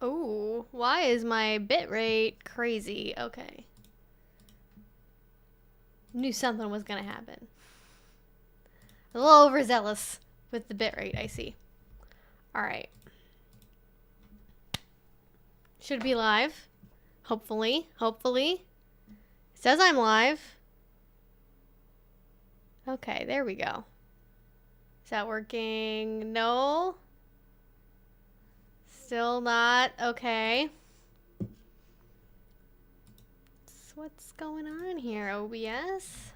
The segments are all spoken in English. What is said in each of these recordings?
Oh, why is my bitrate crazy? Okay. Knew something was gonna happen. A little overzealous with the bitrate, I see. Alright. Should be live. Hopefully. Hopefully. It says I'm live. Okay, there we go. Is that working? No. Still not. Okay. So what's going on here, OBS?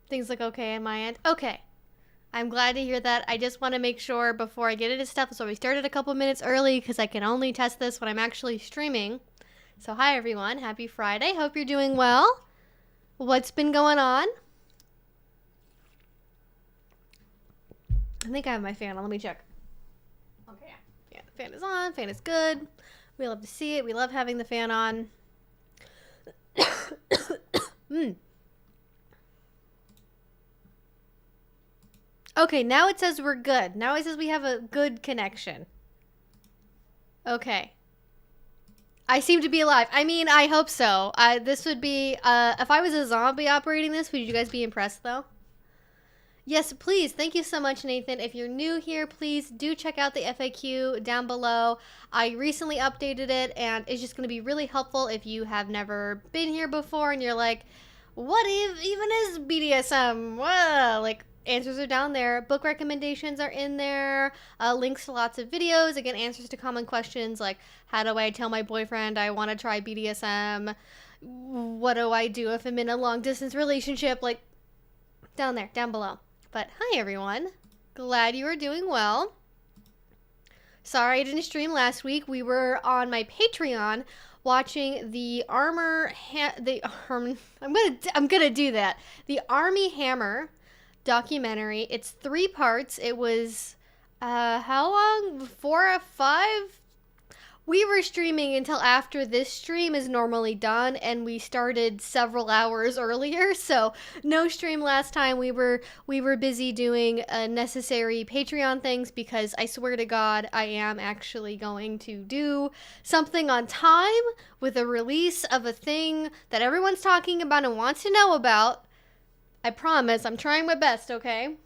Things look okay on my end. Okay. I'm glad to hear that. I just want to make sure before I get into stuff. So we started a couple minutes early because I can only test this when I'm actually streaming. So hi everyone. Happy Friday. Hope you're doing well. What's been going on? I think I have my fan on. Let me check. Okay. Yeah, the fan is on. Fan is good. We love to see it. We love having the fan on. Okay, now it says we're good. Now it says we have a good connection. Okay. I seem to be alive. I mean, I hope so. This would be, if I was a zombie operating this, would you guys be impressed though? Yes, please. Thank you so much, Nathan. If you're new here, please do check out the FAQ down below. I recently updated it, and it's just going to be really helpful if you have never been here before and you're like, what even is BDSM? Whoa, like, answers are down there. Book recommendations are in there. Links to lots of videos. Again, answers to common questions like, how do I tell my boyfriend I want to try BDSM? What do I do if I'm in a long-distance relationship? Like, down there, down below. But hi, everyone. Glad you are doing well. Sorry I didn't stream last week. We were on my Patreon watching the I'm gonna do that. The Army Hammer documentary. It's 3 parts. It was how long? 4 or 5? We were streaming until after this stream is normally done, and we started several hours earlier, so no stream last time. We were busy doing necessary Patreon things, because I swear to God, I am actually going to do something on time with a release of a thing that everyone's talking about and wants to know about. I promise. I'm trying my best, okay?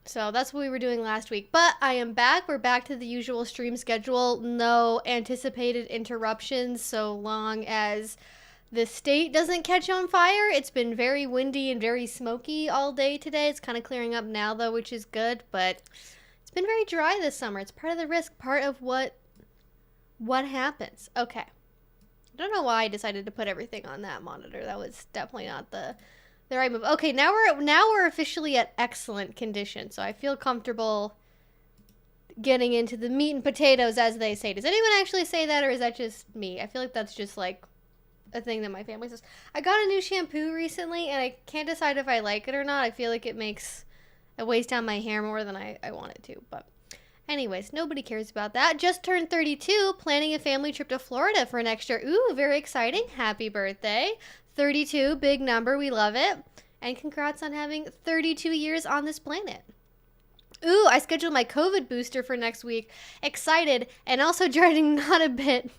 So that's what we were doing last week. But I am back. We're back to the usual stream schedule. No anticipated interruptions so long as the state doesn't catch on fire. It's been very windy and very smoky all day today. It's kind of clearing up now, though, which is good. But it's been very dry this summer. It's part of the risk, part of what happens. Okay. I don't know why I decided to put everything on that monitor. That was definitely not the right move. Okay, now we're officially at excellent condition, so I feel comfortable getting into the meat and potatoes, as they say. Does anyone actually say that, or is that just me? I feel like that's just like a thing that my family says. I got a new shampoo recently, and I can't decide if I like it or not. I feel like it weighs down my hair more than I want it to, but anyways, nobody cares about that. Just turned 32, planning a family trip to Florida for next year. Ooh, very exciting. Happy birthday. 32, big number. We love it. And congrats on having 32 years on this planet. Ooh, I scheduled my COVID booster for next week. Excited, and also dreading not a bit.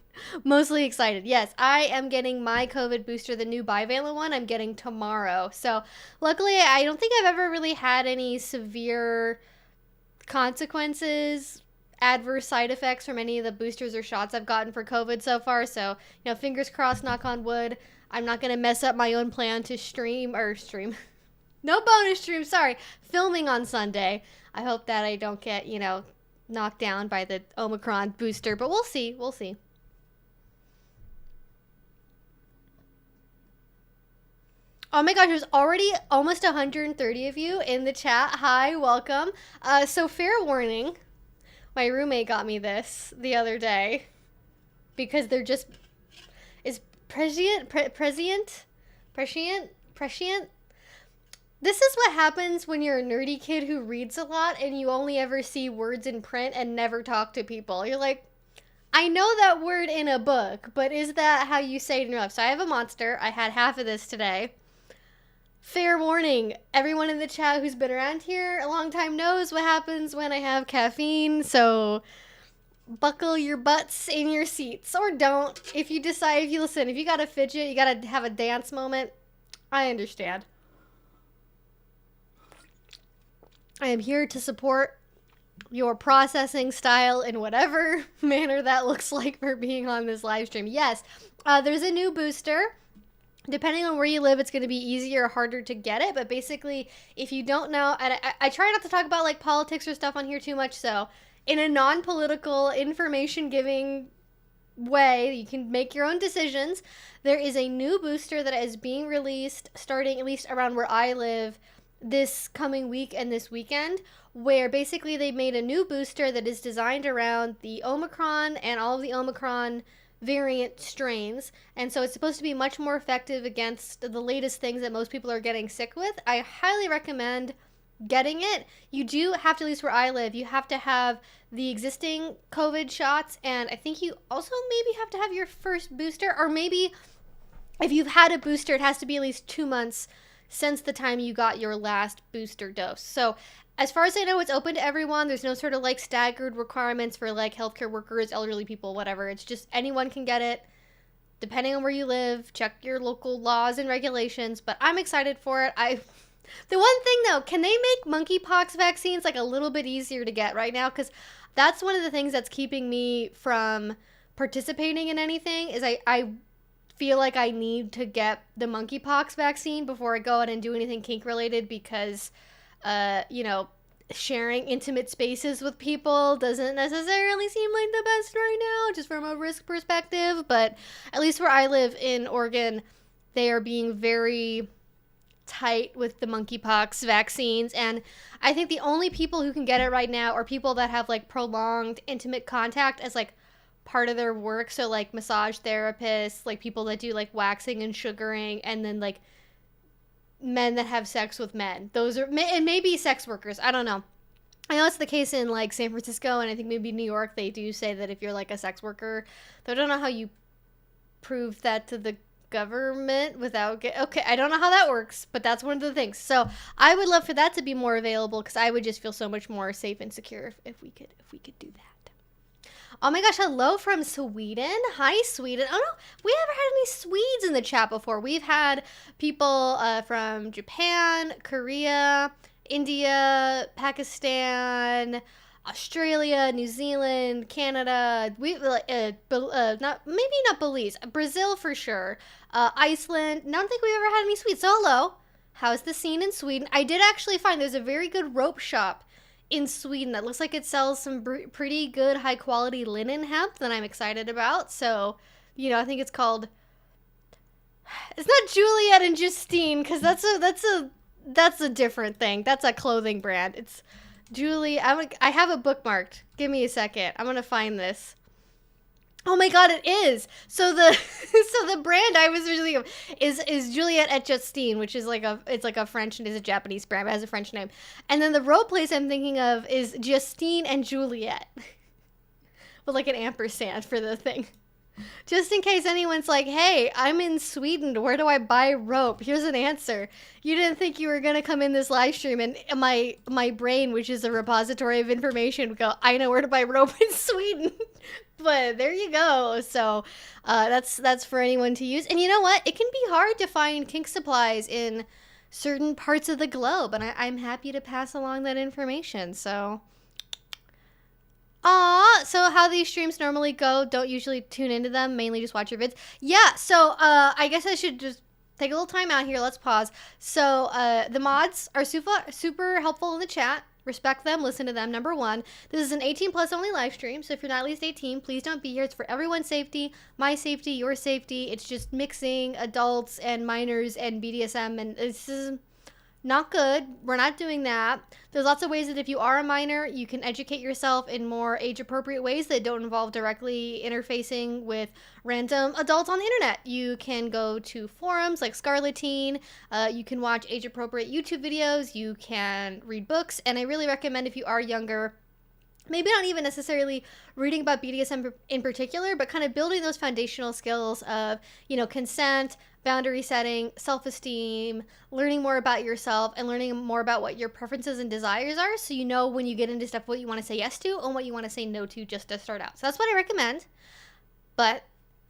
Mostly excited. Yes, I am getting my COVID booster, the new bivalent one, I'm getting tomorrow. So luckily, I don't think I've ever really had any severe consequences, adverse side effects from any of the boosters or shots I've gotten for COVID so far. So, fingers crossed, knock on wood. I'm not going to mess up my own plan to stream. No bonus stream, sorry. Filming on Sunday. I hope that I don't get, knocked down by the Omicron booster, but we'll see. We'll see. Oh my gosh, there's already almost 130 of you in the chat. Hi, welcome. So fair warning, my roommate got me this the other day because they're just, prescient? This is what happens when you're a nerdy kid who reads a lot and you only ever see words in print and never talk to people. You're like, I know that word in a book, but is that how you say it in real life? So I have a monster. I had half of this today. Fair warning, everyone in the chat who's been around here a long time knows what happens when I have caffeine, so buckle your butts in your seats, or don't. If you listen, if you gotta fidget, you gotta have a dance moment, I understand. I am here to support your processing style in whatever manner that looks like for being on this live stream. Yes, there's a new booster. Depending on where you live, it's going to be easier or harder to get it. But basically, if you don't know, and I try not to talk about like politics or stuff on here too much. So in a non-political, information-giving way, you can make your own decisions. There is a new booster that is being released starting at least around where I live this coming week and this weekend, where basically they made a new booster that is designed around the Omicron and all of the Omicron variant strains, and so it's supposed to be much more effective against the latest things that most people are getting sick with. I highly recommend getting it. You do have to, at least where I live, you have to have the existing COVID shots, and I think you also maybe have to have your first booster, or maybe if you've had a booster, it has to be at least 2 months since the time you got your last booster dose. So as far as I know, it's open to everyone. There's no sort of like staggered requirements for like healthcare workers, elderly people, whatever. It's just anyone can get it depending on where you live. Check your local laws and regulations, but I'm excited for it. The one thing though, can they make monkeypox vaccines like a little bit easier to get right now? Because that's one of the things that's keeping me from participating in anything is I feel like I need to get the monkeypox vaccine before I go out and do anything kink related, because sharing intimate spaces with people doesn't necessarily seem like the best right now, just from a risk perspective. But at least where I live in Oregon, they are being very tight with the monkeypox vaccines. And I think the only people who can get it right now are people that have like prolonged intimate contact as like part of their work. So like massage therapists, like people that do like waxing and sugaring, and then like men that have sex with men. Those are, and maybe sex workers. I don't know. I know it's the case in like San Francisco, and I think maybe New York. They do say that if you're like a sex worker, though I don't know how you prove that to the government without okay, I don't know how that works, but that's one of the things. So I would love for that to be more available, because I would just feel so much more safe and secure if we could do that. Oh my gosh, hello from Sweden. Hi, Sweden. Oh no, we haven't had any Swedes in the chat before. We've had people from Japan, Korea, India, Pakistan, Australia, New Zealand, Canada. Not Belize, Brazil for sure. Iceland. I don't think we've ever had any Swedes. So hello. How's the scene in Sweden? I did actually find there's a very good rope shop in Sweden that looks like it sells some pretty good high quality linen hemp that I'm excited about. So, I think it's called, it's not Juliet and Justine, because that's a different thing. That's a clothing brand. It's Julie. I have it bookmarked. Give me a second. I'm gonna find this. Oh my god, it is. So the brand I was thinking of is Juliet et Justine, which is like a French, and is a Japanese brand, but it has a French name. And then the role plays I'm thinking of is Justine and Juliet. With like an ampersand for the thing. Just in case anyone's like, hey, I'm in Sweden, where do I buy rope? Here's an answer. You didn't think you were gonna come in this live stream and my brain, which is a repository of information, would go, I know where to buy rope in Sweden. But there you go. So that's for anyone to use. And you know what? It can be hard to find kink supplies in certain parts of the globe, and I'm happy to pass along that information. So so how these streams normally go, don't usually tune into them, mainly just watch your vids. Yeah, so I guess I should just take a little time out here. Let's pause. So the mods are super helpful in the chat. Respect them, listen to them, number one. This is an 18 plus only live stream, so if you're not at least 18, please don't be here. It's for everyone's safety, my safety, your safety. It's just mixing adults and minors and BDSM, and this is Not good. We're not doing that. There's lots of ways that if you are a minor, you can educate yourself in more age-appropriate ways that don't involve directly interfacing with random adults on the internet. You can go to forums like Scarletine. You can watch age-appropriate YouTube videos. You can read books. And I really recommend, if you are younger, maybe not even necessarily reading about BDSM in particular, but kind of building those foundational skills of, consent, boundary setting, self-esteem, learning more about yourself, and learning more about what your preferences and desires are, so you know when you get into stuff what you want to say yes to and what you want to say no to just to start out. So that's what I recommend. But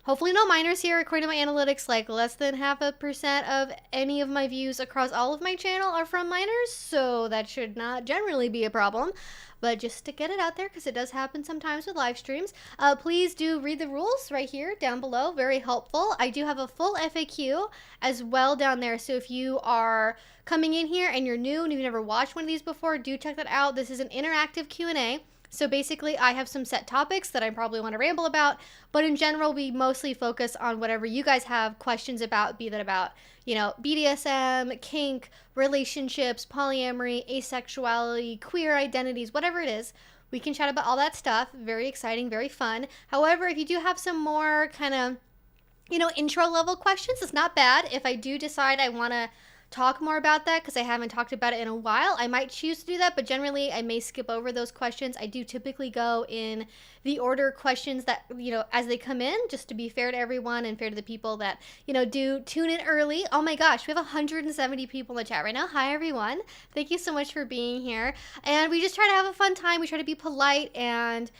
hopefully no minors here. According to my analytics, like less than 0.5% of any of my views across all of my channel are from minors, so that should not generally be a problem. But just to get it out there, because it does happen sometimes with live streams, please do read the rules right here down below. Very helpful. I do have a full FAQ as well down there, so if you are coming in here and you're new and you've never watched one of these before, do check that out. This is an interactive Q&A. So basically, I have some set topics that I probably want to ramble about, but in general, we mostly focus on whatever you guys have questions about, be that about, BDSM, kink, relationships, polyamory, asexuality, queer identities, whatever it is. We can chat about all that stuff. Very exciting, very fun. However, if you do have some more kind of, intro level questions, it's not bad. If I do decide I want to talk more about that because I haven't talked about it in a while, I might choose to do that, but generally I may skip over those questions. I do typically go in the order questions that, as they come in, just to be fair to everyone and fair to the people that, do tune in early. Oh my gosh, we have 170 people in the chat right now. Hi everyone. Thank you so much for being here. And we just try to have a fun time. We try to be polite and,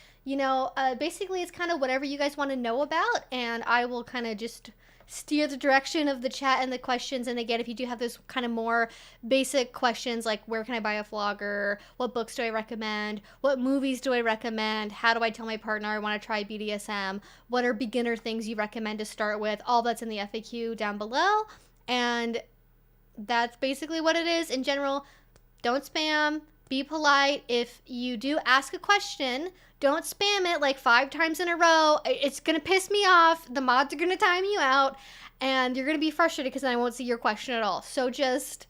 basically it's kind of whatever you guys want to know about, and I will kind of just steer the direction of the chat and the questions. And again, if you do have those kind of more basic questions like where can I buy a flogger, what books do I recommend, what movies do I recommend, how do I tell my partner I want to try BDSM, what are beginner things you recommend to start with, all that's in the FAQ down below. And that's basically what it is. In general, don't spam, be polite. If you do ask a question, don't spam it like 5 times in a row. It's going to piss me off. The mods are going to time you out, and you're going to be frustrated because then I won't see your question at all. So just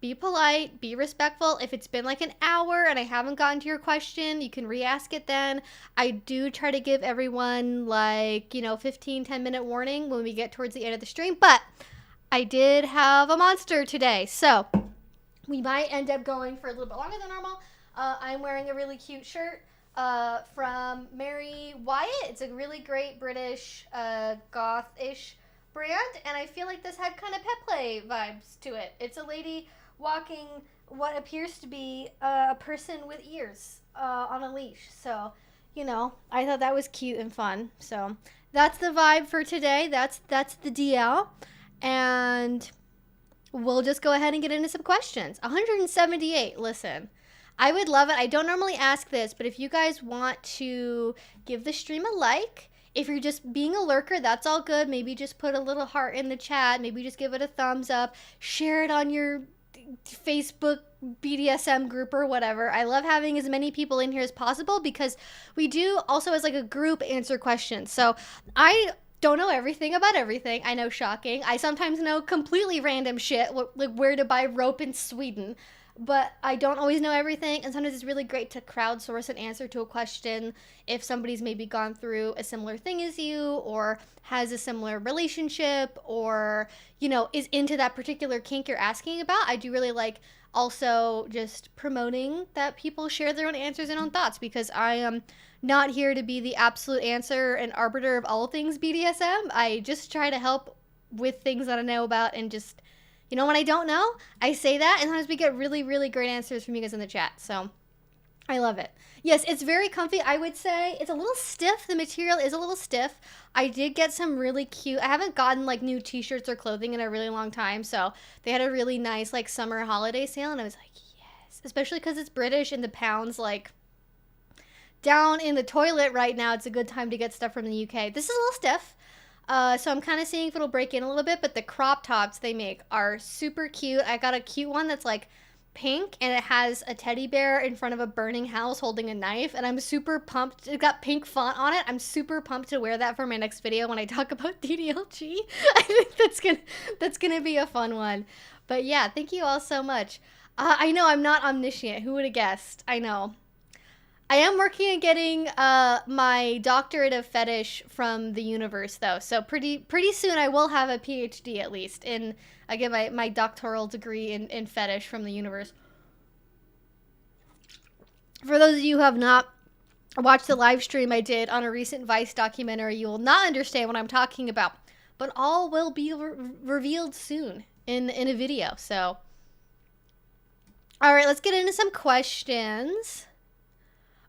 be polite, be respectful. If it's been like an hour and I haven't gotten to your question, you can re-ask it then. I do try to give everyone 10-minute warning when we get towards the end of the stream, but I did have a monster today, so we might end up going for a little bit longer than normal. I'm wearing a really cute shirt from Mary Wyatt. It's a really great British goth-ish brand, and I feel like this had kind of pet play vibes to it. It's a lady walking what appears to be a person with ears on a leash. So, I thought that was cute and fun. So that's the vibe for today. That's the DL, and we'll just go ahead and get into some questions. 178. Listen, I would love it. I don't normally ask this, but if you guys want to give the stream a like, if you're just being a lurker, that's all good. Maybe just put a little heart in the chat. Maybe just give it a thumbs up. Share it on your Facebook BDSM group or whatever. I love having as many people in here as possible because we do also as like a group answer questions. So I don't know everything about everything. I know, shocking. I sometimes know completely random shit, like where to buy rope in Sweden. But I don't always know everything, and sometimes it's really great to crowdsource an answer to a question if somebody's maybe gone through a similar thing as you, or has a similar relationship, or, is into that particular kink you're asking about. I do really like also just promoting that people share their own answers and own thoughts, because I am not here to be the absolute answer and arbiter of all things BDSM. I just try to help with things that I know about, and just, when I don't know, I say that, and sometimes we get really, really great answers from you guys in the chat. So I love it. Yes, it's very comfy. I would say it's a little stiff. The material is a little stiff. I did get some really cute, I haven't gotten new t-shirts or clothing in a really long time. So they had a really nice summer holiday sale, and I was like, yes, especially because it's British and the pound's down in the toilet right now. It's a good time to get stuff from the UK. This is a little stiff. So I'm kind of seeing if it'll break in a little bit, but the crop tops they make are super cute. I got a cute one that's pink, and it has a teddy bear in front of a burning house holding a knife, and I'm super pumped. It got pink font on it. I'm super pumped to wear that for my next video when I talk about DDLG. I think that's gonna be a fun one. But yeah, thank you all so much. I know I'm not omniscient. Who would have guessed? I know. I am working on getting my doctorate of fetish from the universe, though. So pretty soon I will have a PhD at least in. I get my doctoral degree in fetish from the universe. For those of you who have not watched the live stream I did on a recent Vice documentary, you will not understand what I'm talking about. But all will be revealed soon in a video. So, all right, let's get into some questions.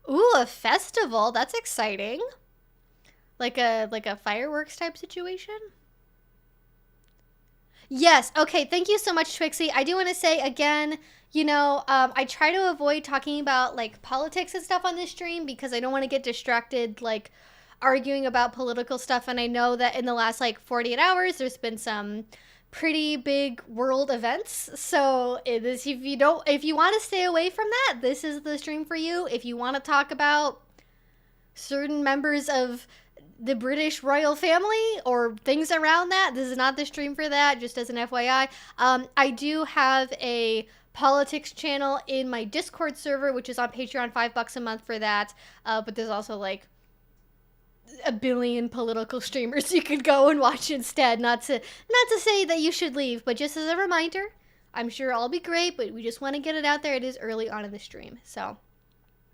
Ooh, a festival. That's exciting. Like a fireworks type situation? Yes. Okay. Thank you so much, Twixie. I do want to say again, I try to avoid talking about like politics and stuff on this stream because I don't want to get distracted like arguing about political stuff. And I know that in the last like 48 hours, there's been some pretty big world events. So if you want to stay away from that, this is the stream for you. If you want to talk about certain members of the British royal family or things around that, this is not the stream for that, just as an FYI. I do have a politics channel in my Discord server, which is on Patreon, $5 a month for that. But there's also like a billion political streamers you could go and watch instead. Not to say that you should leave, but just as a reminder, I'm sure I'll be great, but we just want to get it out there. It is early on in the stream. So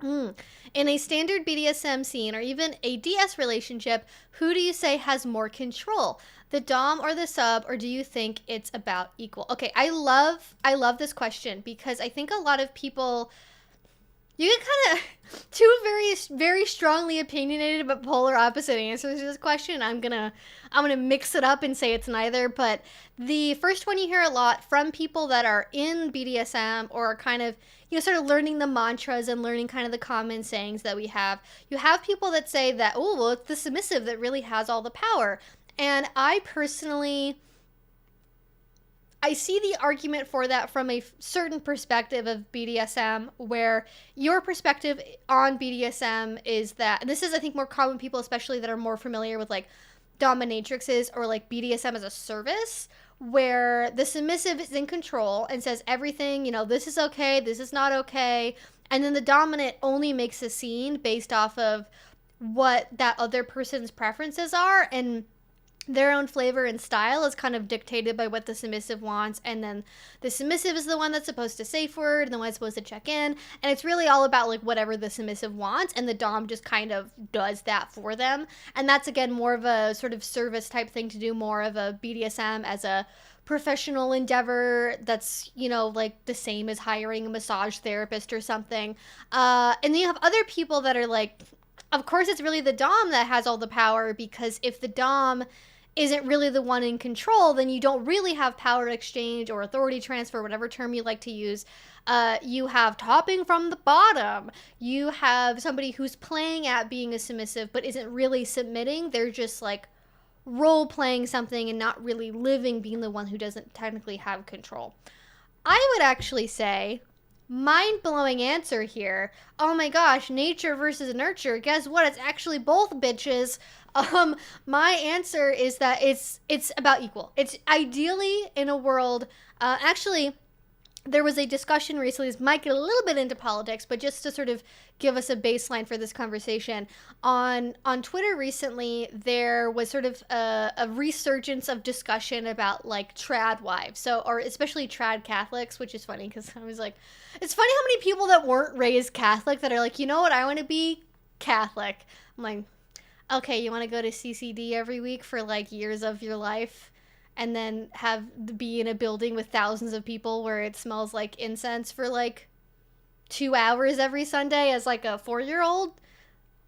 in a standard BDSM scene or even a DS relationship, who do you say has more control? The dom or the sub, or do you think it's about equal? Okay, I love this question because I think a lot of people, you get kind of two very, very strongly opinionated but polar opposite answers to this question. I'm gonna mix it up and say it's neither. But the first one you hear a lot from people that are in BDSM or are kind of sort of learning the mantras and learning kind of the common sayings that we have. You have people that say that, oh, well, it's the submissive that really has all the power. And I personally, I see the argument for that from a certain perspective of BDSM, where your perspective on BDSM is that, and this is, I think, more common people, especially that are more familiar with like dominatrixes or like BDSM as a service, where the submissive is in control and says everything, this is okay, this is not okay. And then the dominant only makes a scene based off of what that other person's preferences are. And their own flavor and style is kind of dictated by what the submissive wants, and then the submissive is the one that's supposed to safe word and the one that's supposed to check in, and it's really all about like whatever the submissive wants, and the dom just kind of does that for them. And that's again more of a sort of service type thing to do, more of a BDSM as a professional endeavor that's like the same as hiring a massage therapist or something. And then you have other people that are like, of course it's really the dom that has all the power, because if the dom isn't really the one in control, then you don't really have power exchange or authority transfer, whatever term you like to use. You have topping from the bottom. You have somebody who's playing at being a submissive but isn't really submitting. They're just like role playing something and not really living, being the one who doesn't technically have control. I would actually say, mind-blowing answer here. Oh my gosh, nature versus nurture. Guess what? It's actually both, bitches. My answer is that it's about equal. It's ideally in a world, actually, there was a discussion recently, this might get a little bit into politics, but just to sort of give us a baseline for this conversation, on Twitter recently, there was sort of a resurgence of discussion about like trad wives, or especially trad Catholics, which is funny because I was like, it's funny how many people that weren't raised Catholic that are like, you know what, I want to be Catholic. I'm like, okay, you want to go to CCD every week for like years of your life and then be in a building with thousands of people where it smells like incense for like 2 hours every Sunday as like a 4-year-old?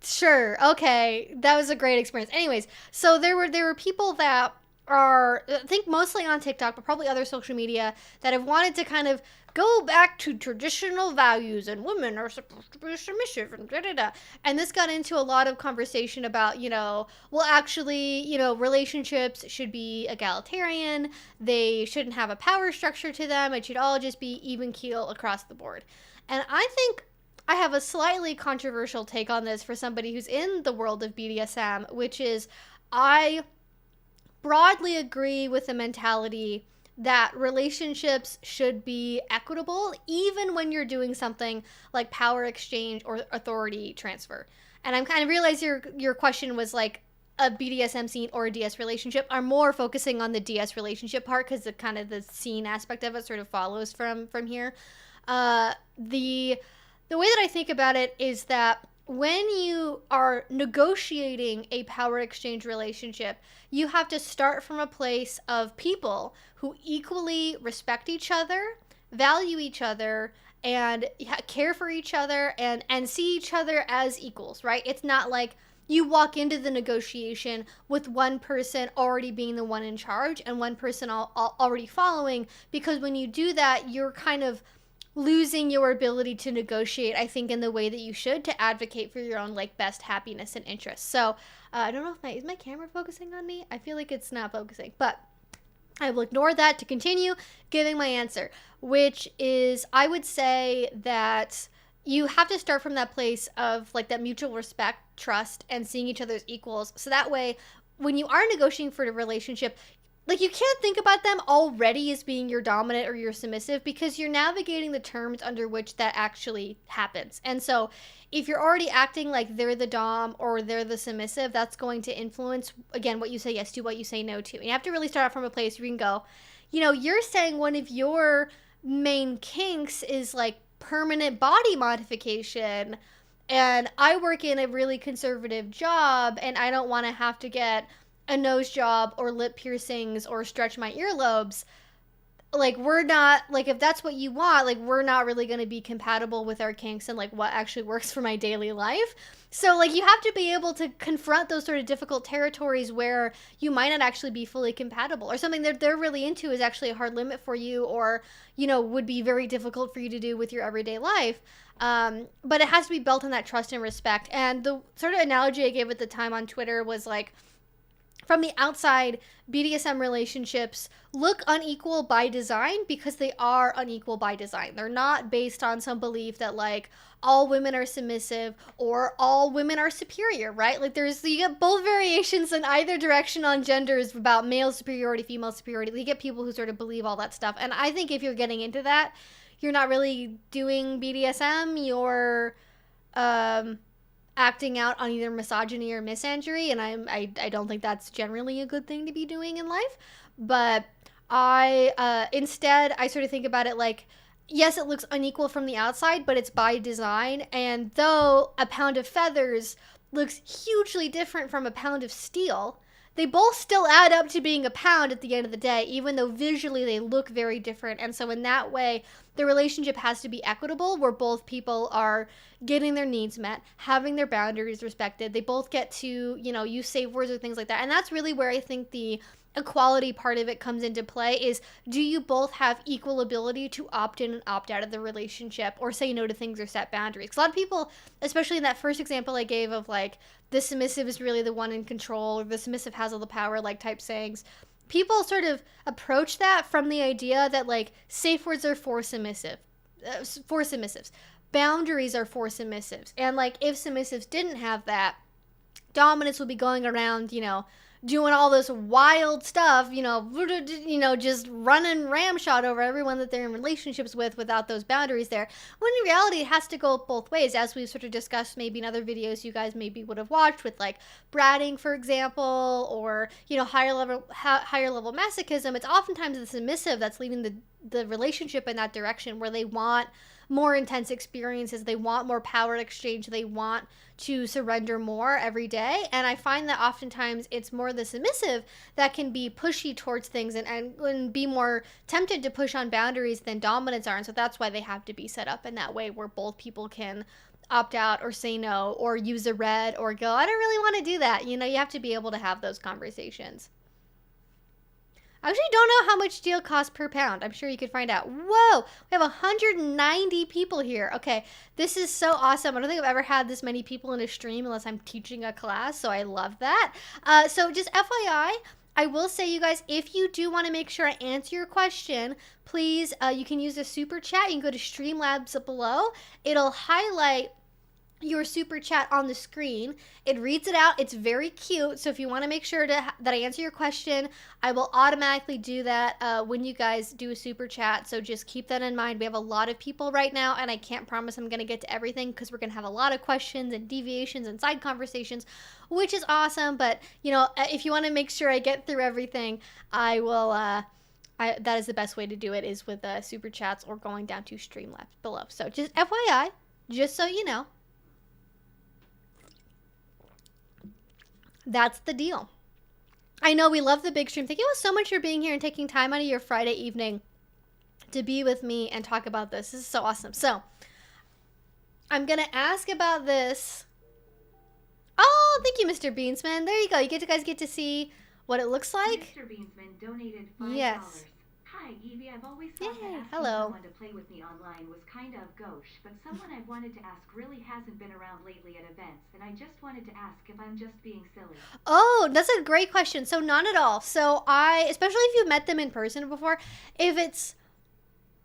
Sure, okay, that was a great experience. Anyways, so there were people that are, I think mostly on TikTok, but probably other social media, that have wanted to kind of go back to traditional values and women are supposed to be submissive and da-da-da. And this got into a lot of conversation about, well, actually, relationships should be egalitarian. They shouldn't have a power structure to them. It should all just be even keel across the board. And I think I have a slightly controversial take on this for somebody who's in the world of BDSM, which is I broadly agree with the mentality that relationships should be equitable, even when you're doing something like power exchange or authority transfer. And I'm kind of realize your question was like a BDSM scene or a DS relationship. I'm more focusing on the DS relationship part because the kind of the scene aspect of it sort of follows from here. The way that I think about it is that when you are negotiating a power exchange relationship, you have to start from a place of people who equally respect each other, value each other, and care for each other, and see each other as equals, right? It's not like you walk into the negotiation with one person already being the one in charge and one person already following, because when you do that, you're kind of losing your ability to negotiate, I think, in the way that you should, to advocate for your own like best happiness and interests. So I don't know if is my camera focusing on me? I feel like it's not focusing, but I will ignore that to continue giving my answer, which is I would say that you have to start from that place of like that mutual respect, trust, and seeing each other as equals. So that way, when you are negotiating for a relationship, like you can't think about them already as being your dominant or your submissive, because you're navigating the terms under which that actually happens. And so if you're already acting like they're the dom or they're the submissive, that's going to influence, again, what you say yes to, what you say no to. And you have to really start out from a place where you can go, you know, you're saying one of your main kinks is like permanent body modification, and I work in a really conservative job and I don't want to have to get a nose job or lip piercings or stretch my earlobes. Like, we're not, like, if that's what you want, like, we're not really going to be compatible with our kinks and like what actually works for my daily life. So like you have to be able to confront those sort of difficult territories where you might not actually be fully compatible, or something that they're really into is actually a hard limit for you, or, you know, would be very difficult for you to do with your everyday life. But it has to be built on that trust and respect. And the sort of analogy I gave at the time on Twitter was like, from the outside, BDSM relationships look unequal by design because they are unequal by design. They're not based on some belief that like all women are submissive or all women are superior, right? Like you get both variations in either direction on genders about male superiority, female superiority. You get people who sort of believe all that stuff. And I think if you're getting into that, you're not really doing BDSM. You're acting out on either misogyny or misandry, and I don't think that's generally a good thing to be doing in life. But instead I sort of think about it like, yes, it looks unequal from the outside, but it's by design. And though a pound of feathers looks hugely different from a pound of steel, they both still add up to being a pound at the end of the day, even though visually they look very different. And so in that way, the relationship has to be equitable, where both people are getting their needs met, having their boundaries respected. They both get to, you know, use safe words or things like that. And that's really where I think the equality part of it comes into play, is do you both have equal ability to opt in and opt out of the relationship, or say no to things or set boundaries? Because a lot of people, especially in that first example I gave of like the submissive is really the one in control, or the submissive has all the power, like type sayings, people sort of approach that from the idea that like safe words are for submissives, boundaries are for submissives, and like if submissives didn't have that, dominants would be going around, you know, doing all this wild stuff, you know, just running ramshot over everyone that they're in relationships with without those boundaries there. When in reality, it has to go both ways, as we've sort of discussed maybe in other videos you guys maybe would have watched with like bratting, for example, or, you know, higher level masochism. It's oftentimes the submissive that's leading the relationship in that direction, where they want more intense experiences, they want more power exchange, they want to surrender more every day. And I find that oftentimes it's more the submissive that can be pushy towards things and be more tempted to push on boundaries than dominants are. And so that's why they have to be set up in that way, where both people can opt out or say no, or use a red, or go, I don't really want to do that. You know, you have to be able to have those conversations. I actually don't know how much steel costs per pound. I'm sure you could find out. Whoa, we have 190 people here. Okay, this is so awesome. I don't think I've ever had this many people in a stream unless I'm teaching a class, so I love that. So just FYI, I will say, you guys, if you do want to make sure I answer your question, please, you can use the super chat. You can go to Streamlabs below. It'll highlight your super chat on the screen. It reads it out. It's very cute. So if you want to make sure that I answer your question, I will automatically do that when you guys do a super chat. So just keep that in mind. We have a lot of people right now, and I can't promise I'm going to get to everything because we're going to have a lot of questions and deviations and side conversations, which is awesome. But, you know, if you want to make sure I get through everything, I will... that is the best way to do it, is with super chats or going down to Streamlabs below. So just FYI, just so you know. That's the deal. I know we love the big stream. Thank you all so much for being here and taking time out of your Friday evening to be with me and talk about this. This is so awesome. So, I'm going to ask about this. Oh, thank you, Mr. Beansman. There you go. You guys get to see what it looks like. Mr. Beansman donated $5. Yes. Hi, Evie. I've always thought that asking someone to play with me online was kind of gauche, but someone I've wanted to ask really hasn't been around lately at events, and I just wanted to ask if I'm just being silly. Oh, that's a great question. So not at all. So especially if you've met them in person before, if it's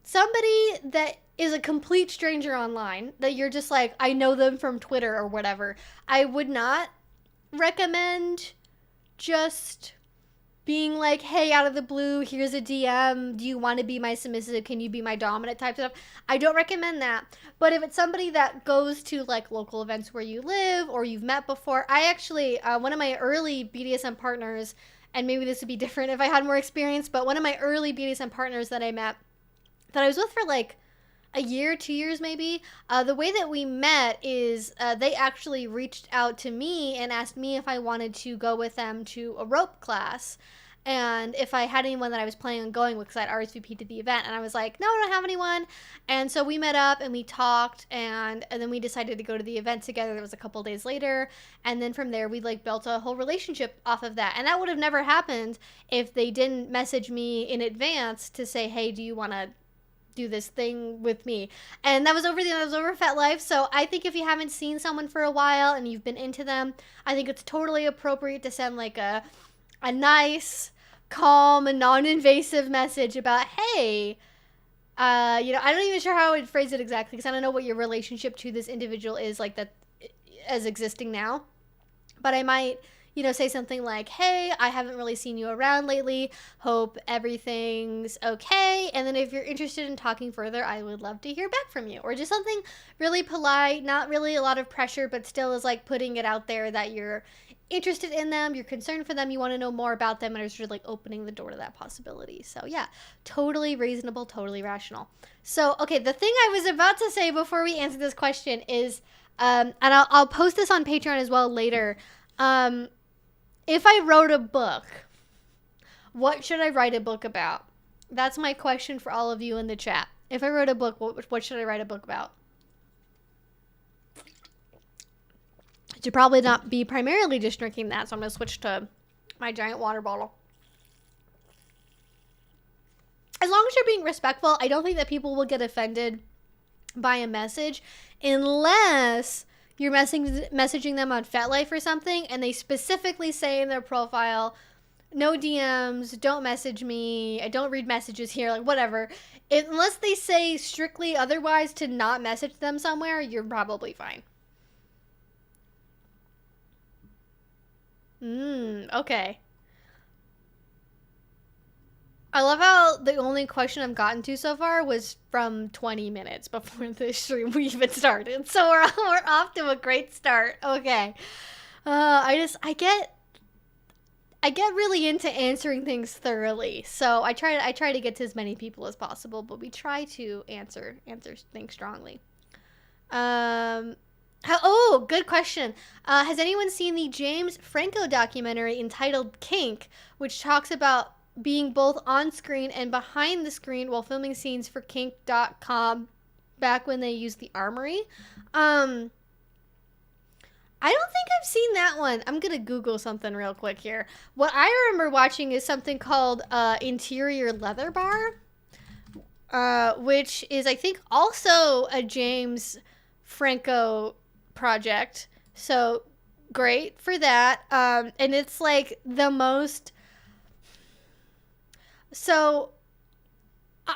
somebody that is a complete stranger online, that you're just like, I know them from Twitter or whatever, I would not recommend just being like, hey, out of the blue, here's a DM. Do you want to be my submissive? Can you be my dominant type stuff? I don't recommend that. But if it's somebody that goes to like local events where you live or you've met before, I actually, one of my early BDSM partners, and maybe this would be different if I had more experience, but one of my early BDSM partners that I met, that I was with for like a year, 2 years maybe, the way that we met is they actually reached out to me and asked me if I wanted to go with them to a rope class, and if I had anyone that I was planning on going with, because I'd RSVP'd to the event, and I was like, no, I don't have anyone. And so we met up and we talked, and then we decided to go to the event together. That was a couple days later, and then from there we like built a whole relationship off of that. And that would have never happened if they didn't message me in advance to say, hey, do you want to do this thing with me? And that was over FetLife. So I think if you haven't seen someone for a while and you've been into them, I think it's totally appropriate to send like a nice, calm, and non-invasive message about, hey, I'm not even sure how I would phrase it exactly, because I don't know what your relationship to this individual is like that as existing now, but I might, say something like, hey, I haven't really seen you around lately. Hope everything's okay. And then if you're interested in talking further, I would love to hear back from you. Or just something really polite, not really a lot of pressure, but still is like putting it out there that you're interested in them, you're concerned for them, you want to know more about them, and it's just like opening the door to that possibility. So yeah, totally reasonable, totally rational. So, okay, the thing I was about to say before we answer this question is, and I'll post this on Patreon as well later, if I wrote a book, what should I write a book about? That's my question for all of you in the chat. If I wrote a book, what should I write a book about? It should probably not be primarily just drinking that, so I'm going to switch to my giant water bottle. As long as you're being respectful, I don't think that people will get offended by a message unless you're messaging them on FetLife or something, and they specifically say in their profile, no DMs, don't message me, I don't read messages here, like whatever. Unless they say strictly otherwise to not message them somewhere, you're probably fine. Okay. I love how the only question I've gotten to so far was from 20 minutes before the stream we even started. So we're off to a great start. Okay. I get really into answering things thoroughly. So I try to get to as many people as possible, but we try to answer things strongly. Oh, good question. Has anyone seen the James Franco documentary entitled Kink, which talks about being both on screen and behind the screen while filming scenes for kink.com back when they used the Armory? I don't think I've seen that one. I'm going to Google something real quick here. What I remember watching is something called Interior Leather Bar, which is, I think, also a James Franco project. So great for that. And it's like the most... So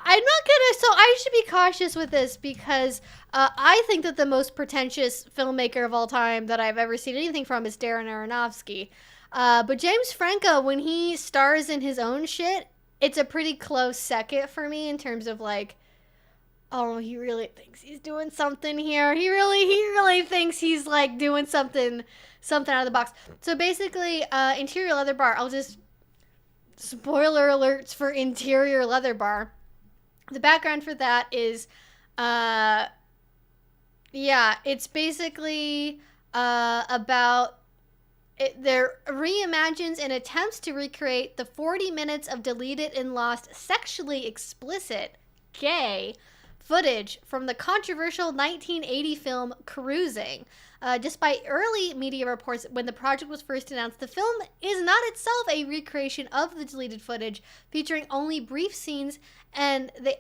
I'm not gonna, so I should be cautious with this because I think that the most pretentious filmmaker of all time that I've ever seen anything from is Darren Aronofsky. But James Franco, when he stars in his own shit, it's a pretty close second for me in terms of like, oh, he really thinks he's doing something here. He really thinks he's like doing something out of the box. So basically, Interior Leather Bar, I'll just, spoiler alerts for Interior Leather Bar. The background for that is, it's basically about, they're reimagines and attempts to recreate the 40 minutes of deleted and lost sexually explicit gay footage from the controversial 1980 film Cruising. Despite early media reports when the project was first announced, the film is not itself a recreation of the deleted footage, featuring only brief scenes and that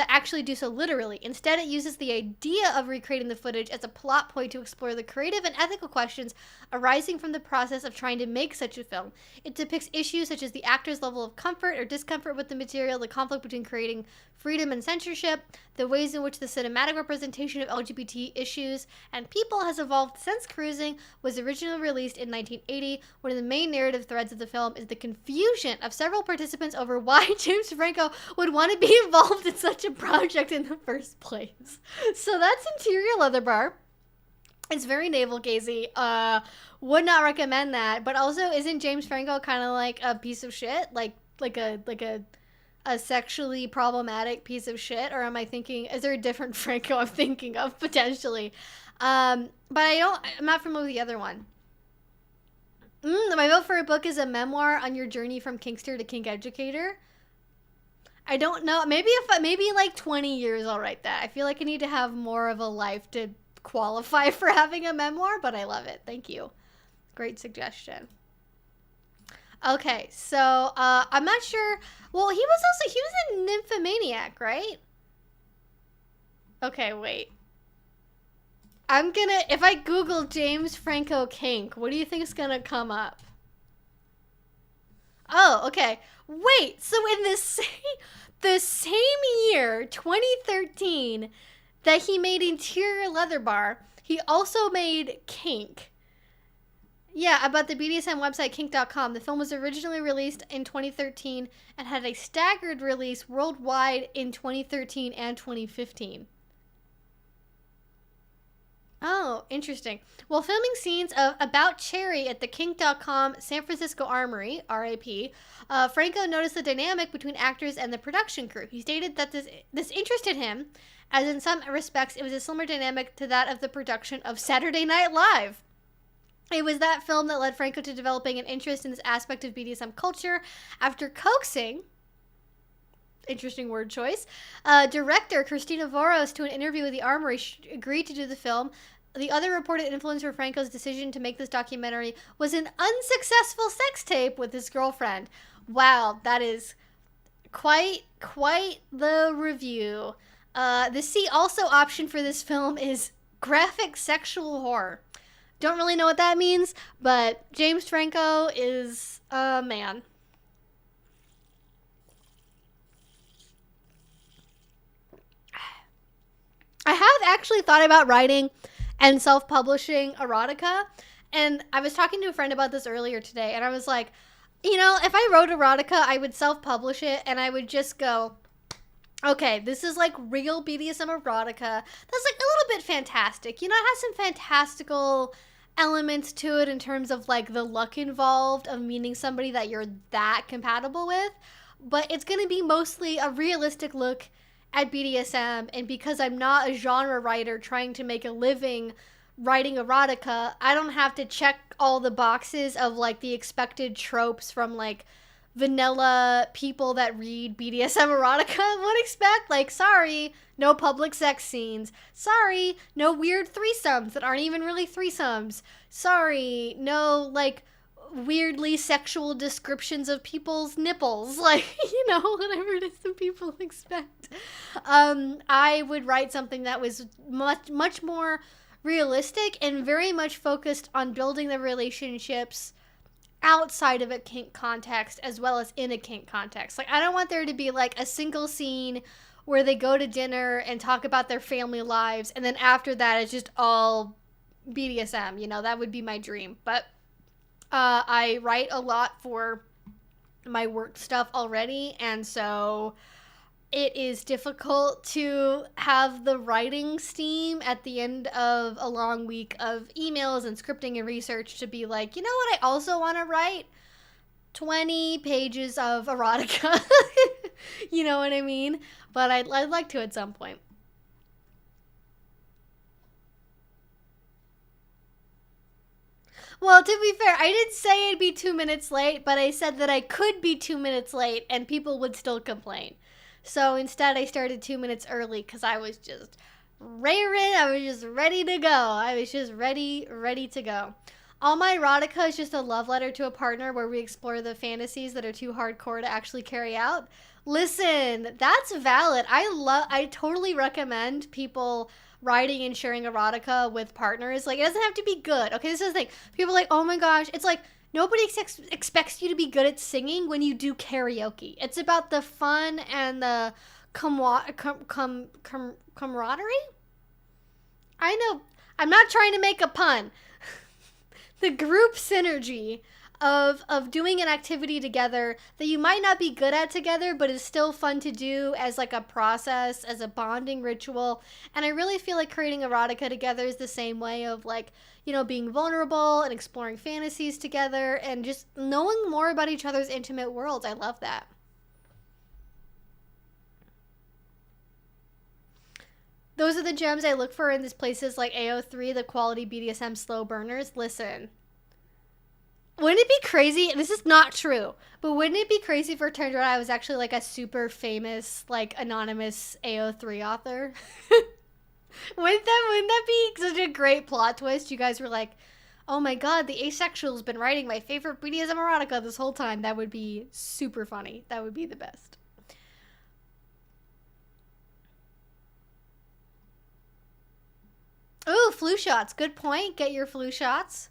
actually do so literally. Instead, it uses the idea of recreating the footage as a plot point to explore the creative and ethical questions arising from the process of trying to make such a film. It depicts issues such as the actor's level of comfort or discomfort with the material, the conflict between creating freedom and censorship, the ways in which the cinematic representation of LGBT issues and people has evolved since Cruising was originally released in 1980. One of the main narrative threads of the film is the confusion of several participants over why James Franco would want to be involved in such a project in the first place. So that's Interior Leather Bar. It's very navel-gazy. Would not recommend that. But also, isn't James Franco kind of like a piece of shit? Like a sexually problematic piece of shit? Or am I thinking, is there a different Franco I'm thinking of potentially? But I'm not familiar with the other one. My vote for a book is a memoir on your journey from Kinkster to Kink Educator. I don't know. Maybe like 20 years I'll write that. I feel like I need to have more of a life to qualify for having a memoir, but I love it. Thank you. Great suggestion. Okay, so I'm not sure. Well, he was a nymphomaniac, right? Okay, wait. If I Google James Franco Kink, what do you think is gonna come up? Oh, okay. Wait, so in the same year, 2013, that he made Interior Leather Bar, he also made Kink. Yeah, about the BDSM website kink.com. The film was originally released in 2013 and had a staggered release worldwide in 2013 and 2015. Oh, interesting. While filming scenes of About Cherry at the Kink.com San Francisco Armory, RIP, Franco noticed the dynamic between actors and the production crew. He stated that this interested him, as in some respects it was a similar dynamic to that of the production of Saturday Night Live. It was that film that led Franco to developing an interest in this aspect of BDSM culture. After coaxing, interesting word choice, director Christina Voros to an interview with the Armory agreed to do the film. The other reported influence for Franco's decision to make this documentary was an unsuccessful sex tape with his girlfriend. Wow, that is quite the review. The see also option for this film is graphic sexual horror. Don't really know what that means, but James Franco is a man. I have actually thought about writing and self-publishing erotica, and I was talking to a friend about this earlier today, and I was like, you know, if I wrote erotica, I would self-publish it, and I would just go, okay, this is like real BDSM erotica. That's like a little bit fantastic. You know, it has some fantastical elements to it in terms of like the luck involved of meeting somebody that you're that compatible with, but it's going to be mostly a realistic look at BDSM, and because I'm not a genre writer trying to make a living writing erotica, I don't have to check all the boxes of like the expected tropes from like vanilla people that read BDSM erotica would expect. Like, sorry, no public sex scenes. Sorry, no weird threesomes that aren't even really threesomes. Sorry, no like weirdly sexual descriptions of people's nipples, like, you know, whatever it is that people expect. I would write something that was much more realistic and very much focused on building the relationships outside of a kink context as well as in a kink context. Like, I don't want there to be like a single scene where they go to dinner and talk about their family lives, and then after that it's just all BDSM. You know, that would be my dream. But I write a lot for my work stuff already, and so it is difficult to have the writing steam at the end of a long week of emails and scripting and research to be like, you know what, I also want to write 20 pages of erotica. You know what I mean? But I'd like to at some point. Well, to be fair, I didn't say it'd be 2 minutes late, but I said that I could be 2 minutes late and people would still complain. So instead I started 2 minutes early because I was just raring. I was just ready to go. I was just ready to go. All my erotica is just a love letter to a partner where we explore the fantasies that are too hardcore to actually carry out. Listen, that's valid. I totally recommend people writing and sharing erotica with partners. Like, it doesn't have to be good. Okay, this is the thing. People are like, oh my gosh. It's like, nobody expects you to be good at singing when you do karaoke. It's about the fun and the camaraderie. I know. I'm not trying to make a pun. The group synergy of doing an activity together that you might not be good at together, but is still fun to do as like a process, as a bonding ritual. And I really feel like creating erotica together is the same way of like, you know, being vulnerable and exploring fantasies together and just knowing more about each other's intimate worlds. I love that. Those are the gems I look for in these places like AO3, the quality BDSM slow burners. Listen. Wouldn't it be crazy? This is not true, but wouldn't it be crazy if it turned out I was actually like a super famous, like anonymous AO3 author? Wouldn't that be such a great plot twist? You guys were like, oh my god, the asexual's been writing my favorite BDSM erotica this whole time. That would be super funny. That would be the best. Ooh, flu shots. Good point. Get your flu shots.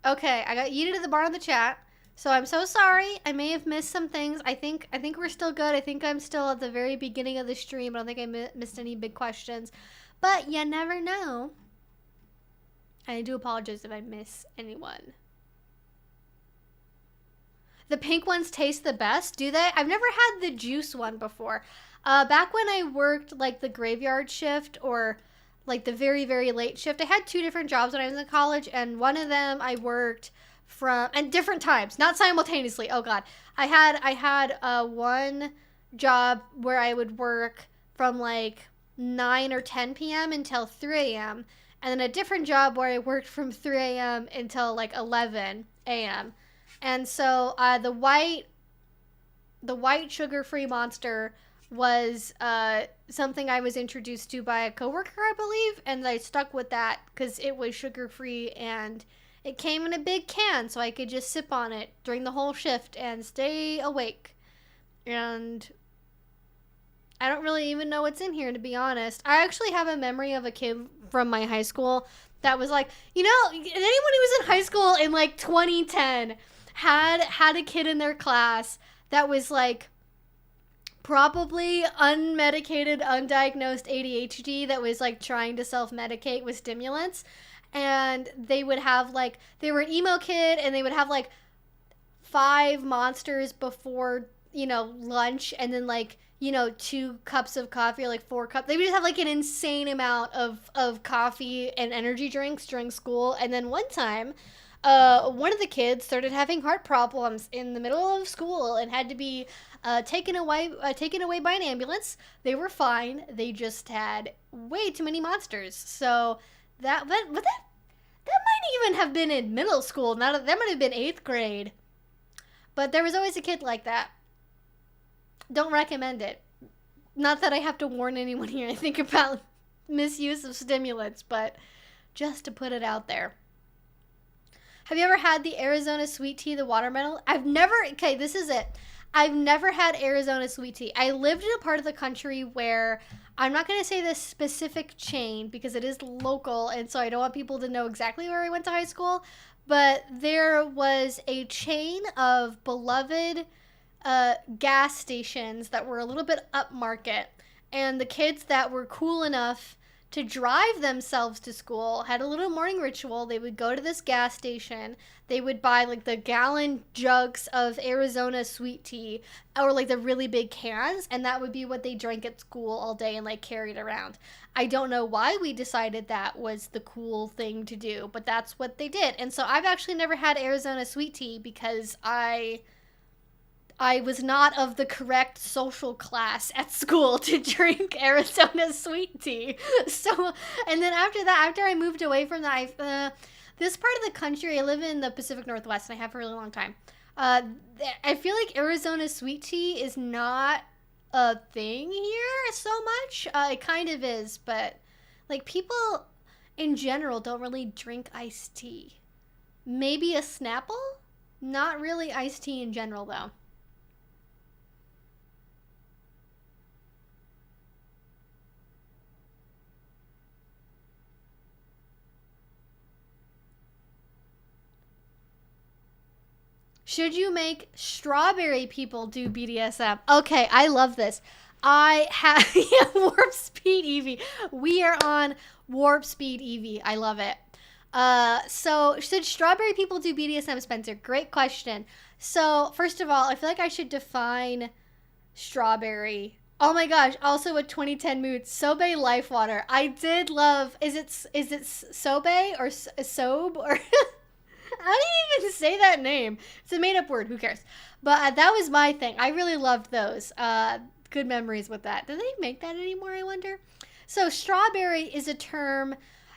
Okay, I got yeeted at the bar in the chat, so I'm so sorry. I may have missed some things. I think we're still good. I think I'm still at the very beginning of the stream. I don't think I missed any big questions, but you never know. I do apologize if I miss anyone. The pink ones taste the best, do they? I've never had the juice one before. Back when I worked like the graveyard shift or like the very, very late shift. I had 2 different jobs when I was in college, and one of them I worked from, and different times, not simultaneously. Oh God. I had one job where I would work from like 9 or 10 p.m. until 3 a.m. And then a different job where I worked from 3 a.m. until like 11 a.m. And so the white sugar-free monster was something I was introduced to by a coworker, I believe, and I stuck with that because it was sugar-free and it came in a big can, so I could just sip on it during the whole shift and stay awake. And I don't really even know what's in here, to be honest. I actually have a memory of a kid from my high school that was like, you know, anyone who was in high school in like 2010 had a kid in their class that was like probably unmedicated, undiagnosed ADHD that was like trying to self-medicate with stimulants. And they would have like, they were an emo kid and they would have like 5 monsters before, you know, lunch, and then like, you know, 2 cups of coffee or like 4 cups. They would just have like an insane amount of coffee and energy drinks during school. And then one time, one of the kids started having heart problems in the middle of school and had to be taken away by an ambulance. They were fine. They just had way too many monsters. So that might even have been in middle school. That might have been 8th grade. But there was always a kid like that. Don't recommend it. Not that I have to warn anyone here, I think, about misuse of stimulants, but just to put it out there. Have you ever had the Arizona sweet tea, the watermelon? Okay, this is it. I've never had Arizona sweet tea. I lived in a part of the country where I'm not going to say this specific chain because it is local, and so I don't want people to know exactly where I went to high school, but there was a chain of beloved gas stations that were a little bit upmarket, and the kids that were cool enough to drive themselves to school had a little morning ritual. They would go to this gas station, they would buy like the gallon jugs of Arizona sweet tea or like the really big cans, and that would be what they drank at school all day and like carried around. I don't know why we decided that was the cool thing to do, but that's what they did. And so I've actually never had Arizona sweet tea because I was not of the correct social class at school to drink Arizona sweet tea. So, and then after that, after I moved away from that, this part of the country, I live in the Pacific Northwest, and I have for a really long time. I feel like Arizona sweet tea is not a thing here so much. It kind of is, but like people in general don't really drink iced tea. Maybe a Snapple? Not really iced tea in general, though. Should you make strawberry people do BDSM? Okay, I love this. I have Warp Speed Evie. We are on Warp Speed Evie. I love it. So should strawberry people do BDSM, Spencer? Great question. So first of all, I feel like I should define strawberry. Oh my gosh! Also a 2010 mood, Sobe Life Water. I did love. Is it Sobe or Sobe or? How do you even say that name? It's a made-up word. Who cares? But that was my thing. I really loved those. Good memories with that. Do they make that anymore, I wonder? So strawberry is a term.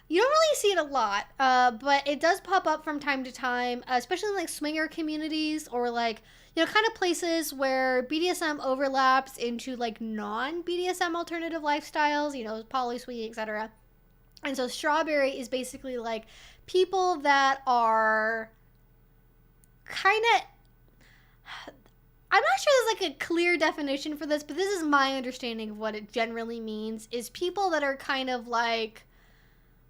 You don't really see it a lot, but it does pop up from time to time, especially in like swinger communities or like, you know, kind of places where BDSM overlaps into like non-BDSM alternative lifestyles, you know, poly, swinging, etc. And so strawberry is basically like people that are kind of, I'm not sure there's like a clear definition for this, but this is my understanding of what it generally means, is people that are kind of like,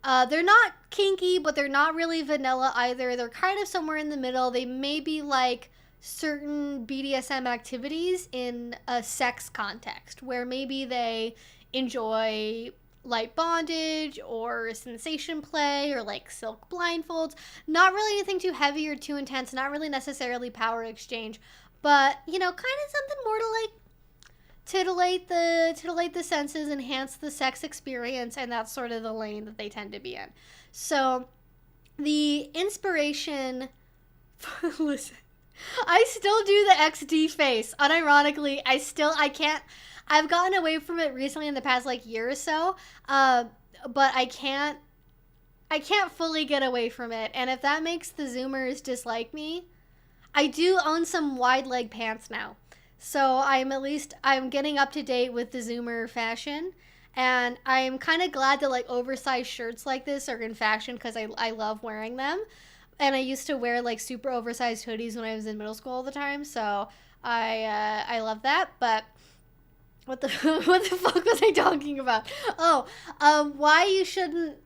they're not kinky, but they're not really vanilla either. They're kind of somewhere in the middle. They may be like certain BDSM activities in a sex context where maybe they enjoy light bondage or sensation play or like silk blindfolds. Not really anything too heavy or too intense, not really necessarily power exchange, but you know, kind of something more to like titillate the senses, enhance the sex experience, and that's sort of the lane that they tend to be in. So the inspiration listen, I still do the XD face. Unironically, I can't. I've gotten away from it recently in the past like year or so, but I can't fully get away from it. And if that makes the Zoomers dislike me, I do own some wide leg pants now. So I'm getting up to date with the Zoomer fashion. And I'm kind of glad that like oversized shirts like this are in fashion because I love wearing them. And I used to wear like super oversized hoodies when I was in middle school all the time. So I love that. But what the fuck was I talking about? Oh, why you shouldn't.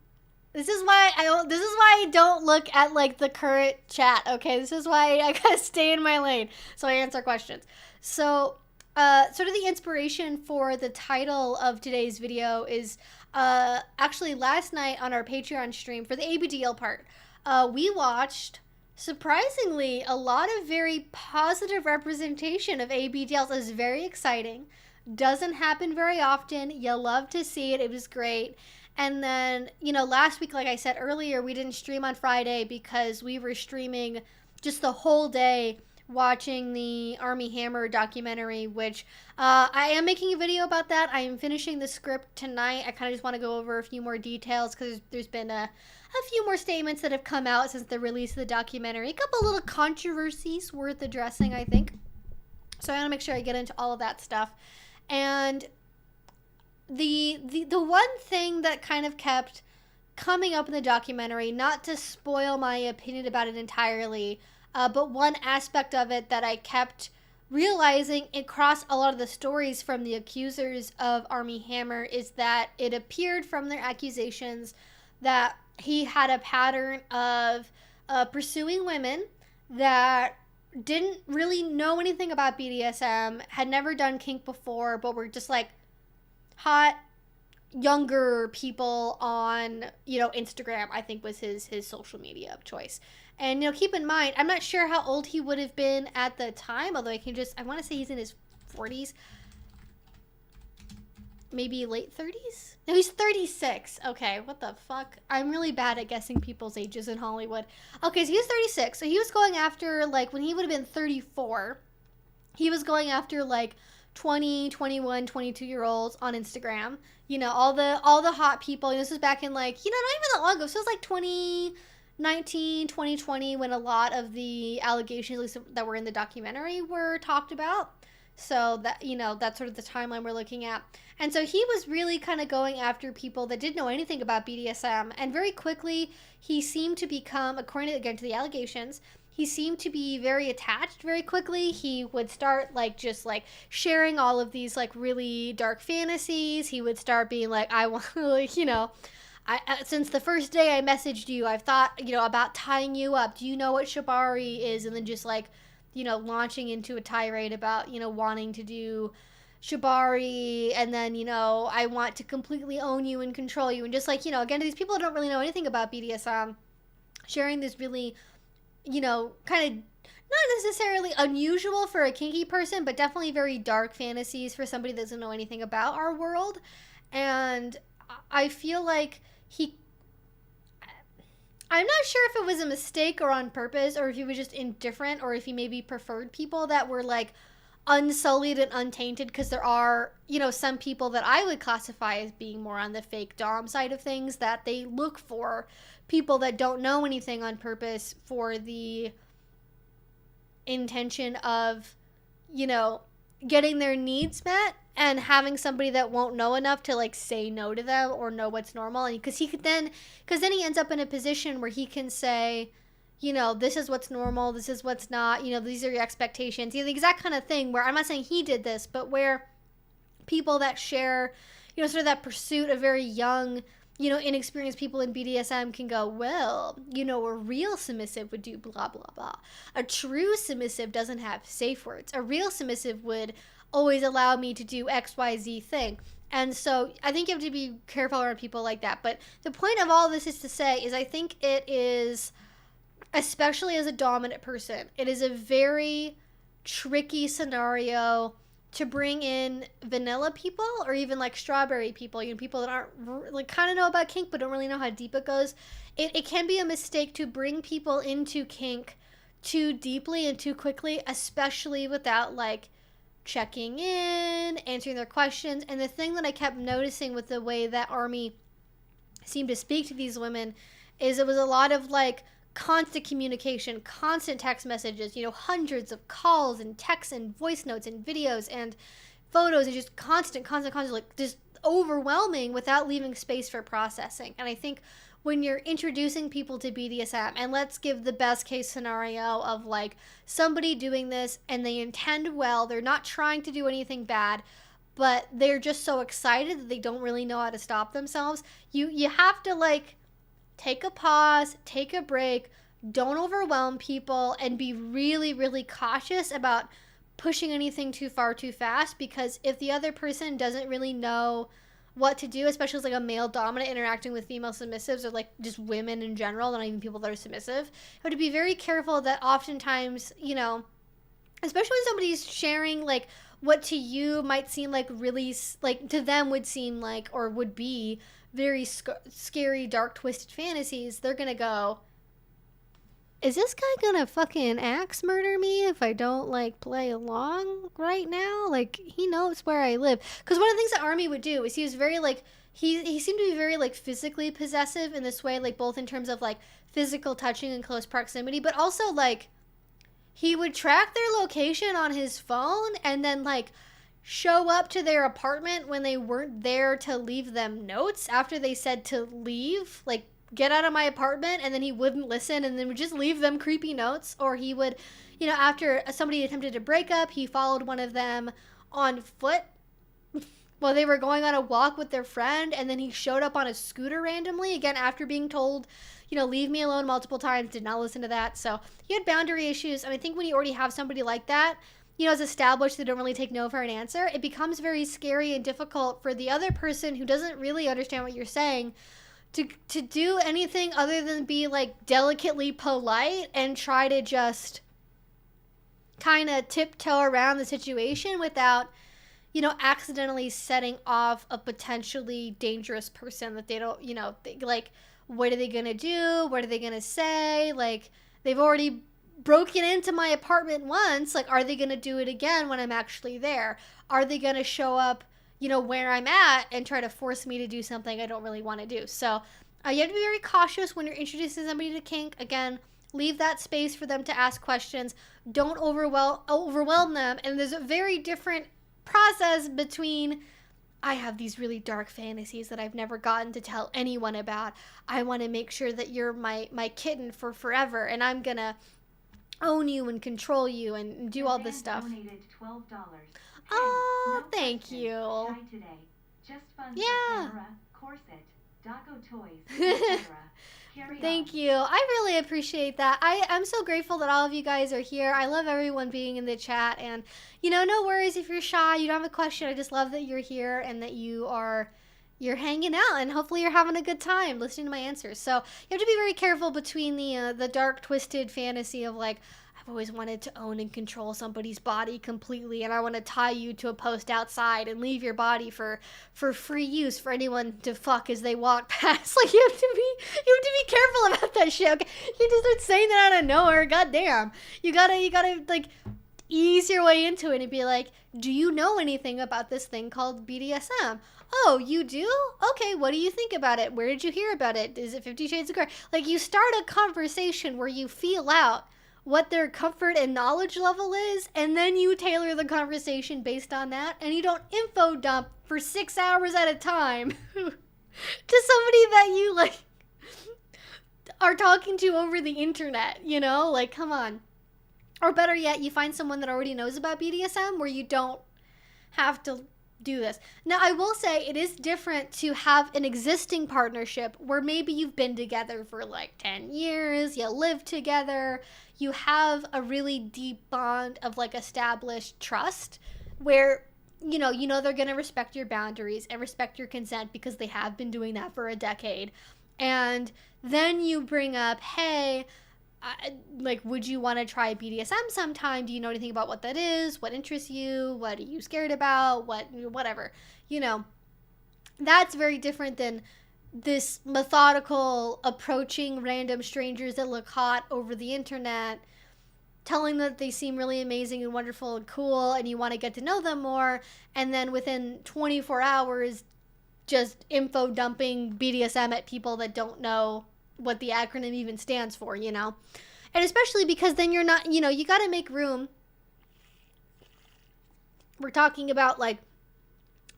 This is why I don't look at like the current chat. Okay, this is why I gotta stay in my lane so I answer questions. So, sort of the inspiration for the title of today's video is actually last night on our Patreon stream for the ABDL part. We watched, surprisingly, a lot of very positive representation of ABDLs. It was very exciting. Doesn't happen very often. You love to see it. It was great. And then, you know, last week, like I said earlier, we didn't stream on Friday because we were streaming just the whole day watching the Army Hammer documentary, which I am making a video about that. I am finishing the script tonight. I kind of just want to go over a few more details because there's been a few more statements that have come out since the release of the documentary. A couple little controversies worth addressing, I think. So I want to make sure I get into all of that stuff. And the one thing that kind of kept coming up in the documentary, not to spoil my opinion about it entirely, but one aspect of it that I kept realizing across a lot of the stories from the accusers of Armie Hammer is that it appeared from their accusations that he had a pattern of pursuing women that didn't really know anything about BDSM, had never done kink before, but were just like hot younger people on, Instagram, I think was his social media of choice. And, keep in mind, I'm not sure how old he would have been at the time, although I want to say he's in his 40s. Maybe late 30s? No, he's 36. Okay, what the fuck? I'm really bad at guessing people's ages in Hollywood. Okay, so he was 36. So he was going after, when he would have been 34, he was going after, 20, 21, 22-year-olds on Instagram. All the hot people. This was back in, not even that long ago. So it was, 2019, 2020, when a lot of the allegations, at least that were in the documentary, were talked about. So that, that's sort of the timeline we're looking at. And so he was really kind of going after people that didn't know anything about BDSM. And very quickly, he seemed to become, according again to the allegations, he seemed to be very attached very quickly. He would start just sharing all of these really dark fantasies. He would start being like, I want, since the first day I messaged you, I've thought, about tying you up. Do you know what shibari is? And then just launching into a tirade about, wanting to do shibari, and then, I want to completely own you and control you. And just again, these people don't really know anything about BDSM, sharing this really, kind of not necessarily unusual for a kinky person, but definitely very dark fantasies for somebody that doesn't know anything about our world. And I feel like I'm not sure if it was a mistake or on purpose, or if he was just indifferent, or if he maybe preferred people that were unsullied and untainted, because there are, some people that I would classify as being more on the fake dom side of things, that they look for people that don't know anything on purpose for the intention of, getting their needs met, and having somebody that won't know enough to say no to them or know what's normal. And because then he ends up in a position where he can say, this is what's normal, this is what's not, these are your expectations. The exact kind of thing where, I'm not saying he did this, but where people that share, sort of that pursuit of very young, inexperienced people in BDSM can go, well, a real submissive would do blah, blah, blah. A true submissive doesn't have safe words. A real submissive would always allow me to do XYZ thing. And so I think you have to be careful around people like that. But the point of all this is to say is I think it is, especially as a dominant person, it is a very tricky scenario to bring in vanilla people, or even strawberry people, people that aren't kind of know about kink but don't really know how deep it goes. It can be a mistake to bring people into kink too deeply and too quickly, especially without checking in, answering their questions. And the thing that I kept noticing with the way that Armie seemed to speak to these women is it was a lot of constant communication, constant text messages, hundreds of calls and texts and voice notes and videos and photos, and just constant, just overwhelming without leaving space for processing. And I think when you're introducing people to BDSM, and let's give the best case scenario of somebody doing this and they intend well, they're not trying to do anything bad, but they're just so excited that they don't really know how to stop themselves. You have to take a pause, take a break, don't overwhelm people, and be really, really cautious about pushing anything too far too fast, because if the other person doesn't really know what to do, especially as a male dominant interacting with female submissives, or just women in general, not even people that are submissive, you have to be very careful that oftentimes, especially when somebody's sharing what to you might seem really to them would seem or would be very scary, dark, twisted fantasies, they're gonna go, is this guy gonna fucking axe murder me if I don't play along right now? He knows where I live. Because one of the things that Armie would do is he was very he seemed to be very physically possessive in this way, both in terms of physical touching and close proximity, but also he would track their location on his phone and then show up to their apartment when they weren't there to leave them notes after they said to leave, get out of my apartment, and then he wouldn't listen, and then would just leave them creepy notes. Or he would, after somebody attempted to break up, he followed one of them on foot while they were going on a walk with their friend, and then he showed up on a scooter randomly, again, after being told, leave me alone multiple times, did not listen to that. So he had boundary issues, and I think when you already have somebody like that, it's established they don't really take no for an answer, it becomes very scary and difficult for the other person who doesn't really understand what you're saying to do anything other than be, like, delicately polite and try to just kind of tiptoe around the situation without accidentally setting off a potentially dangerous person that they don't, like, what are they going to do? What are they going to say? Like, they've already broken into my apartment once. Like, are they going to do it again when I'm actually there? Are they going to show up, where I'm at and try to force me to do something I don't really want to do? So you have to be very cautious when you're introducing somebody to kink. Again, leave that space for them to ask questions. Don't overwhelm them. And there's a very different process between, I have these really dark fantasies that I've never gotten to tell anyone about. I want to make sure that you're my kitten for forever, and I'm gonna own you and control you and do all this stuff. Donated $12. Oh, thank you. Try today. Just fun for camera, corset, doggo toys, etc. Thank you. I really appreciate that. I'm so grateful that all of you guys are here. I love everyone being in the chat, and no worries if you're shy, you don't have a question. I just love that you're here and that you're hanging out, and hopefully you're having a good time listening to my answers. So you have to be very careful between the dark, twisted fantasy of, like, I've always wanted to own and control somebody's body completely, and I want to tie you to a post outside and leave your body for free use for anyone to fuck as they walk past. Like, you have to be careful about that shit. Okay? You just start saying that out of nowhere. Goddamn. You gotta like ease your way into it and be like, do you know anything about this thing called BDSM? Oh, you do? Okay, what do you think about it? Where did you hear about it? Is it 50 Shades of Grey? Like, you start a conversation where you feel out what their comfort and knowledge level is, and then you tailor the conversation based on that, and you don't info dump for 6 hours at a time to somebody that you, like, are talking to over the internet, Like, come on. Or better yet, you find someone that already knows about BDSM where you don't have to do this. Now, I will say it is different to have an existing partnership where maybe you've been together for like 10 years, you live together, you have a really deep bond of like established trust where you know they're going to respect your boundaries and respect your consent because they have been doing that for a decade. And then you bring up, hey, like, would you want to try BDSM sometime? Do you know anything about what that is? What interests you? What are you scared about? Whatever. That's very different than this methodical approaching random strangers that look hot over the internet, telling them that they seem really amazing and wonderful and cool, and you want to get to know them more, and then within 24 hours, just info dumping BDSM at people that don't know what the acronym even stands for, And especially because then you're not, you got to make room. We're talking about, like,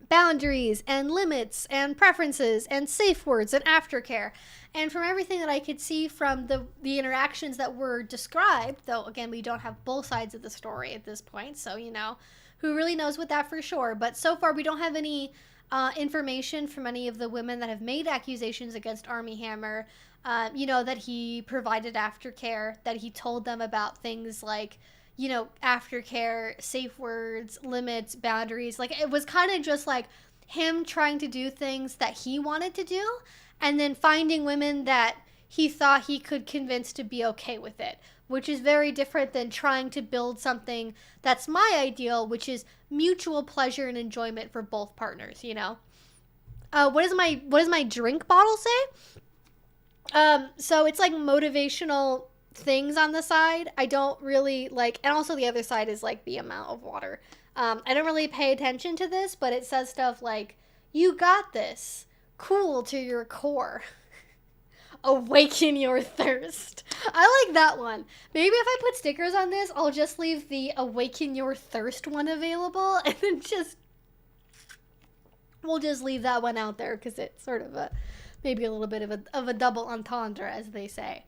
boundaries and limits and preferences and safe words and aftercare. And from everything that I could see from the interactions that were described, though, again, we don't have both sides of the story at this point, so, who really knows what that for sure. But so far, we don't have any information from any of the women that have made accusations against Armie Hammer, that he provided aftercare, that he told them about things like, aftercare, safe words, limits, boundaries. Like, it was kind of just like him trying to do things that he wanted to do and then finding women that he thought he could convince to be okay with it, which is very different than trying to build something that's my ideal, which is mutual pleasure and enjoyment for both partners, What does my drink bottle say? So it's like motivational things on the side. I don't really like, and also the other side is like the amount of water. I don't really pay attention to this, but it says stuff like, you got this, cool to your core, awaken your thirst. I like that one. Maybe if I put stickers on this, I'll just leave the awaken your thirst one available, and then we'll just leave that one out there because it's sort of a maybe a little bit of a double entendre, as they say.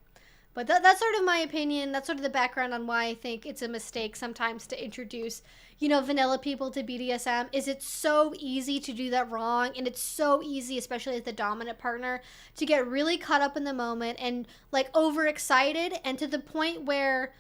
But that's sort of my opinion. That's sort of the background on why I think it's a mistake sometimes to introduce, vanilla people to BDSM. Is it's so easy to do that wrong, and it's so easy, especially as the dominant partner, to get really caught up in the moment and like overexcited, and to the point where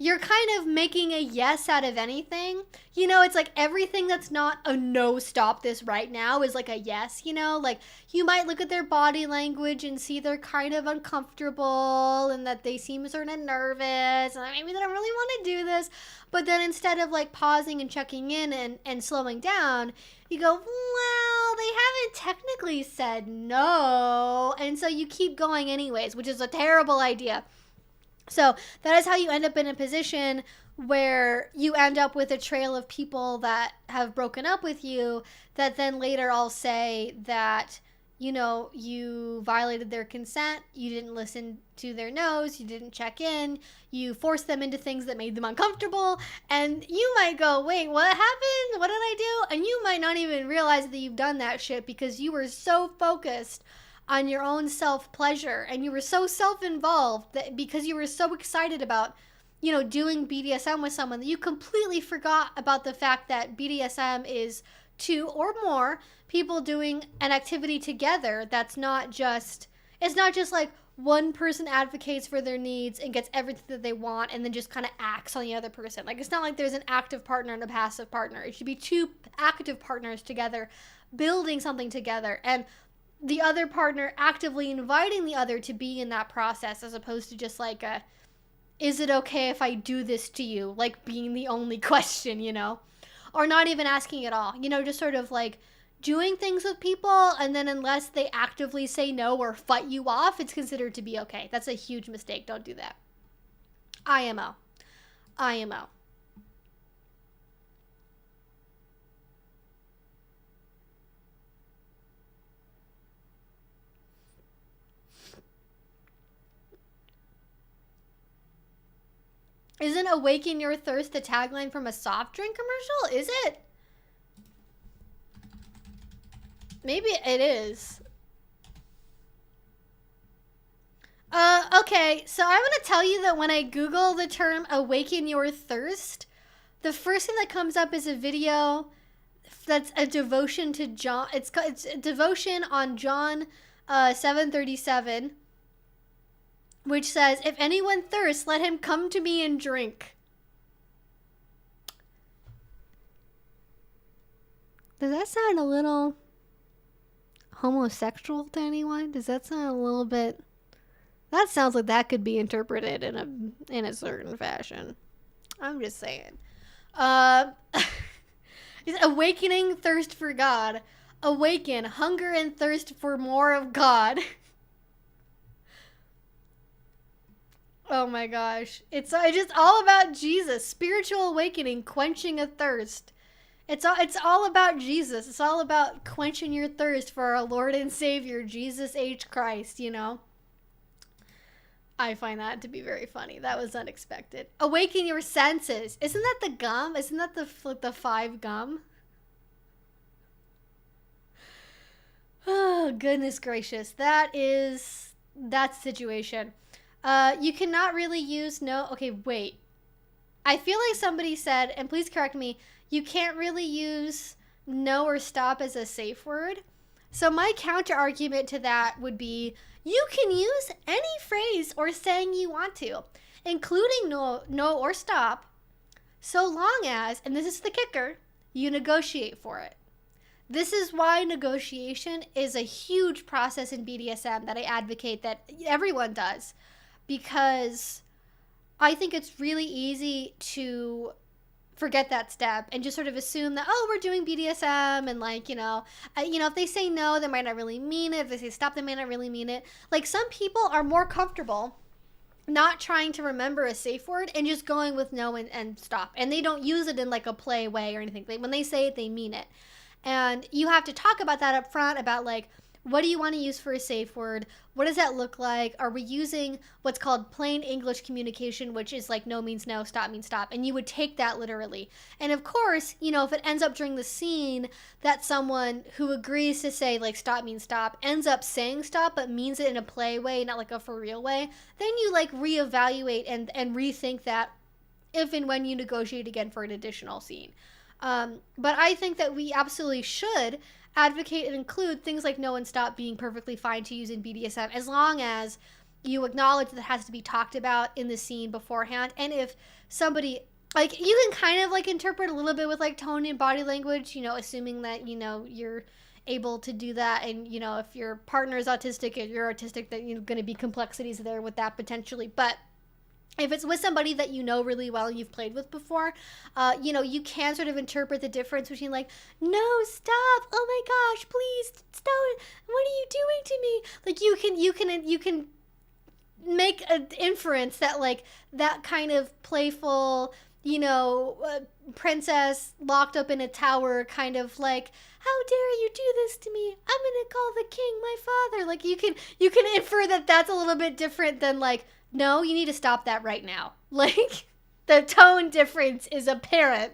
you're kind of making a yes out of anything. It's like everything that's not a no, stop this right now is like a yes, Like you might look at their body language and see they're kind of uncomfortable and that they seem sort of nervous and maybe they don't really want to do this. But then instead of like pausing and checking in and slowing down, you go, well, they haven't technically said no. And so you keep going anyways, which is a terrible idea. So that is how you end up in a position where you end up with a trail of people that have broken up with you that then later all say that, you violated their consent, you didn't listen to their no's, you didn't check in, you forced them into things that made them uncomfortable, and you might go, wait, what happened? What did I do? And you might not even realize that you've done that shit because you were so focused on your own self-pleasure, and you were so self-involved that because you were so excited about, doing BDSM with someone, that you completely forgot about the fact that BDSM is two or more people doing an activity together. It's not just like one person advocates for their needs and gets everything that they want and then just kind of acts on the other person. Like, it's not like there's an active partner and a passive partner. It should be two active partners together, building something together, and the other partner actively inviting the other to be in that process, as opposed to just like is it okay if I do this to you? Like being the only question, or not even asking at all, just sort of like doing things with people. And then unless they actively say no or fight you off, it's considered to be okay. That's a huge mistake. Don't do that. IMO. Isn't Awaken Your Thirst a tagline from a soft drink commercial? Is it? Maybe it is. Okay, so I'm going to tell you that when I Google the term Awaken Your Thirst, the first thing that comes up is a video that's a devotion to John. It's a devotion on John 7:37. Which says, if anyone thirsts, let him come to me and drink. Does that sound a little homosexual to anyone? Does that sound a little bit... That sounds like that could be interpreted in a certain fashion. I'm just saying. Awakening thirst for God. Awaken, hunger and thirst for more of God. Oh my gosh. It's just all about Jesus. Spiritual awakening, quenching a thirst. It's all about Jesus. It's all about quenching your thirst for our Lord and Savior, Jesus H. Christ, I find that to be very funny. That was unexpected. Awaken your senses. Isn't that the gum? Isn't that the 5 gum? Oh, goodness gracious. That's the situation. You cannot really use no... Okay, wait. I feel like somebody said, and please correct me, you can't really use no or stop as a safe word. So my counter argument to that would be, you can use any phrase or saying you want to, including no or stop, so long as, and this is the kicker, you negotiate for it. This is why negotiation is a huge process in BDSM that I advocate that everyone does. Because I think it's really easy to forget that step and just sort of assume that, oh, we're doing BDSM, and like, if they say no, they might not really mean it. If they say stop, they may not really mean it. Like, some people are more comfortable not trying to remember a safe word and just going with no and stop. And they don't use it in like a play way or anything. When they say it, they mean it. And you have to talk about that up front, about like, what do you want to use for a safe word? What does that look like? Are we using what's called plain English communication, which is like no means no, stop means stop? And you would take that literally. And of course, you know, if it ends up during the scene that someone who agrees to say like stop means stop ends up saying stop but means it in a play way, not like a for real way, then you like reevaluate and rethink that if and when you negotiate again for an additional scene. But I think that we absolutely should advocate and include things like no and stop being perfectly fine to use in BDSM, as long as you acknowledge that it has to be talked about in the scene beforehand. And if somebody, like, you can kind of like interpret a little bit with like tone and body language, you know, assuming that, you know, you're able to do that. And, you know, if your partner is autistic and you're autistic, then you're going to be complexities there with that potentially. But if it's with somebody that you know really well and you've played with before, you know, you can sort of interpret the difference between like, no, stop, oh my gosh, please stop, what are you doing to me? Like you can make an inference that like that kind of playful, you know, princess locked up in a tower kind of like, how dare you do this to me? I'm gonna call the king my father. Like you can infer that that's a little bit different than like, no, you need to stop that right now. Like, the tone difference is apparent.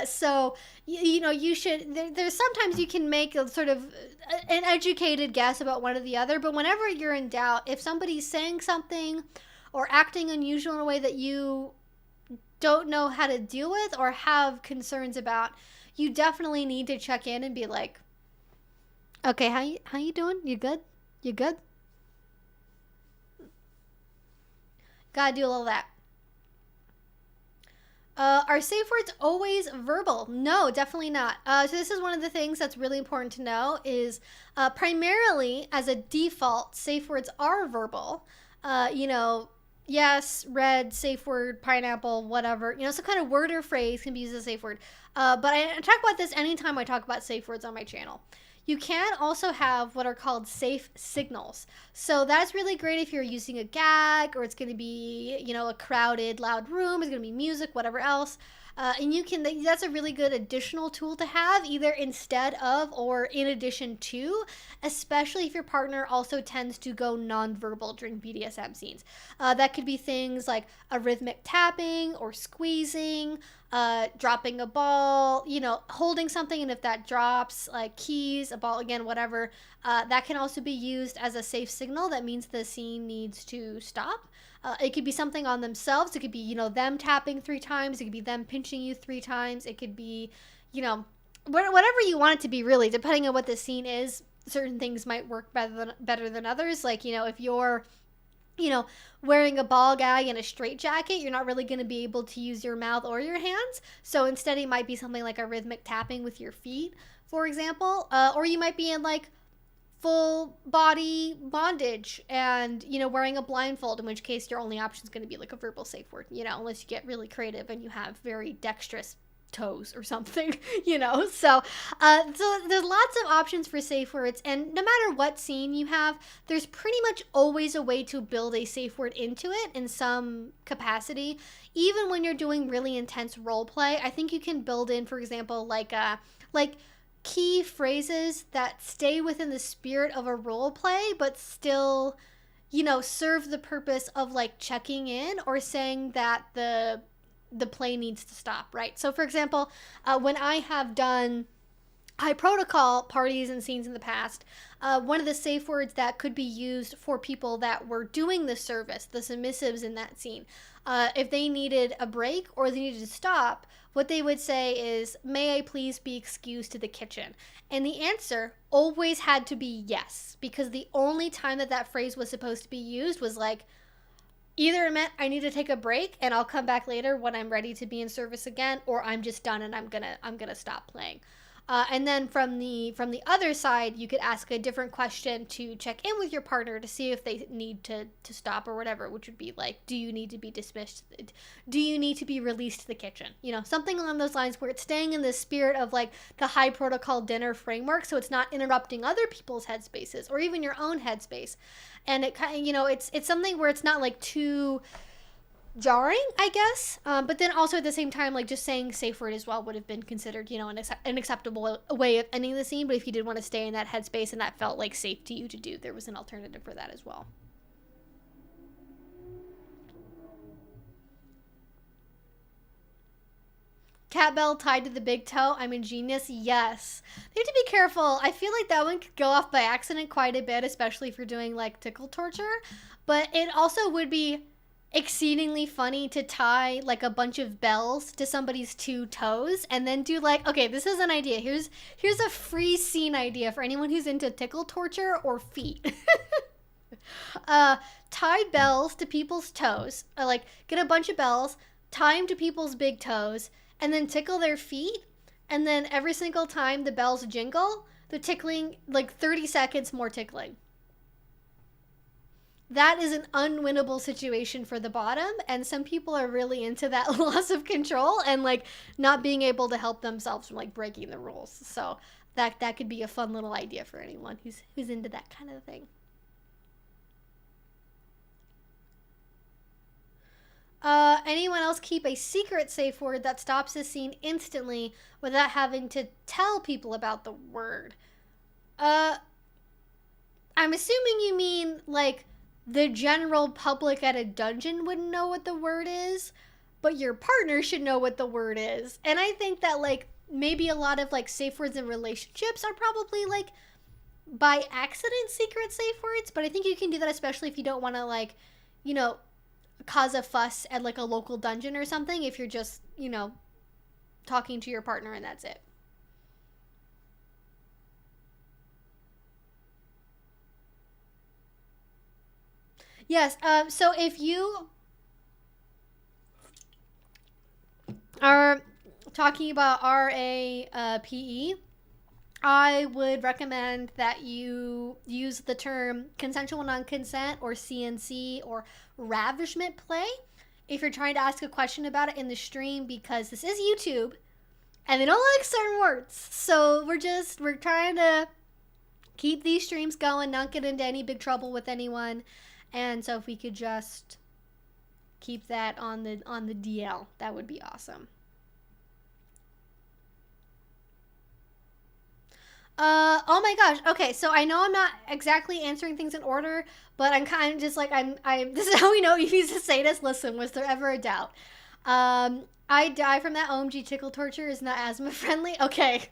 So, you know, you should, there's sometimes you can make a sort of an educated guess about one or the other, but whenever you're in doubt, if somebody's saying something or acting unusual in a way that you don't know how to deal with or have concerns about, you definitely need to check in and be like, okay, how you doing? You good? You good? Gotta do all that. Are safe words always verbal? No, definitely not. So this is one of the things that's really important to know is primarily as a default, safe words are verbal. You know, yes, red, safe word, pineapple, whatever. You know, some kind of word or phrase can be used as a safe word. But I talk about this anytime I talk about safe words on my channel. You can also have what are called safe signals. So that's really great if you're using a gag or it's going to be, you know, a crowded, loud room. It's going to be music, whatever else. And you can, that's a really good additional tool to have either instead of or in addition to, especially if your partner also tends to go nonverbal during BDSM scenes. That could be things like a rhythmic tapping or squeezing, dropping a ball, you know, holding something, and if that drops, like keys, a ball, again, whatever, that can also be used as a safe signal that means the scene needs to stop. It could be something on themselves. It could be, you know, them tapping 3 times. It could be them pinching you 3 times. It could be, you know, whatever you want it to be, really, depending on what the scene is. Certain things might work better than others. Like, you know, if you're, you know, wearing a ball gag and a straitjacket, you're not really going to be able to use your mouth or your hands. So instead, it might be something like a rhythmic tapping with your feet, for example. Or you might be in like full body bondage and, you know, wearing a blindfold, in which case your only option is going to be like a verbal safe word, you know, unless you get really creative and you have very dexterous toes or something, you know. So there's lots of options for safe words, and no matter what scene you have, there's pretty much always a way to build a safe word into it in some capacity. Even when you're doing really intense role play, I think you can build in, for example, like key phrases that stay within the spirit of a role play but still, you know, serve the purpose of like checking in or saying that the play needs to stop, right? So for example, when I have done high protocol parties and scenes in the past, one of the safe words that could be used for people that were doing the service, the submissives in that scene, if they needed a break or they needed to stop, what they would say is, may I please be excused to the kitchen? And the answer always had to be yes, because the only time that phrase was supposed to be used was like, either it meant I need to take a break and I'll come back later when I'm ready to be in service again, or I'm just done and I'm gonna stop playing. And then from the other side, you could ask a different question to check in with your partner to see if they need to stop or whatever, which would be like, do you need to be dismissed? Do you need to be released to the kitchen? You know, something along those lines where it's staying in the spirit of like the high protocol dinner framework, so it's not interrupting other people's headspaces or even your own headspace. And it kind of, you know, it's something where it's not like too jarring, I guess. But then also at the same time, like just saying safe word as well would have been considered, you know, an acceptable way of ending the scene. But if you did want to stay in that headspace and that felt like safe to you to do, there was an alternative for that as well. Cat bell tied to the big toe. I'm a genius. Yes. They have to be careful. I feel like that one could go off by accident quite a bit, especially if you're doing like tickle torture. But it also would be exceedingly funny to tie like a bunch of bells to somebody's two toes and then do like, okay, this is an idea. Here's a free scene idea for anyone who's into tickle torture or feet. Tie bells to people's toes. Like get a bunch of bells, tie them to people's big toes, and then tickle their feet, and then every single time the bells jingle, the tickling, like 30 seconds more tickling. That is an unwinnable situation for the bottom, and some people are really into that loss of control and like not being able to help themselves from like breaking the rules. So that could be a fun little idea for anyone who's into that kind of thing. Anyone else keep a secret safe word that stops the scene instantly without having to tell people about the word? I'm assuming you mean like the general public at a dungeon wouldn't know what the word is, but your partner should know what the word is. And I think that like maybe a lot of like safe words in relationships are probably like by accident secret safe words, but I think you can do that especially if you don't want to like, you know, cause a fuss at like a local dungeon or something, if you're just, you know, talking to your partner and that's it. Yes, so if you are talking about RAPE, I would recommend that you use the term consensual non-consent or CNC or ravishment play if you're trying to ask a question about it in the stream, because this is YouTube and they don't like certain words. So we're trying to keep these streams going, not get into any big trouble with anyone. And so if we could just keep that on the DL, that would be awesome. Oh my gosh. Okay, so I know I'm not exactly answering things in order, but I'm kind of just like, this is how we know you used to say this. Listen, was there ever a doubt? I die from that OMG tickle torture is not asthma friendly. Okay.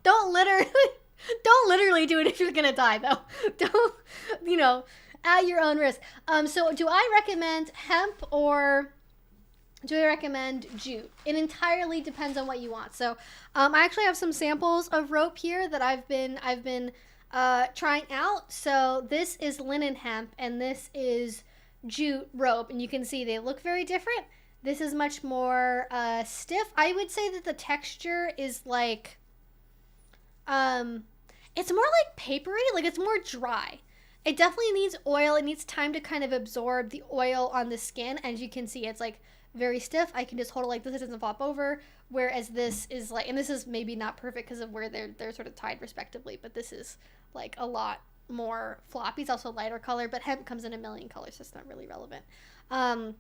Don't literally do it if you're gonna die though. Don't, you know, at your own risk. So do I recommend hemp or do I recommend jute? It entirely depends on what you want. So I actually have some samples of rope here that I've been trying out. So this is linen hemp and this is jute rope, and you can see they look very different. This is much more stiff. I would say that the texture is like it's more like papery, like it's more dry. It definitely needs oil. It needs time to kind of absorb the oil on the skin. As you can see, it's like very stiff. I can just hold it like this. It doesn't flop over. Whereas this is like, and this is maybe not perfect because of where they're sort of tied respectively, but this is like a lot more floppy. It's also lighter color, but hemp comes in a million colors, so it's not really relevant. I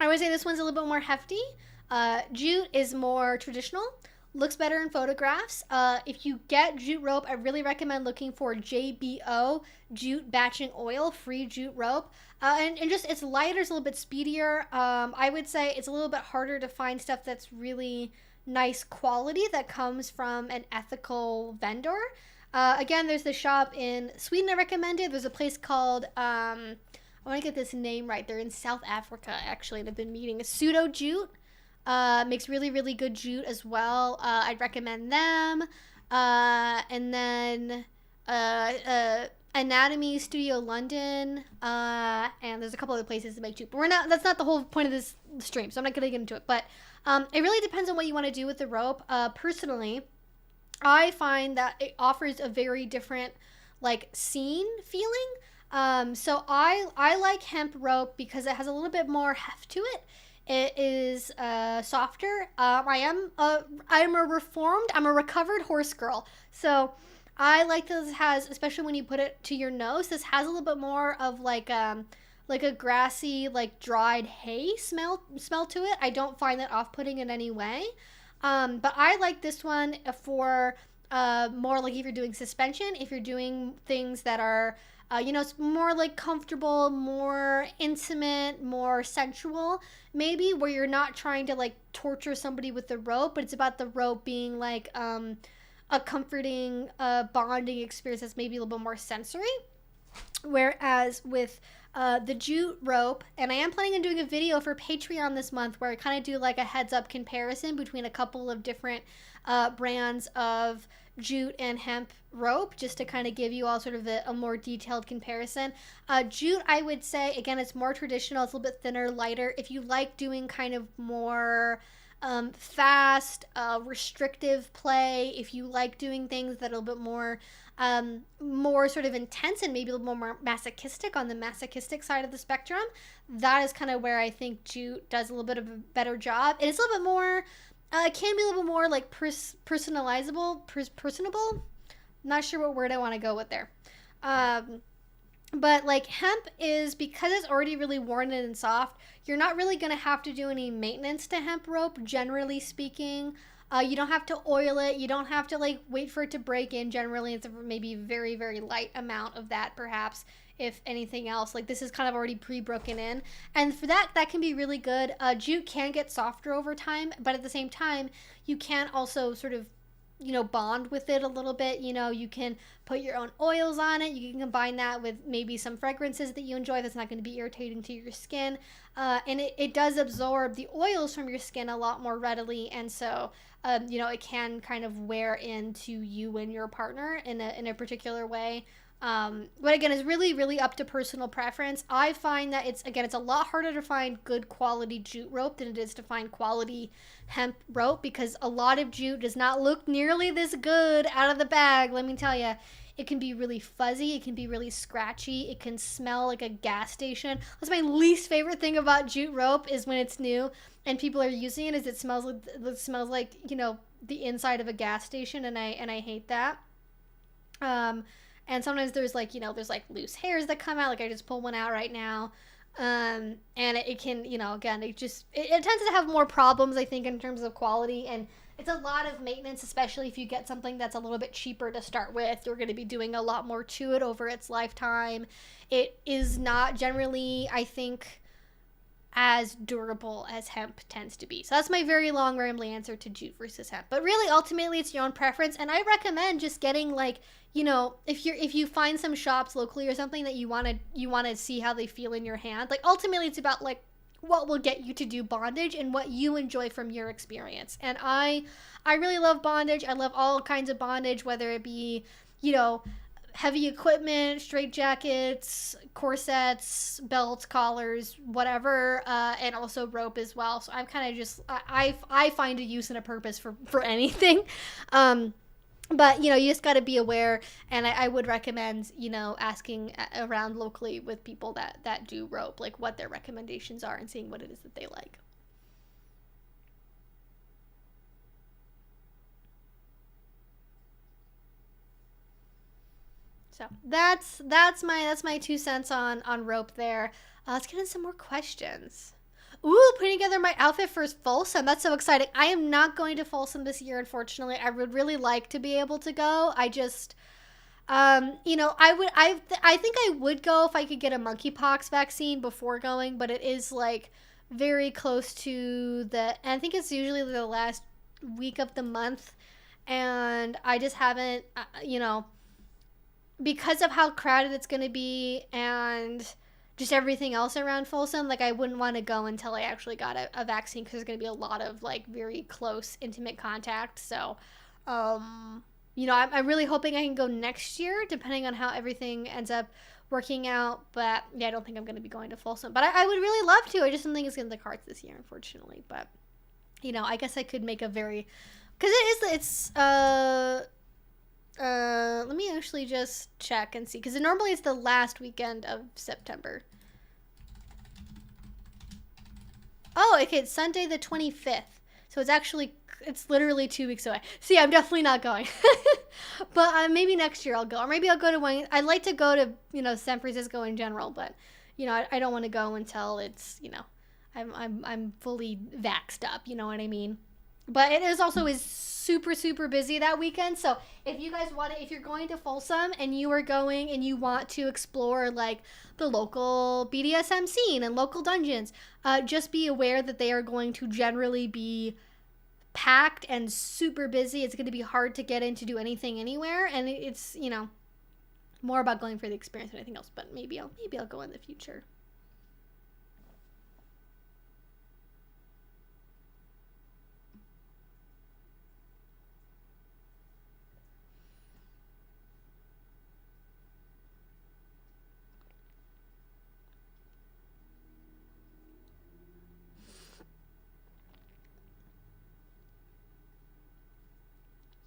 would say this one's a little bit more hefty. Jute is more traditional. Looks better in photographs. If you get jute rope, I really recommend looking for JBO, jute batching oil, free jute rope. And just, it's lighter, it's a little bit speedier. I would say it's a little bit harder to find stuff that's really nice quality that comes from an ethical vendor. Again, there's the shop in Sweden I recommended. There's a place called, I want to get this name right. They're in South Africa, actually, and I've been meeting a pseudo jute. Makes really, really good jute as well. I'd recommend them. And then Anatomy Studio London. And there's a couple other places to make jute. But that's not the whole point of this stream, so I'm not going to get into it. But it really depends on what you want to do with the rope. Personally, I find that it offers a very different, like, scene feeling. So I like hemp rope because it has a little bit more heft to it. It is softer. I'm a recovered horse girl. So I like this has, especially when you put it to your nose, this has a little bit more of like like a grassy, like dried hay smell to it. I don't find that off-putting in any way. But I like this one for more like if you're doing suspension, if you're doing things that are, it's more like comfortable, more intimate, more sensual, maybe, where you're not trying to like torture somebody with the rope, but it's about the rope being like a comforting, bonding experience that's maybe a little bit more sensory. Whereas with the jute rope, and I am planning on doing a video for Patreon this month where I kind of do like a heads up comparison between a couple of different brands of jute and hemp rope, just to kind of give you all sort of a more detailed comparison. Jute, I would say, again, it's more traditional, it's a little bit thinner, lighter. If you like doing kind of more fast, restrictive play, if you like doing things that are a little bit more sort of intense and maybe a little more masochistic, on the masochistic side of the spectrum, that is kind of where I think jute does a little bit of a better job. And it's a little bit more, it can be a little bit more like personable. Not sure what word I want to go with there. But like hemp is, because it's already really worn in and soft, you're not really going to have to do any maintenance to hemp rope, generally speaking. You don't have to oil it. You don't have to like wait for it to break in. Generally, it's maybe very, very light amount of that, perhaps, if anything else. Like this is kind of already pre-broken in. And for that can be really good. Jute can get softer over time, but at the same time, you can also sort of, bond with it a little bit. You can put your own oils on it. You can combine that with maybe some fragrances that you enjoy that's not going to be irritating to your skin. And it does absorb the oils from your skin a lot more readily. And so, it can kind of wear into you and your partner in a particular way. But again, it's really, really up to personal preference. I find that it's a lot harder to find good quality jute rope than it is to find quality hemp rope, because a lot of jute does not look nearly this good out of the bag. Let me tell you, it can be really fuzzy. It can be really scratchy. It can smell like a gas station. That's my least favorite thing about jute rope, is when it's new and people are using it, is it smells like, the inside of a gas station. And I hate that. And sometimes there's there's loose hairs that come out. Like I just pulled one out right now. And it can, again, it tends to have more problems, I think, in terms of quality. And it's a lot of maintenance, especially if you get something that's a little bit cheaper to start with. You're going to be doing a lot more to it over its lifetime. It is not generally, I think, as durable as hemp tends to be. So that's my very long rambling answer to jute versus hemp. But really, ultimately, it's your own preference. And I recommend just getting if you find some shops locally or something that you want to see how they feel in your hand. Like ultimately, it's about like what will get you to do bondage and what you enjoy from your experience. And I really love bondage. I love all kinds of bondage, whether it be, heavy equipment, straitjackets, corsets, belts, collars, whatever, and also rope as well. So I'm kind of just, I find a use and a purpose for anything. But, you just got to be aware, and I would recommend, asking around locally with people that do rope, like what their recommendations are and seeing what it is that they like. So that's my 2 cents on rope there. Let's get into some more questions. Ooh, putting together my outfit for Folsom. That's so exciting. I am not going to Folsom this year, unfortunately. I would really like to be able to go. I just, I think I would go if I could get a monkeypox vaccine before going, but it is like very close to and I think it's usually the last week of the month, and I just haven't, because of how crowded it's going to be and just everything else around Folsom, like I wouldn't want to go until I actually got a vaccine, because there's going to be a lot of like very close, intimate contact. So, I'm really hoping I can go next year, depending on how everything ends up working out. But yeah, I don't think I'm going to be going to Folsom, but I would really love to. I just don't think it's in the cards this year, unfortunately. But, I guess I could make a very, because let me actually just check and see, because normally it's the last weekend of September. Oh, okay, it's Sunday the 25th. So it's literally 2 weeks away. So yeah, I'm definitely not going. But maybe next year I'll go. Or maybe I'll go to one. I'd like to go to, San Francisco in general, but you know, I don't want to go until it's, you know, I'm fully vaxxed up, you know what I mean? But it is also is super, super busy that weekend. So if you guys want to, if you're going to Folsom and you are going and you want to explore like the local BDSM scene and local dungeons, just be aware that they are going to generally be packed and super busy. It's going to be hard to get in to do anything anywhere. And it's, you know, more about going for the experience than anything else. But maybe I'll go in the future.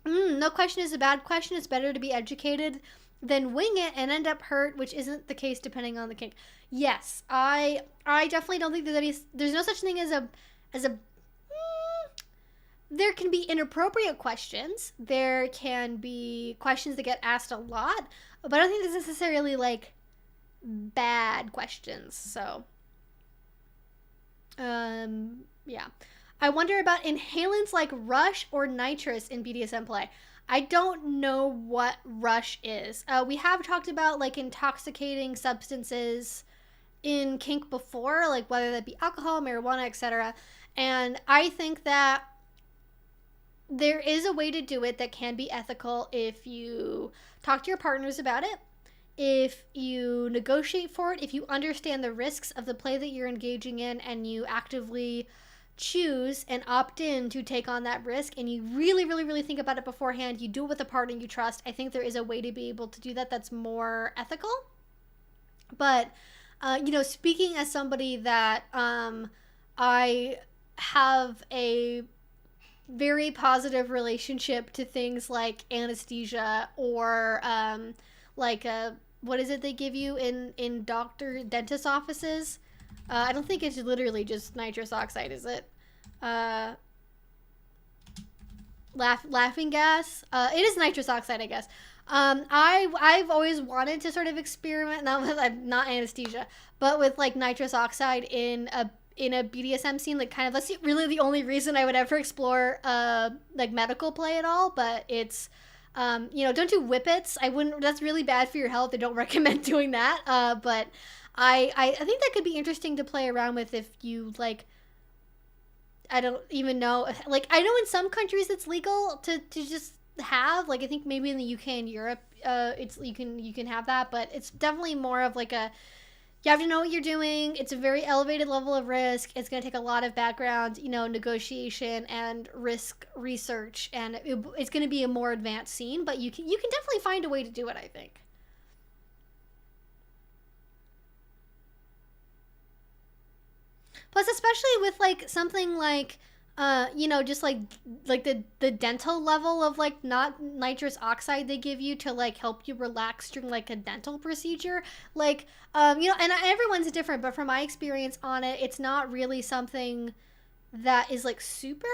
No question is a bad question. It's better to be educated than wing it and end up hurt, which isn't the case depending on the kink. Yes, I definitely don't think there's no such thing as a there can be inappropriate questions. There can be questions that get asked a lot, but I don't think there's necessarily like bad questions. So yeah. I wonder about inhalants like Rush or nitrous in BDSM play. I don't know what Rush is. We have talked about like intoxicating substances in kink before, like whether that be alcohol, marijuana, etc. And I think that there is a way to do it that can be ethical if you talk to your partners about it, if you negotiate for it, if you understand the risks of the play that you're engaging in and you actively choose and opt in to take on that risk, and you really, really, really think about it beforehand. You do it with a partner you trust. I think there is a way to be able to do that that's more ethical. But, you know, speaking as somebody that I have a very positive relationship to things like anesthesia or like what is it they give you in dentist offices? I don't think it's literally just nitrous oxide, is it? Laughing gas? It is nitrous oxide, I guess. I've always wanted to sort of experiment, not with not anesthesia, but with like nitrous oxide in a BDSM scene. Like kind of that's really the only reason I would ever explore like medical play at all. But it's you know, don't do whippets. I wouldn't. That's really bad for your health. I don't recommend doing that. But I think that could be interesting to play around with if you like. I don't even know. Like I know in some countries it's legal to just have, like I think maybe in the UK and Europe it's you can have that, but it's definitely more of like a you have to know what you're doing. It's a very elevated level of risk. It's going to take a lot of background, you know, negotiation and risk research, and it's going to be a more advanced scene, but you can definitely find a way to do it, I think. Plus, especially with like something like, you know, just like the dental level of like not nitrous oxide they give you to like help you relax during like a dental procedure. Like, you know, and everyone's different, but from my experience on it, it's not really something that is like super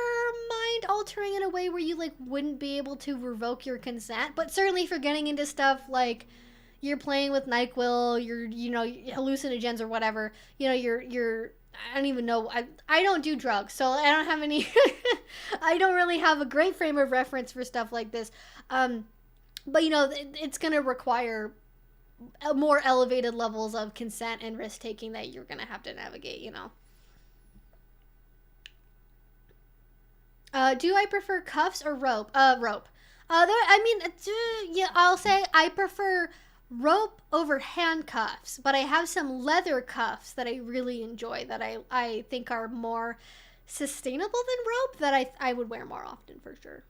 mind altering in a way where you like wouldn't be able to revoke your consent. But certainly for getting into stuff like you're playing with NyQuil, you know, hallucinogens or whatever, you know, you're I don't even know. I don't do drugs, so I don't have any. I don't really have a great frame of reference for stuff like this. But you know, it's going to require more elevated levels of consent and risk taking that you're going to have to navigate. You know. Do I prefer cuffs or rope? Rope. I mean, yeah, I'll say I prefer rope over handcuffs, but I have some leather cuffs that I really enjoy that I think are more sustainable than rope that I would wear more often for sure.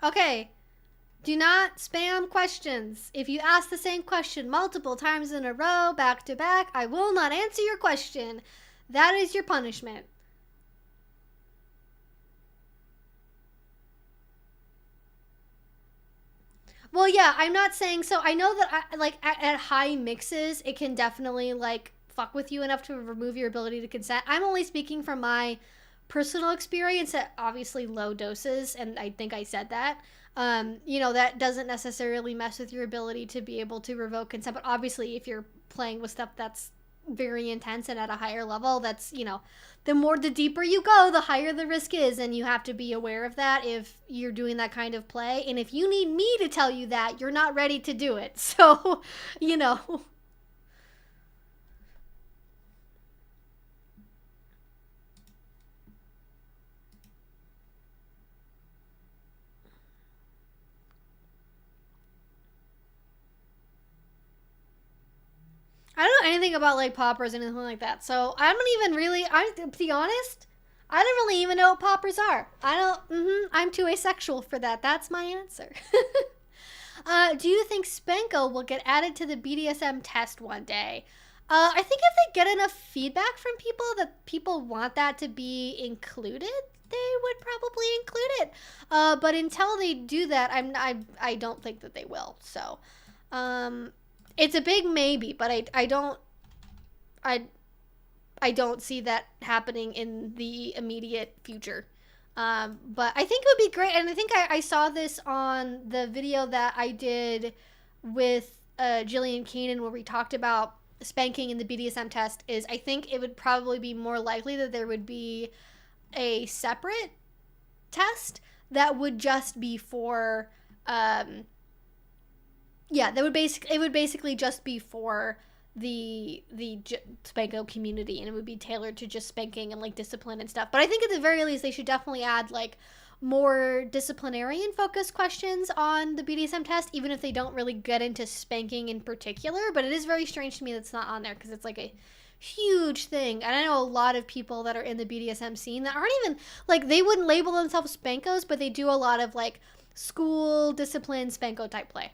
Okay, do not spam questions. If you ask the same question multiple times in a row, back to back, I will not answer your question. That is your punishment. Well, yeah, I'm not saying so. I know that at high mixes, it can definitely like fuck with you enough to remove your ability to consent. I'm only speaking from my personal experience at obviously low doses, and I think I said that. That doesn't necessarily mess with your ability to be able to revoke consent, but obviously, if you're playing with stuff that's very intense and at a higher level, that's, the deeper you go, the higher the risk is, and you have to be aware of that if you're doing that kind of play. And if you need me to tell you that, you're not ready to do it. So, I don't know anything about like poppers or anything like that. So I don't even really, to be honest, I don't really even know what poppers are. I'm too asexual for that. That's my answer. Do you think Spanko will get added to the BDSM test one day? I think if they get enough feedback from people that people want that to be included, they would probably include it. But until they do that, I don't think that they will. So, it's a big maybe, but I don't see that happening in the immediate future. But I think it would be great, and I think I saw this on the video that I did with Jillian Keenan where we talked about spanking in the BDSM test. Is I think it would probably be more likely that there would be a separate test that would just be for it would basically just be for the Spanko community, and it would be tailored to just spanking and like discipline and stuff. But I think at the very least they should definitely add like more disciplinarian focused questions on the BDSM test, even if they don't really get into spanking in particular. But it is very strange to me that's not on there, because it's like a huge thing, and I know a lot of people that are in the BDSM scene that aren't even like, they wouldn't label themselves Spankos, but they do a lot of like school discipline Spanko type play.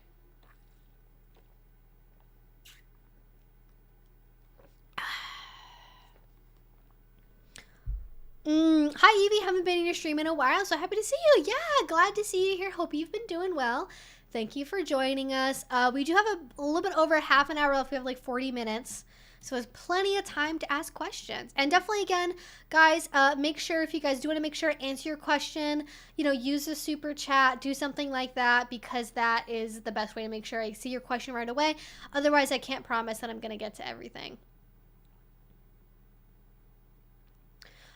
Hi Evie, haven't been in your stream in a while, so happy to see you. Yeah, glad to see you here. Hope you've been doing well. Thank you for joining us. We do have a little bit over half an hour left. We have like 40 minutes, so there's plenty of time to ask questions. And definitely, again, guys, make sure, if you guys do want to make sure to answer your question, use the super chat, do something like that, because that is the best way to make sure I see your question right away. Otherwise, I can't promise that I'm going to get to everything.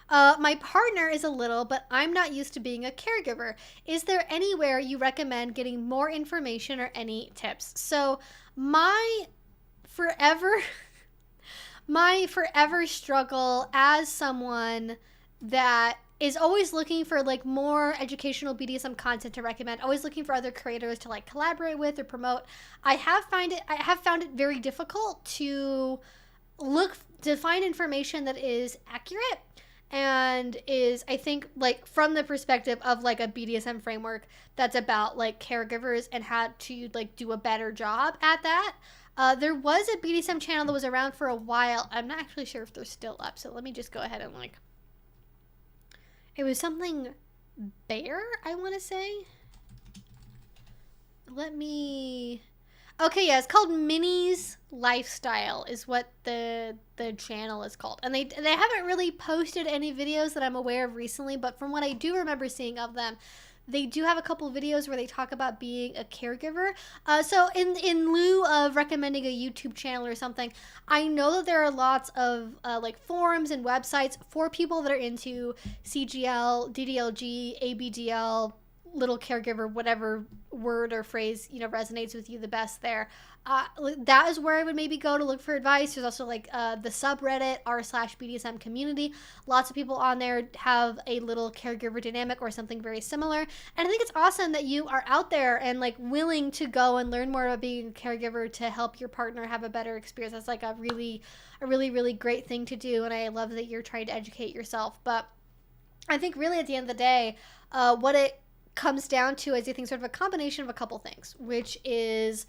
My partner is a little, but I'm not used to being a caregiver. Is there anywhere you recommend getting more information or any tips? So my forever struggle as someone that is always looking for like more educational BDSM content to recommend, always looking for other creators to like collaborate with or promote, I have found it very difficult to find information that is accurate and is, I think, like from the perspective of like a BDSM framework that's about like caregivers and how to like do a better job at that. There was a BDSM channel that was around for a while. I'm not actually sure if they're still up, so let me just go ahead and like, it was something Bear, I want to say. Okay, yeah, it's called Minnie's Lifestyle is what the channel is called. And they haven't really posted any videos that I'm aware of recently, but from what I do remember seeing of them, they do have a couple videos where they talk about being a caregiver. So in lieu of recommending a YouTube channel or something, I know that there are lots of like forums and websites for people that are into CGL, DDLG, ABDL, little caregiver, whatever word or phrase resonates with you the best there. That is where I would maybe go to look for advice. There's also like the subreddit r/BDSM community. Lots of people on there have a little caregiver dynamic or something very similar. And I think it's awesome that you are out there and like willing to go and learn more about being a caregiver to help your partner have a better experience. That's like a really great thing to do. And I love that you're trying to educate yourself. But I think really at the end of the day, what it comes down to is, I think, sort of a combination of a couple things, which is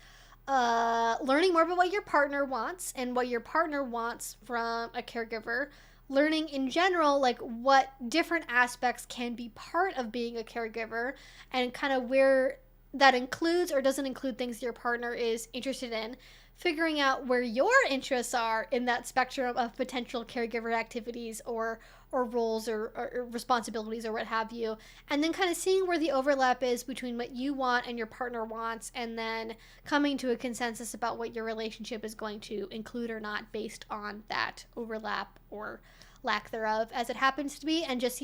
learning more about what your partner wants and what your partner wants from a caregiver, learning in general, like what different aspects can be part of being a caregiver and kind of where that includes or doesn't include things your partner is interested in, figuring out where your interests are in that spectrum of potential caregiver activities or roles or responsibilities or what have you, and then kind of seeing where the overlap is between what you want and your partner wants, and then coming to a consensus about what your relationship is going to include or not based on that overlap or lack thereof as it happens to be. And just,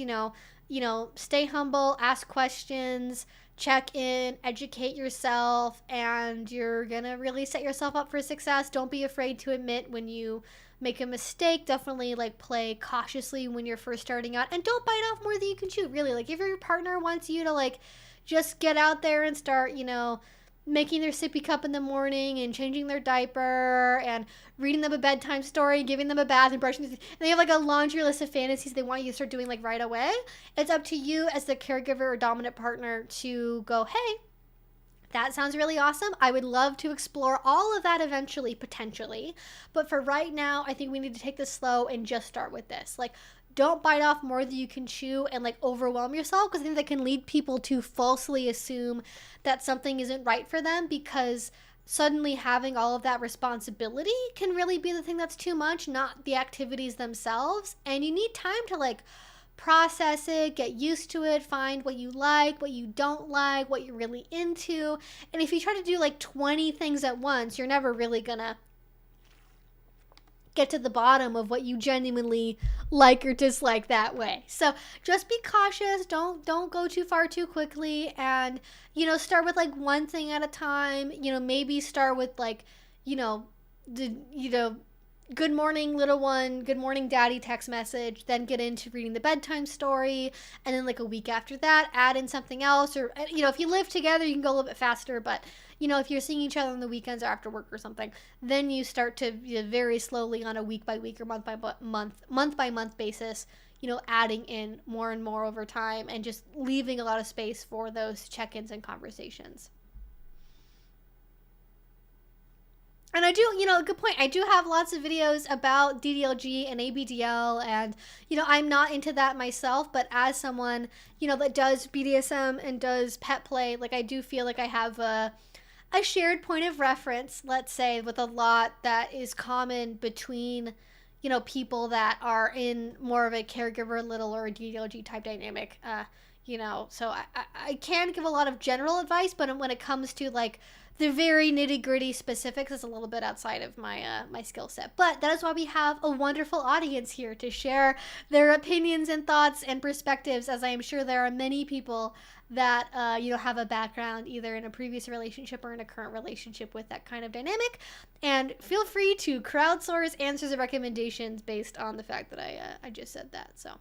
stay humble, ask questions, check in, educate yourself, and you're gonna really set yourself up for success. Don't be afraid to admit when you make a mistake. Definitely like play cautiously when you're first starting out, and don't bite off more than you can chew. Really, like if your partner wants you to like just get out there and start, making their sippy cup in the morning and changing their diaper and reading them a bedtime story, giving them a bath and brushing and they have like a laundry list of fantasies they want you to start doing like right away. It's up to you as the caregiver or dominant partner to go, hey, that sounds really awesome. I would love to explore all of that eventually, potentially. But for right now, I think we need to take this slow and just start with this. Like, don't bite off more than you can chew and like overwhelm yourself, because I think that can lead people to falsely assume that something isn't right for them, because suddenly having all of that responsibility can really be the thing that's too much, not the activities themselves. And you need time to like process it, get used to it, find what you like, what you don't like, what you're really into. And if you try to do like 20 things at once, you're never really gonna get to the bottom of what you genuinely like or dislike that way. So just be cautious. Don't go too far too quickly, and start with like one thing at a time. Maybe start with like good morning little one, good morning daddy text message, then get into reading the bedtime story, and then like a week after that add in something else. Or if you live together, you can go a little bit faster, but if you're seeing each other on the weekends or after work or something, then you start to very slowly on a week by week or month by month basis, adding in more and more over time, and just leaving a lot of space for those check-ins and conversations. And I do, good point. I do have lots of videos about DDLG and ABDL, and, I'm not into that myself, but as someone, that does BDSM and does pet play, like I do feel like I have a shared point of reference, let's say, with a lot that is common between, people that are in more of a caregiver little or a DDLG type dynamic, so I can give a lot of general advice, but when it comes to like the very nitty-gritty specifics, is a little bit outside of my my skill set. But that is why we have a wonderful audience here to share their opinions and thoughts and perspectives, as I am sure there are many people that have a background either in a previous relationship or in a current relationship with that kind of dynamic. And feel free to crowdsource answers and recommendations based on the fact that I just said that. So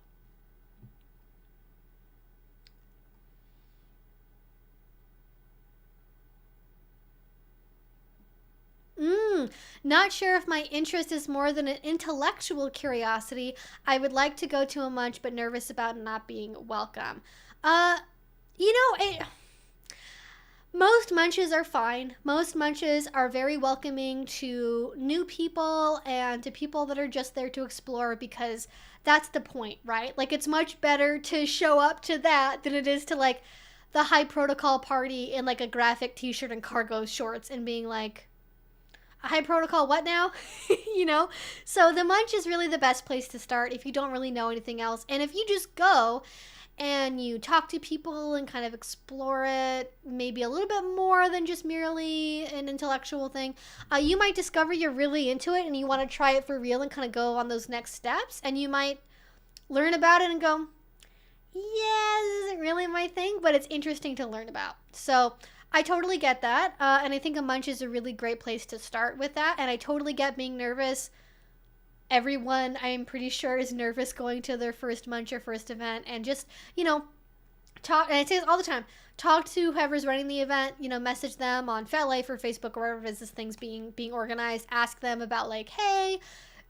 not sure if my interest is more than an intellectual curiosity. I would like to go to a munch, but nervous about not being welcome. Most munches are fine. Most munches are very welcoming to new people and to people that are just there to explore, because that's the point, right? Like, it's much better to show up to that than it is to like the high protocol party in like a graphic t-shirt and cargo shorts and being like, high protocol what now? So the munch is really the best place to start if you don't really know anything else. And if you just go and you talk to people and kind of explore it maybe a little bit more than just merely an intellectual thing, you might discover you're really into it and you want to try it for real and kind of go on those next steps, and you might learn about it and go, yeah, this isn't really my thing, but it's interesting to learn about. So I totally get that, and I think a munch is a really great place to start with that, and I totally get being nervous. Everyone, I'm pretty sure, is nervous going to their first munch or first event, and just, talk, and I say this all the time, talk to whoever's running the event, message them on FetLife or Facebook or wherever it is this thing's being organized, ask them about like, hey,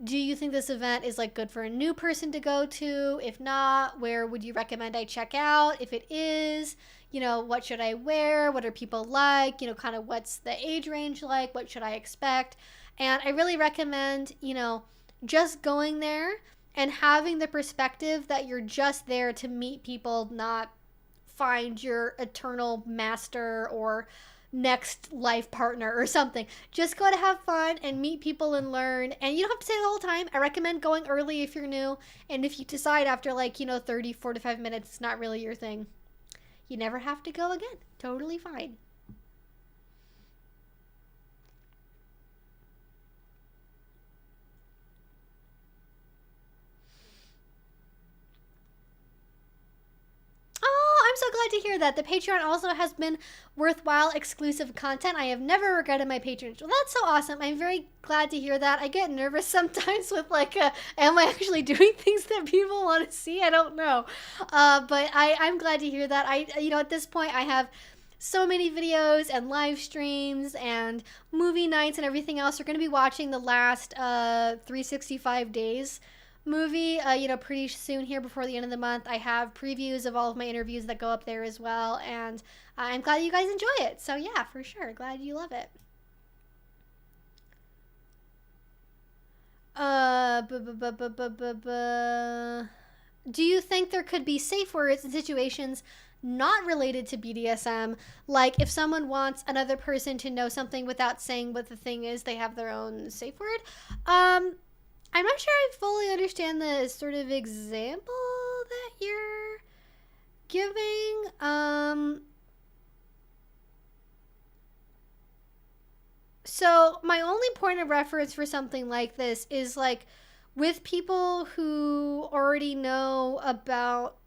do you think this event is like good for a new person to go to? If not, where would you recommend I check out? If it is, what should I wear? What are people like? Kind of what's the age range like? What should I expect? And I really recommend, just going there and having the perspective that you're just there to meet people, not find your eternal master or next life partner or something. Just go to have fun and meet people and learn. And you don't have to stay the whole time. I recommend going early if you're new. And if you decide after 30, 45 minutes it's not really your thing, you never have to go again. Totally fine. I'm so glad to hear that. The Patreon also has been worthwhile exclusive content. I have never regretted my patronage. Well, that's so awesome. I'm very glad to hear that. I get nervous sometimes with am I actually doing things that people want to see? I don't know. But I'm glad to hear that. At this point I have so many videos and live streams and movie nights and everything else. We're going to be watching the last 365 days movie, pretty soon here before the end of the month. I have previews of all of my interviews that go up there as well, and I'm glad you guys enjoy it. So yeah, for sure. Glad you love it. Do you think there could be safe words in situations not related to BDSM? Like if someone wants another person to know something without saying what the thing is, they have their own safe word? I'm not sure I fully understand the sort of example that you're giving. So my only point of reference for something like this is with people who already know about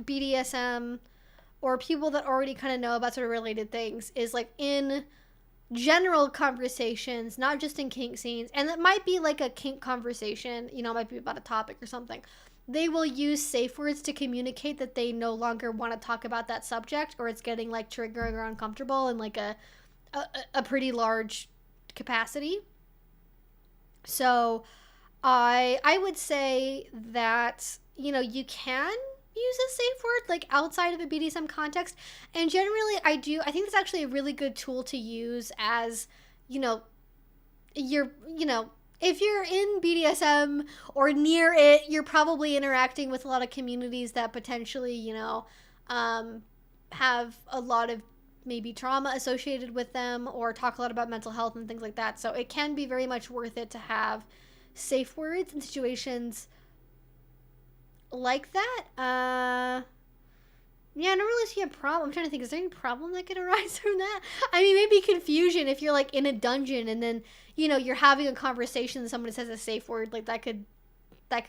BDSM or people that already kind of know about sort of related things, is in general conversations, not just in kink scenes, and it might be a kink conversation, it might be about a topic or something. They will use safe words to communicate that they no longer want to talk about that subject, or it's getting triggering or uncomfortable in a pretty large capacity. So I would say that you can use a safe word outside of a BDSM context, and generally I think it's actually a really good tool to use as if you're in BDSM or near it, you're probably interacting with a lot of communities that potentially have a lot of maybe trauma associated with them, or talk a lot about mental health and things like that. So it can be very much worth it to have safe words in situations like that. Yeah, I don't really see a problem. I'm trying to think, is there any problem that could arise from that? I mean, maybe confusion if you're in a dungeon and then you're having a conversation and someone says a safe word, that could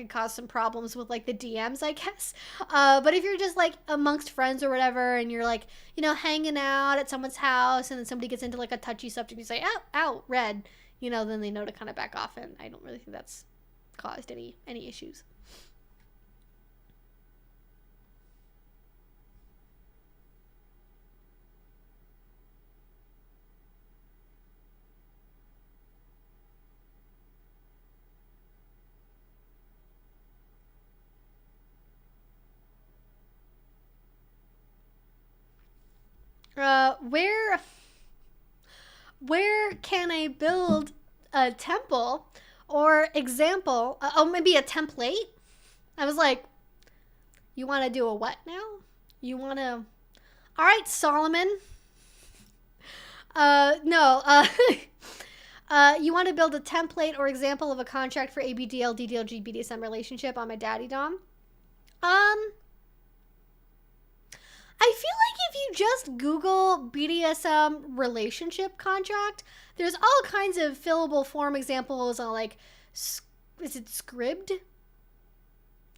cause some problems with the DMs, I guess. But if you're just amongst friends or whatever, and you're hanging out at someone's house, and then somebody gets into a touchy subject, you say ow, red, then they know to kind of back off, and I don't really think that's caused any issues. Where can I build a temple or example? Maybe a template. I was like, you want to do a what now? You want to? All right, Solomon. No. You want to build a template or example of a contract for ABDL, DDLG, BDSM relationship on my daddy dom? I feel if you just Google BDSM relationship contract, there's all kinds of fillable form examples on is it Scribd?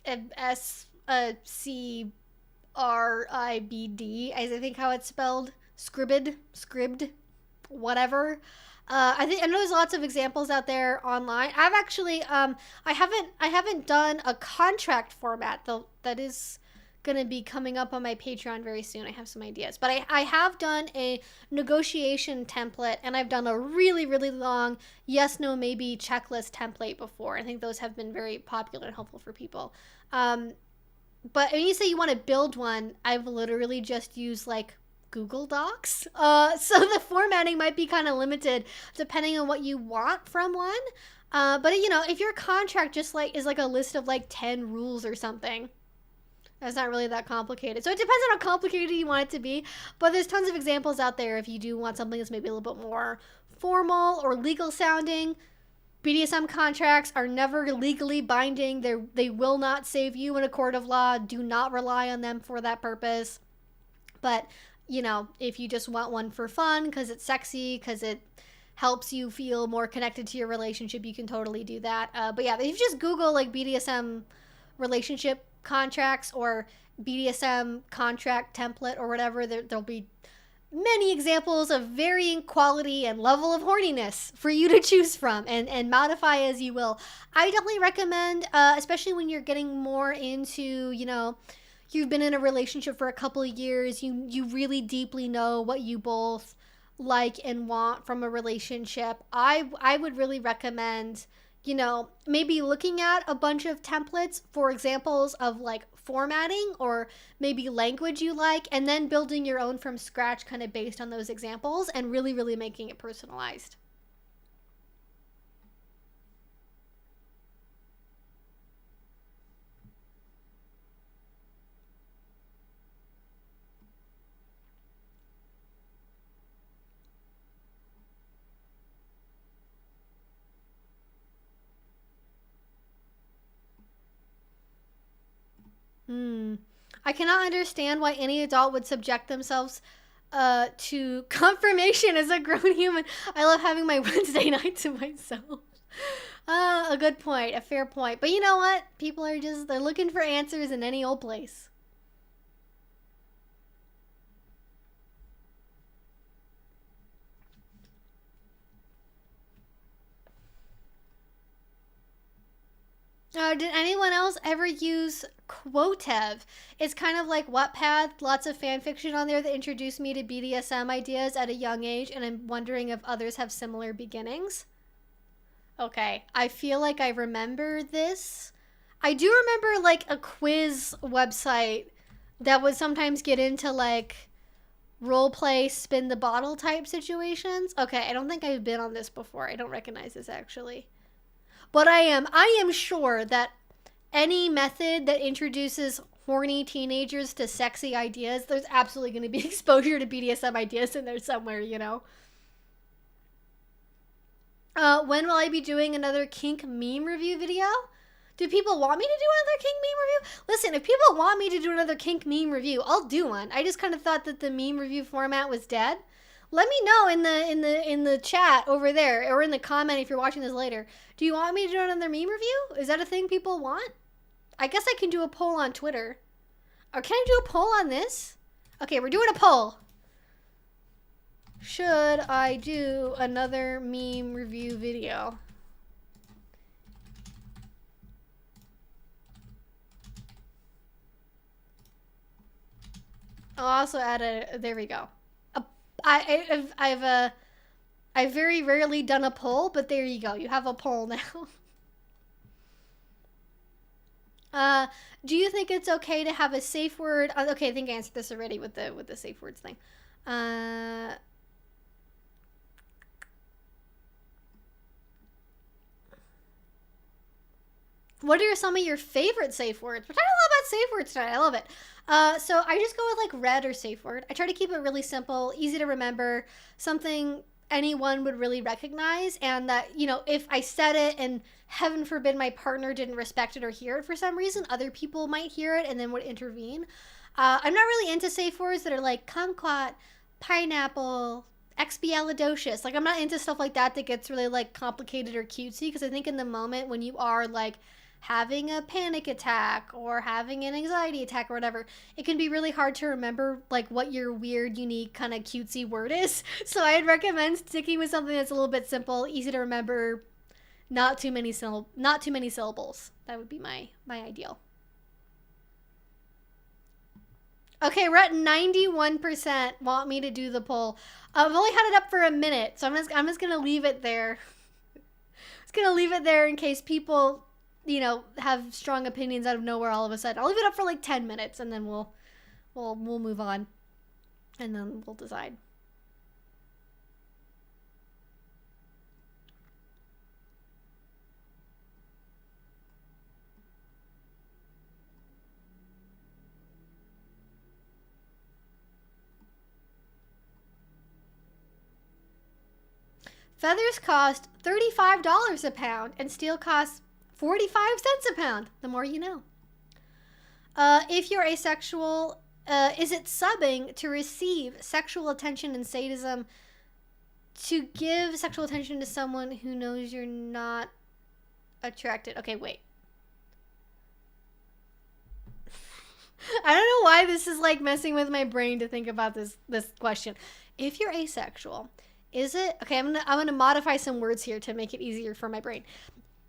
SCRIBD, I think how it's spelled. Scribd, whatever. I know there's lots of examples out there online. I've actually I haven't done a contract format, though that is gonna be coming up on my Patreon very soon. I have some ideas, but I have done a negotiation template, and I've done a really, really long yes, no, maybe checklist template before. I think those have been very popular and helpful for people. But when you say you want to build one, I've literally just used Google Docs. So the formatting might be kind of limited depending on what you want from one. But you know, if your contract just like is like a list of like 10 rules or something, that's not really that complicated. So it depends on how complicated you want it to be. But there's tons of examples out there if you do want something that's maybe a little bit more formal or legal sounding. BDSM contracts are never legally binding. They will not save you in a court of law. Do not rely on them for that purpose. But, you know, if you just want one for fun, because it's sexy, because it helps you feel more connected to your relationship, you can totally do that. But yeah, if you just Google like BDSM relationship contracts or BDSM contract template or whatever, there'll be many examples of varying quality and level of horniness for you to choose from and modify as you will. I definitely recommend, especially when you're getting more into, you know, you've been in a relationship for a couple of years, you really deeply know what you both like and want from a relationship. I would really recommend, you know, maybe looking at a bunch of templates for examples of like formatting or maybe language you like, and then building your own from scratch kind of based on those examples and really, really making it personalized. I cannot understand why any adult would subject themselves to confirmation as a grown human. I love having my Wednesday night to myself. A good point, a fair point. But you know what? People are they're looking for answers in any old place. Did anyone else ever use Quotev? It's kind of like Wattpad, lots of fan fiction on there that introduced me to BDSM ideas at a young age, and I'm wondering if others have similar beginnings. Okay, I feel like I remember this. I do remember like a quiz website that would sometimes get into like role play, spin the bottle type situations. Okay, I don't think I've been on this before. I don't recognize this actually. But I am sure that any method that introduces horny teenagers to sexy ideas, there's absolutely going to be exposure to BDSM ideas in there somewhere, you know? When will I be doing another kink meme review video? Do people want me to do another kink meme review? Listen, if people want me to do another kink meme review, I'll do one. I just kind of thought that the meme review format was dead. Let me know in the chat over there, or in the comment if you're watching this later. Do you want me to do another meme review? Is that a thing people want? I guess I can do a poll on Twitter. Or can I do a poll on this? Okay, we're doing a poll. Should I do another meme review video? I'll also add a, there we go. I've very rarely done a poll, but there you go. You have a poll now. Do you think it's okay to have a safe word? Okay, I think I answered this already with the safe words thing. What are some of your favorite safe words? We're talking a lot about safe words tonight. I love it. So I just go with like red or safe word. I try to keep it really simple, easy to remember, something anyone would really recognize, and that, you know, if I said it and heaven forbid my partner didn't respect it or hear it for some reason, other people might hear it and then would intervene. I'm not really into safe words that are like kumquat, pineapple, expialidocious. Like, I'm not into stuff like that gets really like complicated or cutesy, because I think in the moment when you are like having a panic attack or having an anxiety attack or whatever, it can be really hard to remember like what your weird, unique, kind of cutesy word is. So I'd recommend sticking with something that's a little bit simple, easy to remember, not too many syllables. That would be my ideal. Okay, we're at 91% want me to do the poll. I've only had it up for a minute, so I'm just gonna leave it there. Just gonna leave it there in case people, you know, have strong opinions out of nowhere all of a sudden. I'll leave it up for like 10 minutes and then we'll move on. And then we'll decide. Feathers cost $35 a pound, and steel costs 45 cents a pound. The more you know. If you're asexual, is it subbing to receive sexual attention and sadism to give sexual attention to someone who knows you're not attracted? Okay, wait. I don't know why this is like messing with my brain to think about this question. If you're asexual, is it okay? I'm gonna modify some words here to make it easier for my brain.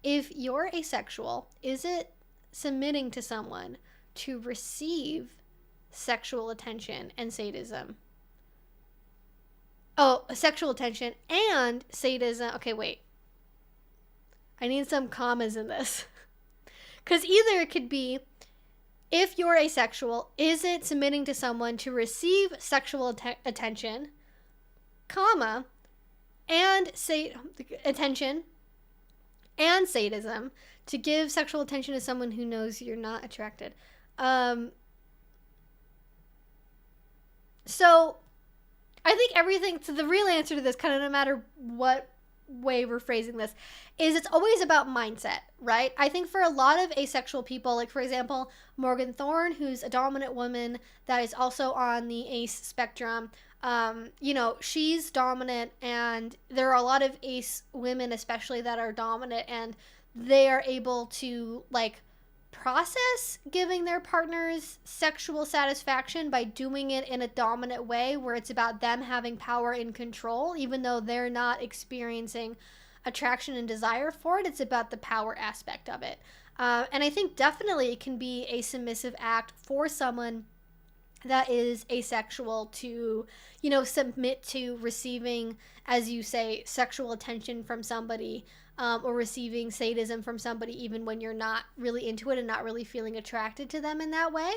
If you're asexual, is it submitting to someone to receive sexual attention and sadism? Oh, sexual attention and sadism. Okay, wait. I need some commas in this. Because either it could be, if you're asexual, is it submitting to someone to receive sexual attention, comma, and attention and sadism to give sexual attention to someone who knows you're not attracted. So I think so the real answer to this, kind of no matter what way we're phrasing this, is it's always about mindset, right? I think for a lot of asexual people, like for example, Morgan Thorne, who's a dominant woman that is also on the ace spectrum, she's dominant, and there are a lot of ace women especially that are dominant, and they are able to like process giving their partners sexual satisfaction by doing it in a dominant way where it's about them having power and control, even though they're not experiencing attraction and desire for it. It's about the power aspect of it. And I think definitely it can be a submissive act for someone that is asexual to, submit to receiving, as you say, sexual attention from somebody, or receiving sadism from somebody even when you're not really into it and not really feeling attracted to them in that way.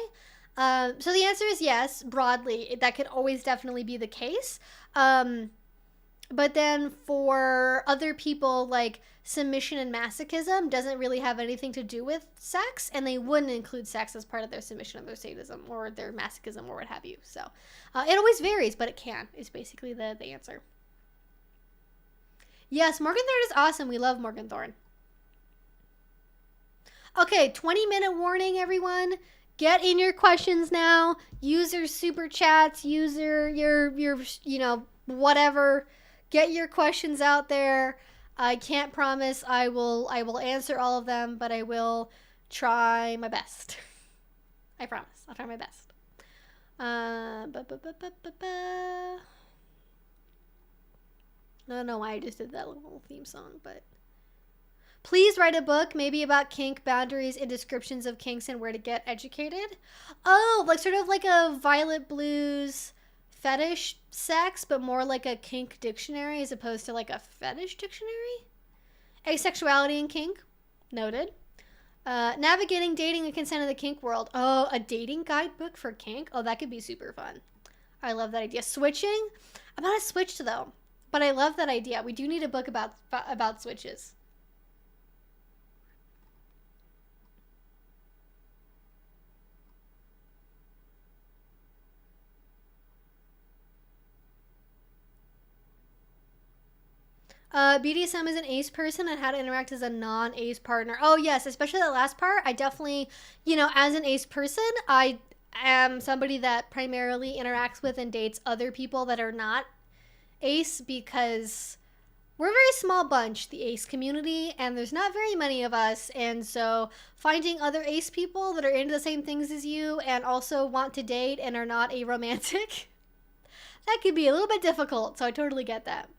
So the answer is yes, broadly. That could always definitely be the case. But then for other people, like submission and masochism doesn't really have anything to do with sex, and they wouldn't include sex as part of their submission or their sadism or their masochism or what have you. So it always varies, but it can, is basically the answer. Yes, Morgan Thorne is awesome. We love Morgan Thorne. Okay, 20-minute warning, everyone. Get in your questions now. Use your super chats. Use your whatever. Get your questions out there. I can't promise I will answer all of them, but I will try my best. I promise. I'll try my best. I don't know why I just did that little theme song, but please write a book, maybe about kink, boundaries, and descriptions of kinks and where to get educated. Oh, like sort of like a Violet Blues fetish sex, but more like a kink dictionary as opposed to like a fetish dictionary. Asexuality and kink, noted. Navigating dating and consent in the kink world. Oh, a dating guidebook for kink. Oh, that could be super fun. I love that idea. Switching. I'm not a switched though, but I love that idea. We do need a book about switches. BDSM is an ace person and how to interact as a non-ace partner. Oh, yes, especially that last part. I definitely, as an ace person, I am somebody that primarily interacts with and dates other people that are not ace because we're a very small bunch, the ace community, and there's not very many of us. And so finding other ace people that are into the same things as you and also want to date and are not aromantic, that could be a little bit difficult. So I totally get that.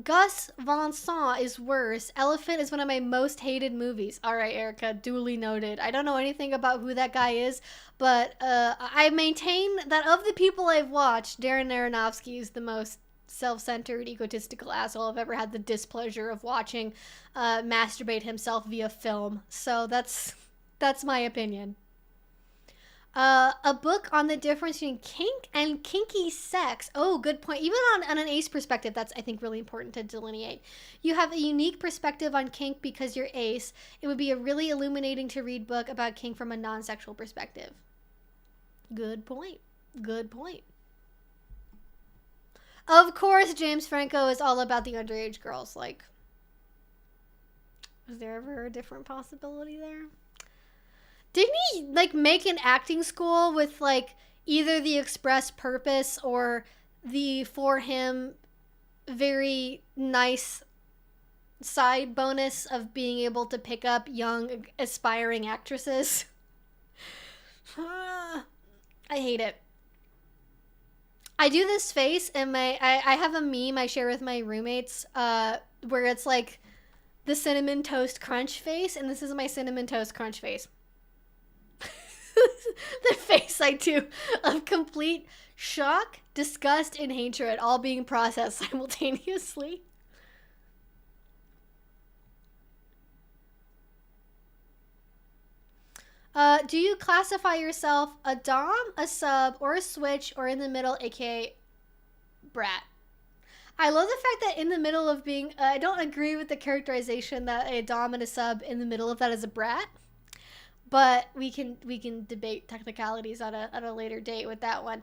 Gus Van Sant is worse. Elephant is one of my most hated movies. All right, Erica, duly noted. I don't know anything about who that guy is, but I maintain that of the people I've watched, Darren Aronofsky is the most self-centered, egotistical asshole I've ever had the displeasure of watching masturbate himself via film. So that's my opinion. A book on the difference between kink and kinky sex. Oh, good point. Even on an ace perspective, that's, I think, really important to delineate. You have a unique perspective on kink because you're ace. It would be a really illuminating to read book about kink from a non-sexual perspective. Good point. Good point. Of course, James Franco is all about the underage girls. Like, was there ever a different possibility there? Didn't he, like, make an acting school with, like, either the express purpose or the, for him, very nice side bonus of being able to pick up young, aspiring actresses? I hate it. I do this face, and I have a meme I share with my roommates where it's, like, the Cinnamon Toast Crunch face, and this is my Cinnamon Toast Crunch face. The face I do of complete shock, disgust, and hatred all being processed simultaneously. Do you classify yourself a dom, a sub, or a switch, or in the middle, aka brat? I love the fact that in the middle of being, I don't agree with the characterization that a dom and a sub in the middle of that is a brat. But we can debate technicalities at a later date with that one.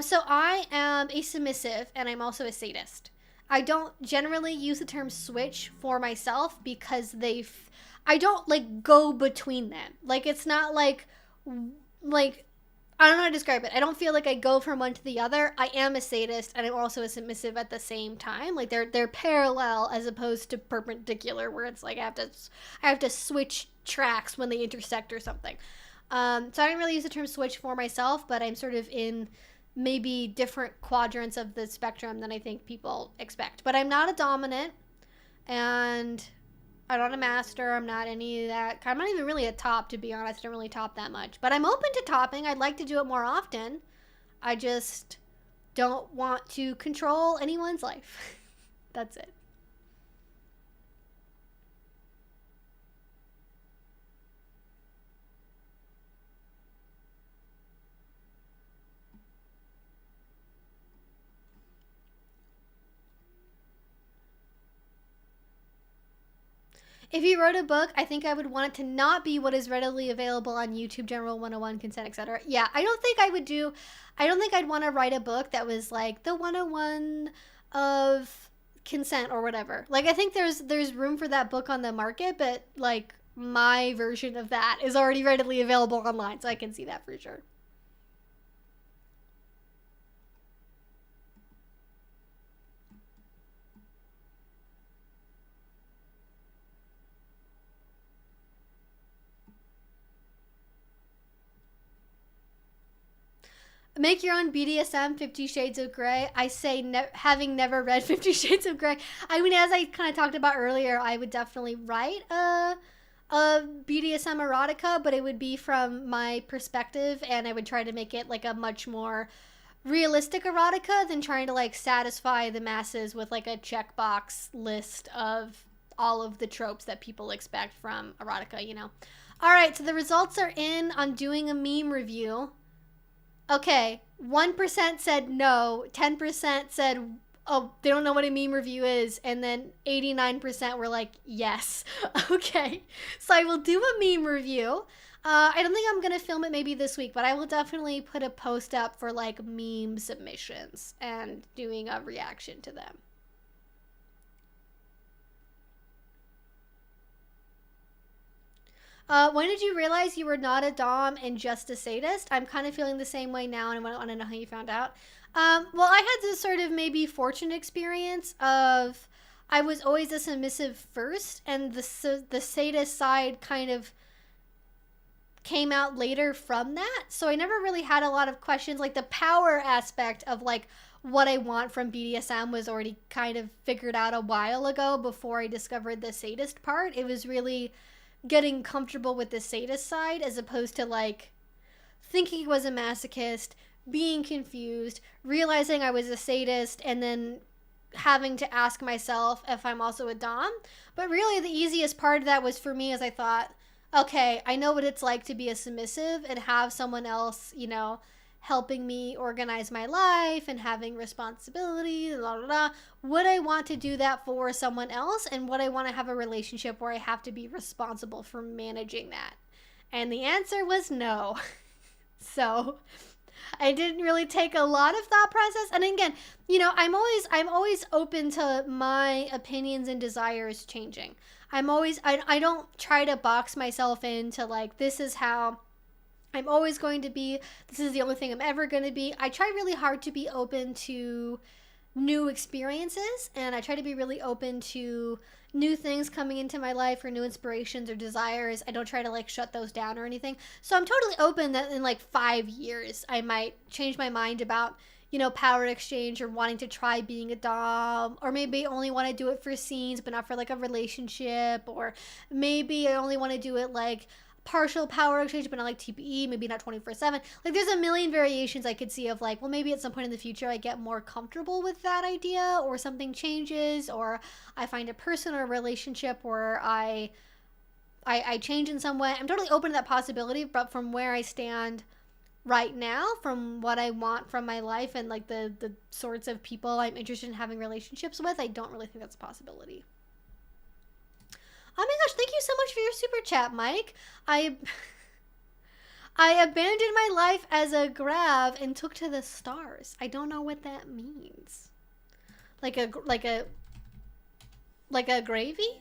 So I am a submissive, and I'm also a sadist. I don't generally use the term switch for myself because I don't, like, go between them. Like, it's not like, I don't know how to describe it. I don't feel like I go from one to the other. I am a sadist, and I'm also a submissive at the same time. Like, they're parallel as opposed to perpendicular, where it's like I have to switch tracks when they intersect or something. So I don't really use the term switch for myself, but I'm sort of in maybe different quadrants of the spectrum than I think people expect. But I'm not a dominant, and I'm not a master. I'm not any of that. I'm not even really a top, to be honest. I don't really top that much. But I'm open to topping. I'd like to do it more often. I just don't want to control anyone's life. That's it. If you wrote a book, I think I would want it to not be what is readily available on YouTube, General 101, Consent, etc. Yeah, I don't think I'd want to write a book that was like the 101 of consent or whatever. Like, I think there's room for that book on the market, but, like, my version of that is already readily available online, so I can see that for sure. Make your own BDSM, 50 Shades of Grey. I say, having never read 50 Shades of Grey. I mean, as I kind of talked about earlier, I would definitely write a BDSM erotica, but it would be from my perspective, and I would try to make it like a much more realistic erotica than trying to, like, satisfy the masses with, like, a checkbox list of all of the tropes that people expect from erotica, you know? All right, so the results are in on doing a meme review. Okay, 1% said no, 10% said, oh, they don't know what a meme review is, and then 89% were like, yes. Okay, so I will do a meme review. I don't think I'm going to film it maybe this week, but I will definitely put a post up for, like, meme submissions and doing a reaction to them. When did you realize you were not a dom and just a sadist? I'm kind of feeling the same way now, and I want to know how you found out. Well, I had this sort of maybe fortunate experience of I was always a submissive first, and the sadist side kind of came out later from that. So I never really had a lot of questions. Like, the power aspect of, like, what I want from BDSM was already kind of figured out a while ago before I discovered the sadist part. It was really getting comfortable with the sadist side as opposed to, like, thinking I was a masochist, being confused, realizing I was a sadist, and then having to ask myself if I'm also a dom. But really the easiest part of that was for me, as I thought, okay, I know what it's like to be a submissive and have someone else, you know, helping me organize my life and having responsibility, blah, blah, blah. Would I want to do that for someone else? And would I want to have a relationship where I have to be responsible for managing that? And the answer was no. So I didn't really take a lot of thought process. And again, you know, I'm always open to my opinions and desires changing. I don't try to box myself into like, this is how I'm always going to be. This is the only thing I'm ever going to be. I try really hard to be open to new experiences, and I try to be really open to new things coming into my life or new inspirations or desires. I don't try to like shut those down or anything. So I'm totally open that in like 5 years I might change my mind about, you know, power exchange or wanting to try being a dom, or maybe I only want to do it for scenes but not for like a relationship, or maybe I only want to do it like partial power exchange but not like TPE, maybe not 24/7. Like there's a million variations I could see of like, well, maybe at some point in the future I get more comfortable with that idea, or something changes, or I find a person or a relationship where I change in some way. I'm totally open to that possibility, but from where I stand right now, from what I want from my life and like the sorts of people I'm interested in having relationships with, I don't really think that's a possibility. Oh my gosh, thank you so much for your super chat, Mike. I abandoned my life as a grav and took to the stars. I don't know what that means. Like a gravy?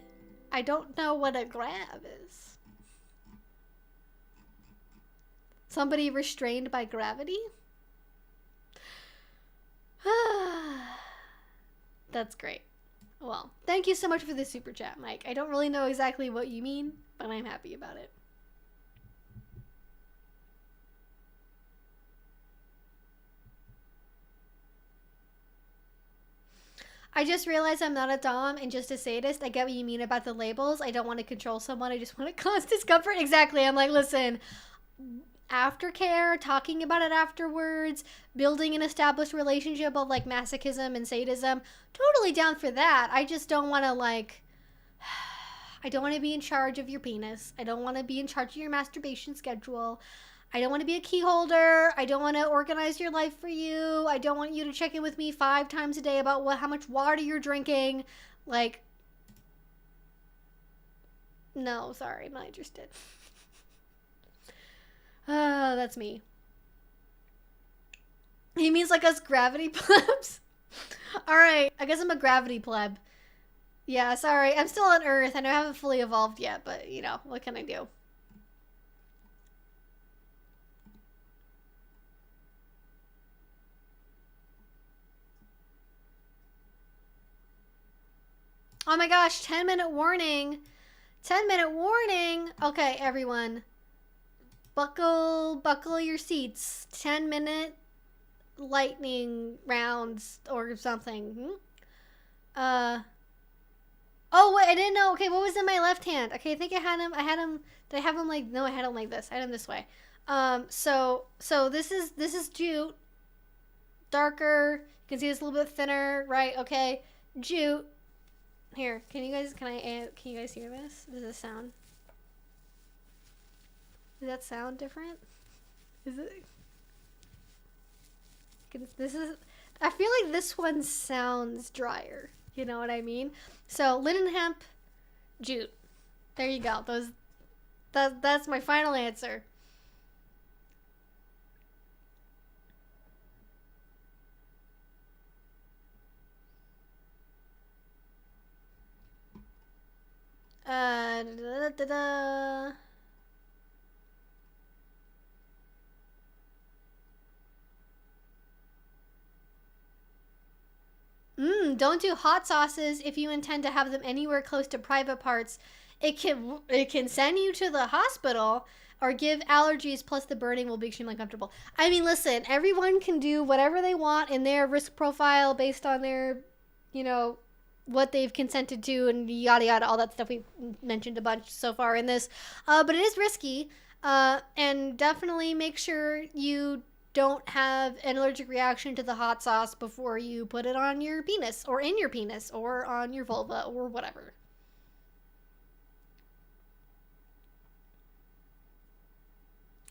I don't know what a grav is. Somebody restrained by gravity? That's great. Well, thank you so much for the super chat, Mike. I don't really know exactly what you mean, but I'm happy about it. I just realized I'm not a dom and just a sadist. I get what you mean about the labels. I don't want to control someone. I just want to cause discomfort. Exactly. I'm like, listen, aftercare, talking about it afterwards, building an established relationship of like masochism and sadism, totally down for that. I just don't want to like, I don't want to be in charge of your penis. I don't want to be in charge of your masturbation schedule. I don't want to be a key holder. I don't want to organize your life for you. I don't want you to check in with me 5 times a day about how much water you're drinking. Like, no, sorry, I'm not interested. That's me. He means like us gravity plebs. Alright, I guess I'm a gravity pleb. Yeah, sorry. I'm still on Earth. I know I haven't fully evolved yet, but, you know, what can I do? Oh my gosh, 10-minute warning. 10-minute warning. Okay, everyone. Buckle your seats. 10-minute lightning rounds or something. Oh wait, I didn't know. Okay, what was in my left hand? Okay, I think I had him. Did I have him like? No, I had him like this. I had him this way. So this is Jute. Darker. You can see it's a little bit thinner, right? Okay, Jute. Here, can you guys hear this? Does this sound? Does that sound different? Is it? I feel like this one sounds drier. You know what I mean? So linen, hemp, jute. There you go. That's my final answer. Da, da, da, da. Don't do hot sauces if you intend to have them anywhere close to private parts. It can send you to the hospital or give allergies, plus the burning will be extremely uncomfortable. I mean, listen, everyone can do whatever they want in their risk profile based on their, you know, what they've consented to and yada yada, all that stuff we've mentioned a bunch so far in this. But it is risky. And definitely make sure you don't have an allergic reaction to the hot sauce before you put it on your penis or in your penis or on your vulva or whatever.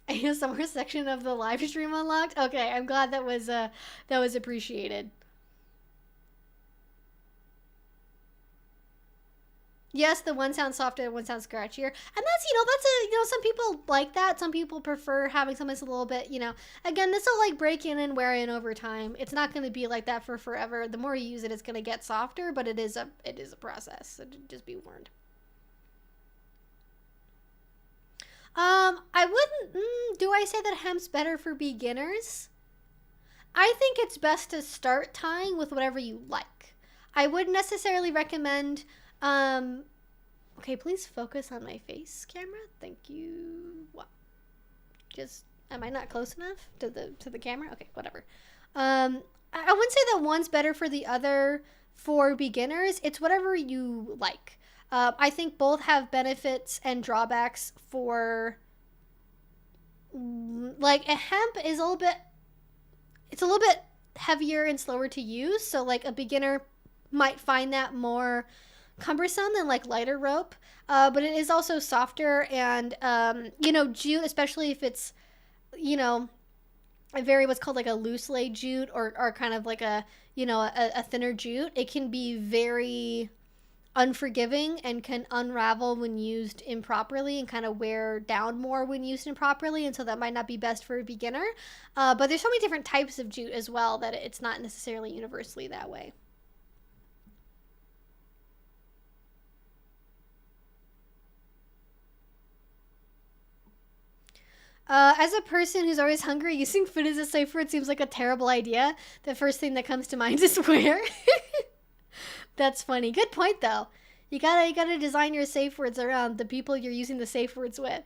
ASMR section of the live stream unlocked. Okay, I'm glad that was appreciated. Yes, the one sounds softer, one sounds scratchier. And that's some people like that. Some people prefer having something that's a little bit, again, this will like break in and wear in over time. It's not going to be like that for forever. The more you use it, it's going to get softer, but it is a process. So just be warned. I wouldn't, do I say that hemp's better for beginners? I think it's best to start tying with whatever you like. I wouldn't necessarily recommend, okay, please focus on my face, camera. Thank you. What? Am I not close enough to the camera? Okay, whatever. I wouldn't say that one's better for the other for beginners. It's whatever you like. I think both have benefits and drawbacks for, like, a hemp is a little bit heavier and slower to use. So like a beginner might find that more cumbersome than like lighter rope. But it is also softer and, jute, especially if it's, what's called like a loose lay jute or kind of like a thinner jute. It can be very unforgiving and can unravel when used improperly and kind of wear down more when used improperly, and so that might not be best for a beginner. But there's so many different types of jute as well that it's not necessarily universally that way. As a person who's always hungry, using food as a safe word seems like a terrible idea. The first thing that comes to mind is where. That's funny. Good point, though. You gotta design your safe words around the people you're using the safe words with.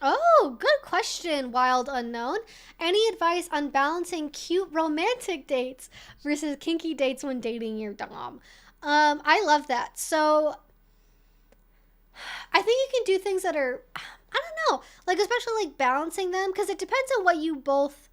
Oh, good question, Wild Unknown. Any advice on balancing cute romantic dates versus kinky dates when dating your dom? I love that. So I think you can do things that are, I don't know, like especially like balancing them, because it depends on what you both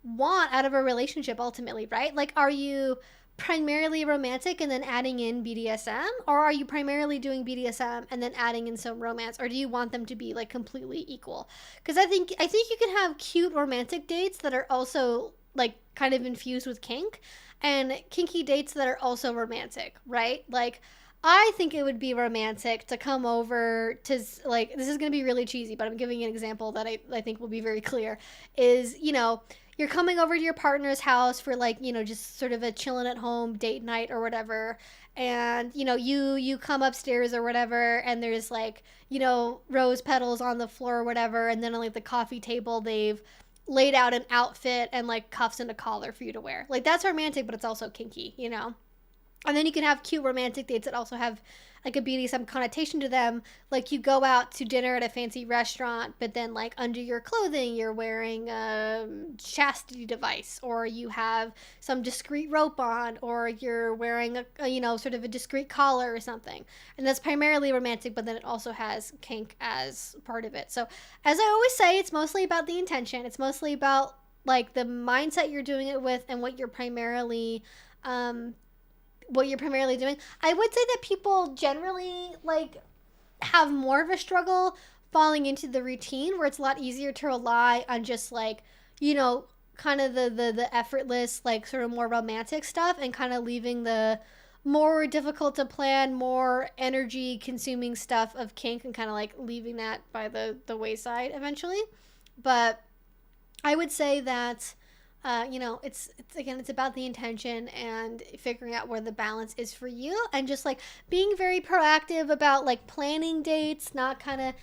want out of a relationship ultimately, right? Like, are you primarily romantic and then adding in BDSM, or are you primarily doing BDSM and then adding in some romance, or do you want them to be like completely equal? Because I think you can have cute romantic dates that are also like kind of infused with kink, and kinky dates that are also romantic, right? Like, I think it would be romantic to come over to, like, this is going to be really cheesy, but I'm giving you an example that I think will be very clear, is, you're coming over to your partner's house for like, just sort of a chilling at home date night or whatever. And, you come upstairs or whatever, and there's like, rose petals on the floor or whatever. And then on like the coffee table, they've laid out an outfit and like cuffs and a collar for you to wear. Like, that's romantic, but it's also kinky, And then you can have cute romantic dates that also have like a BDSM connotation to them. Like, you go out to dinner at a fancy restaurant, but then like under your clothing you're wearing a chastity device, or you have some discreet rope on, or you're wearing a sort of a discreet collar or something. And that's primarily romantic, but then it also has kink as part of it. So as I always say, it's mostly about the intention. It's mostly about like the mindset you're doing it with and what you're primarily doing. I would say that people generally like have more of a struggle falling into the routine, where it's a lot easier to rely on just like, kind of the effortless, like sort of more romantic stuff, and kind of leaving the more difficult to plan, more energy consuming stuff of kink, and kind of like leaving that by the wayside eventually. But I would say that it's about the intention and figuring out where the balance is for you, and just like being very proactive about like planning dates, not kind of,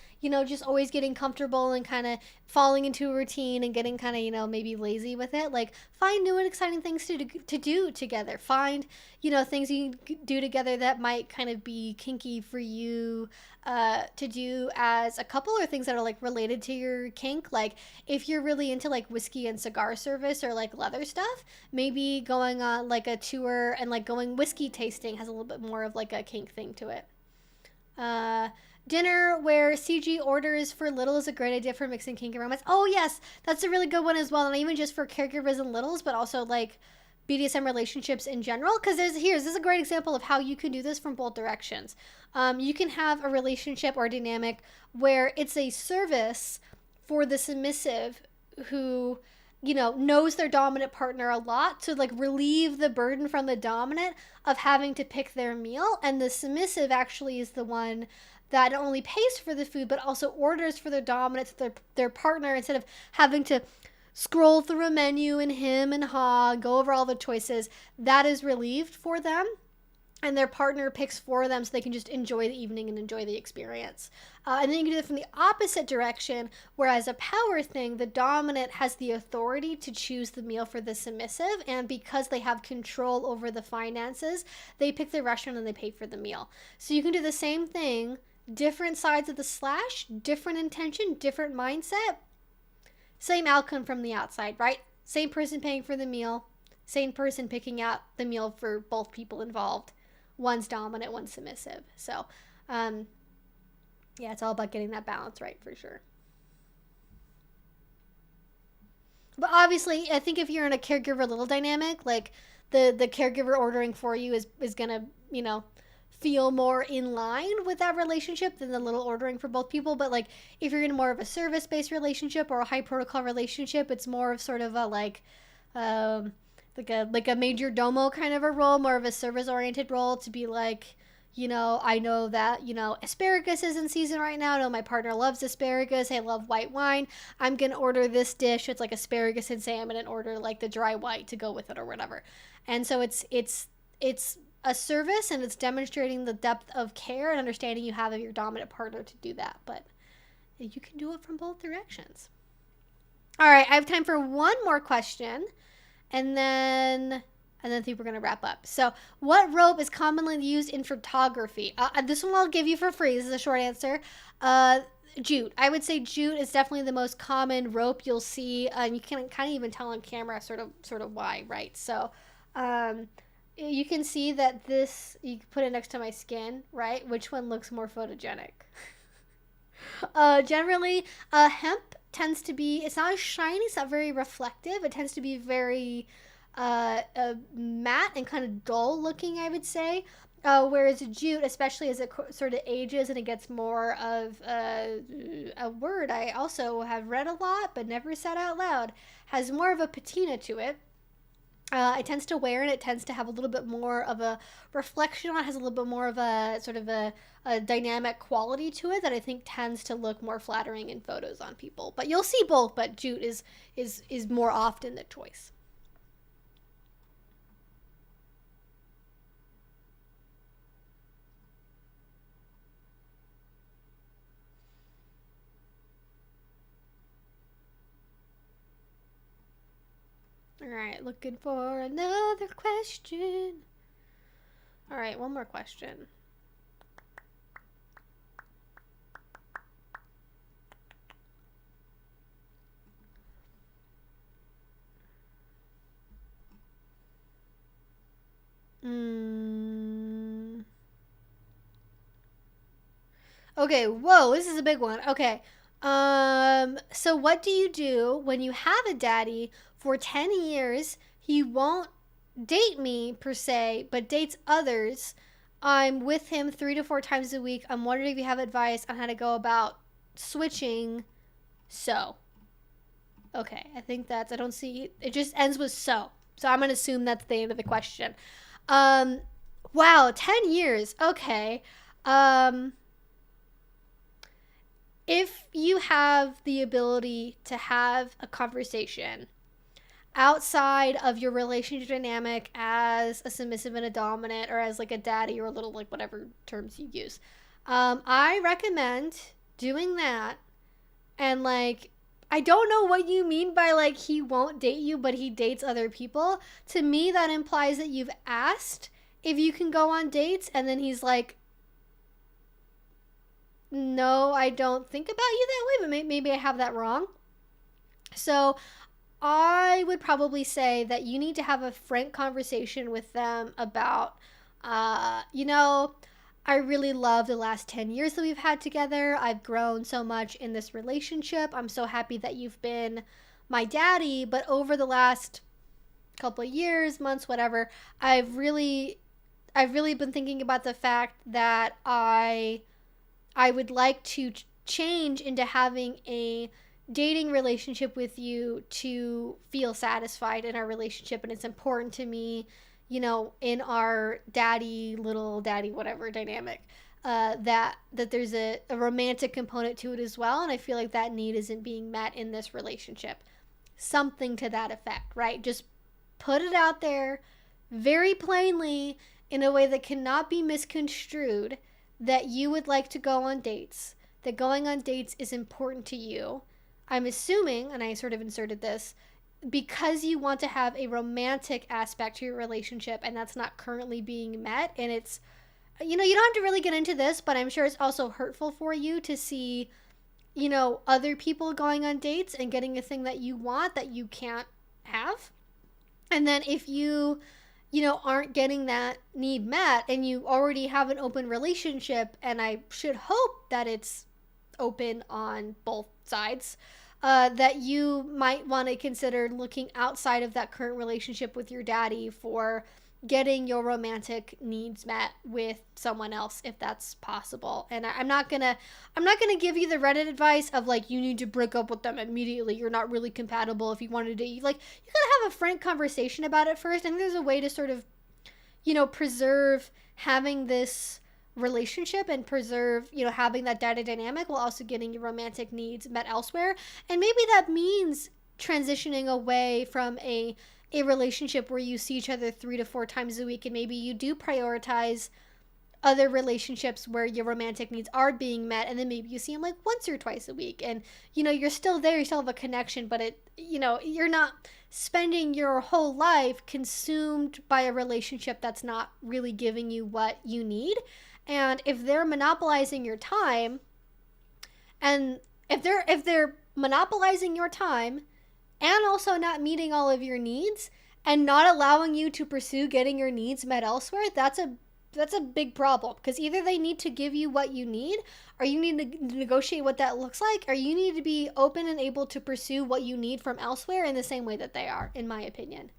just always getting comfortable and kind of falling into a routine and getting kind of, maybe lazy with it. Like, find new and exciting things to do together. Find, things you can do together that might kind of be kinky for you to do as a couple, or things that are like related to your kink. Like, if you're really into like whiskey and cigar service or like leather stuff, maybe going on like a tour and like going whiskey tasting has a little bit more of like a kink thing to it. dinner where CG orders for little is a great idea for mixing kink and romance. Oh yes, that's a really good one as well. And even just for caregivers and littles, but also like BDSM relationships in general. Because this is a great example of how you can do this from both directions. You can have a relationship or a dynamic where it's a service for the submissive who, you know, knows their dominant partner a lot to like relieve the burden from the dominant of having to pick their meal. And the submissive actually is the one that not only pays for the food, but also orders for their dominant, their partner, instead of having to scroll through a menu and him and ha, go over all the choices. That is relieved for them. And their partner picks for them so they can just enjoy the evening and enjoy the experience. And then you can do it from the opposite direction, whereas a power thing, the dominant has the authority to choose the meal for the submissive, and because they have control over the finances, they pick the restaurant and they pay for the meal. So you can do the same thing, different sides of the slash, different intention, different mindset, same outcome from the outside, right? Same person paying for the meal, same person picking out the meal for both people involved. One's dominant, one's submissive. So, yeah, it's all about getting that balance right for sure. But obviously, I think if you're in a caregiver little dynamic, like the caregiver ordering for you is gonna, you know, feel more in line with that relationship than the little ordering for both people. But like if you're in more of a service-based relationship or a high protocol relationship, it's more of sort of a like a major domo kind of a role, more of a service-oriented role, to be like, you know, I know that, you know, asparagus is in season right now. I know my partner loves asparagus. I love white wine. I'm going to order this dish. It's like asparagus and salmon, and order like the dry white to go with it or whatever. And so it's a service, and it's demonstrating the depth of care and understanding you have of your dominant partner to do that. But you can do it from both directions. All right, I have time for one more question. And then I think we're going to wrap up. So, what rope is commonly used in photography? This one I'll give you for free. This is a short answer. Jute. I would say jute is definitely the most common rope you'll see. You can kind of even tell on camera sort of why, right? So, you can see that this, you can put it next to my skin, right? Which one looks more photogenic? Generally, hemp tends to be, it's not as shiny, it's not very reflective. It tends to be very matte and kind of dull looking, I would say. Whereas jute, especially as it sort of ages and it gets more of a word I also have read a lot but never said out loud, has more of a patina to it. It tends to wear, and it tends to have a little bit more of a reflection on it, has a little bit more of a sort of a dynamic quality to it that I think tends to look more flattering in photos on people. But you'll see both, but jute is more often the choice. All right, looking for another question. All right, one more question. Okay, whoa, this is a big one. Okay. So what do you do when you have a daddy for 10 years? He won't date me per se, but dates others. I'm with him 3 to 4 times a week. I'm wondering if you have advice on how to go about switching. So, okay, I think that's, I don't see, it just ends with so. So I'm going to assume that's the end of the question. Wow, 10 years. Okay. If you have the ability to have a conversation outside of your relationship dynamic as a submissive and a dominant, or as like a daddy or a little, like whatever terms you use, I recommend doing that. And like, I don't know what you mean by like he won't date you but he dates other people. To me, that implies that you've asked if you can go on dates, and then he's like, no, I don't think about you that way, but maybe I have that wrong. So I would probably say that you need to have a frank conversation with them about, you know, I really love the last 10 years that we've had together. I've grown so much in this relationship. I'm so happy that you've been my daddy. But over the last couple of years, months, whatever, I've really been thinking about the fact that I would like to change into having a dating relationship with you to feel satisfied in our relationship. And it's important to me, you know, in our daddy, little daddy, whatever dynamic, that there's a romantic component to it as well. And I feel like that need isn't being met in this relationship. Something to that effect, right? Just put it out there very plainly in a way that cannot be misconstrued, that you would like to go on dates, that going on dates is important to you. I'm assuming, and I sort of inserted this, because you want to have a romantic aspect to your relationship and that's not currently being met. And it's, you know, you don't have to really get into this, but I'm sure it's also hurtful for you to see, you know, other people going on dates and getting a thing that you want that you can't have. And then if you know, aren't getting that need met and you already have an open relationship, and I should hope that it's open on both sides, that you might want to consider looking outside of that current relationship with your daddy for getting your romantic needs met with someone else, if that's possible. And I'm not gonna give you the Reddit advice of like, you need to break up with them immediately, you're not really compatible if you wanted to. Like, you gotta have a frank conversation about it first. I think there's a way to sort of, you know, preserve having this relationship and preserve, you know, having that data dynamic while also getting your romantic needs met elsewhere. And maybe that means transitioning away from a relationship where you see each other 3 to 4 times a week, and maybe you do prioritize other relationships where your romantic needs are being met, and then maybe you see them like once or twice a week, and you know, you're still there, you still have a connection, but it, you know, you're not spending your whole life consumed by a relationship that's not really giving you what you need. And if they're monopolizing your time, and if they're monopolizing your time and also not meeting all of your needs and not allowing you to pursue getting your needs met elsewhere, that's a big problem. Because either they need to give you what you need, or you need to negotiate what that looks like, or you need to be open and able to pursue what you need from elsewhere in the same way that they are, in my opinion.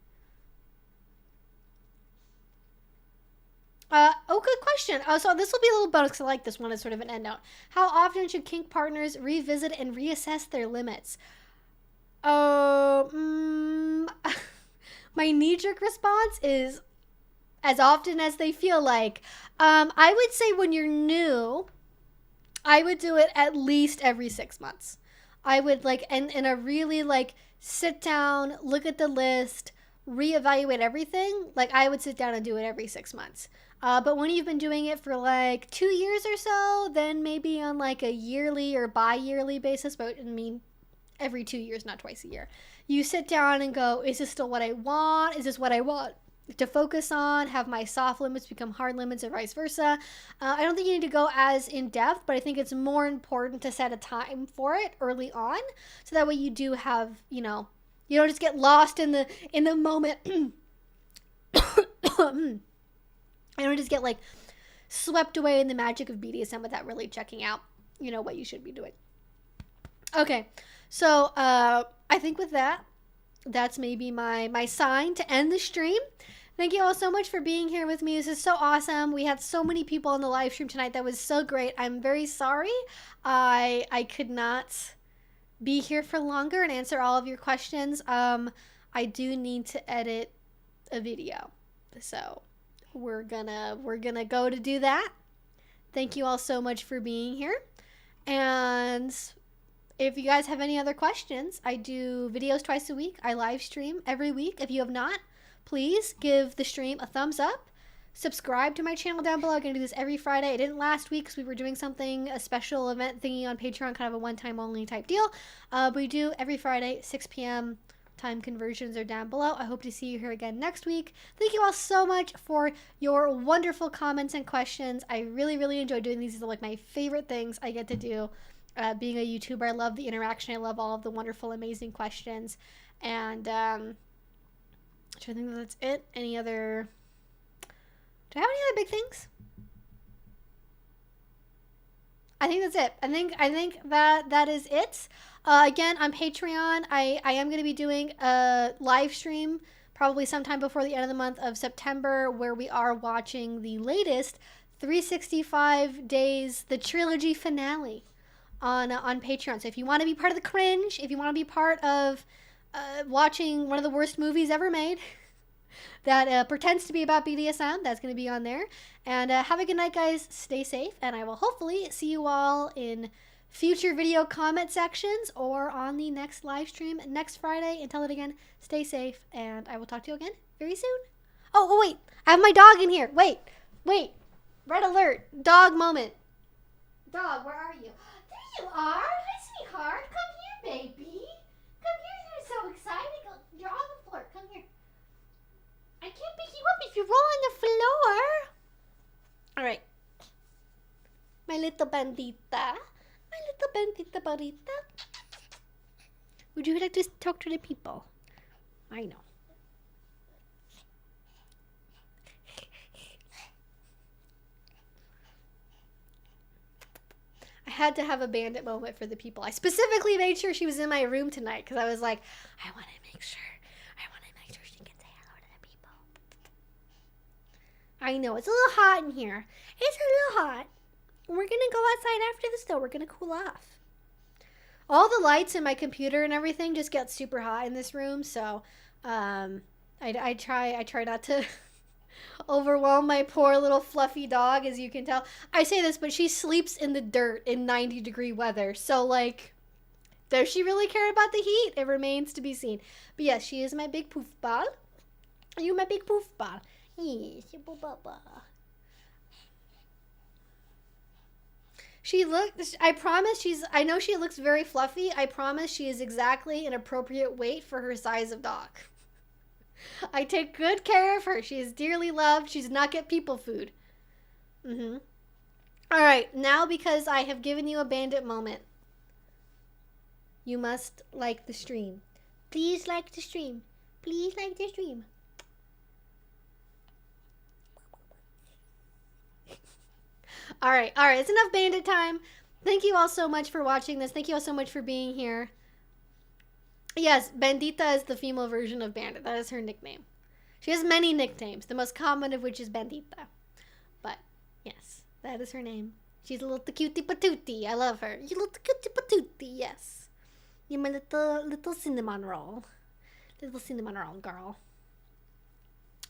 Good question. So this will be a little bonus because I like this one as sort of an end note. How often should kink partners revisit and reassess their limits? My knee-jerk response is as often as they feel like. I would say when you're new, I would do it at least every 6 months. I would like, and in a really like sit down, look at the list, reevaluate everything. Like I would sit down and do it every 6 months. But when you've been doing it for like 2 years or so, then maybe on like a yearly or bi-yearly basis, but I mean, every 2 years, not twice a year. You sit down and go, is this still what I want? Is this what I want to focus on? Have my soft limits become hard limits or vice versa? I don't think you need to go as in depth, but I think it's more important to set a time for it early on. So that way you do have, you know, you don't just get lost in the moment. I don't just get like swept away in the magic of BDSM without really checking out, you know, what you should be doing. Okay, so I think with that, that's maybe my sign to end the stream. Thank you all so much for being here with me. This is so awesome. We had so many people on the live stream tonight. That was so great. I'm very sorry I could not be here for longer and answer all of your questions. I do need to edit a video, so we're gonna go to do that. Thank you all so much for being here. And if you guys have any other questions, I do videos twice a week. I live stream every week. If you have not, please give the stream a thumbs up. Subscribe to my channel down below. I'm going to do this every Friday. I didn't last week because we were doing something, a special event thingy on Patreon, kind of a one-time only type deal. We do every Friday, 6 p.m. Time conversions are down below. I hope to see you here again next week. Thank you all so much for your wonderful comments and questions. I really, really enjoy doing these. These are like my favorite things I get to do. Being a YouTuber, I love the interaction. I love all of the wonderful, amazing questions. And I think that's it. Do I have any other big things? I think that's it. I think that is it. Again, on Patreon, I am going to be doing a live stream probably sometime before the end of the month of September, where we are watching the latest 365 days, the trilogy finale on Patreon. So if you want to be part of the cringe, if you want to be part of watching one of the worst movies ever made that pretends to be about BDSM, that's going to be on there. And have a good night, guys. Stay safe, and I will hopefully see you all in future video comment sections or on the next live stream next Friday. Until again, stay safe, and I will talk to you again very soon. Oh, wait. I have my dog in here. Wait. Red alert. Dog moment. Dog, where are you? There you are. Hi, sweetheart. Come here, baby. Come here. You're so excited. You're on the floor. Come here. I can't pick you up if you roll on the floor. All right. My little bandita. My little bandita barita. Would you like to talk to the people? I know. I had to have a bandit moment for the people. I specifically made sure she was in my room tonight because I was like, I want to make sure she can say hello to the people. I know, it's a little hot in here. It's a little hot. We're going to go outside after this, though. We're going to cool off. All the lights in my computer and everything just get super hot in this room, so I try not to overwhelm my poor little fluffy dog, as you can tell. I say this, but she sleeps in the dirt in 90-degree weather, so, like, does she really care about the heat? It remains to be seen. But yes, she is my big poof ball. Are you my big poof ball? Yes, your baba. She looks, I promise I know she looks very fluffy. I promise she is exactly an appropriate weight for her size of dog. I take good care of her. She is dearly loved. She does not get people food. All right, now because I have given you a bandit moment, you must like the stream. Please like the stream. Please like the stream. All right, it's enough bandit time. Thank you all so much for watching this. Thank you all so much for being here. Yes, Bandita is the female version of Bandit. That is her nickname. She has many nicknames, the most common of which is Bandita. But, yes, that is her name. She's a little cutie patootie. I love her. You little cutie patootie, yes. You're my little cinnamon roll. Little cinnamon roll girl.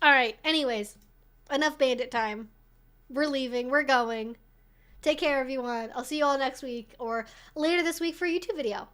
Alright, anyways, enough Bandit time. We're leaving. We're going. Take care, everyone. I'll see you all next week or later this week for a YouTube video.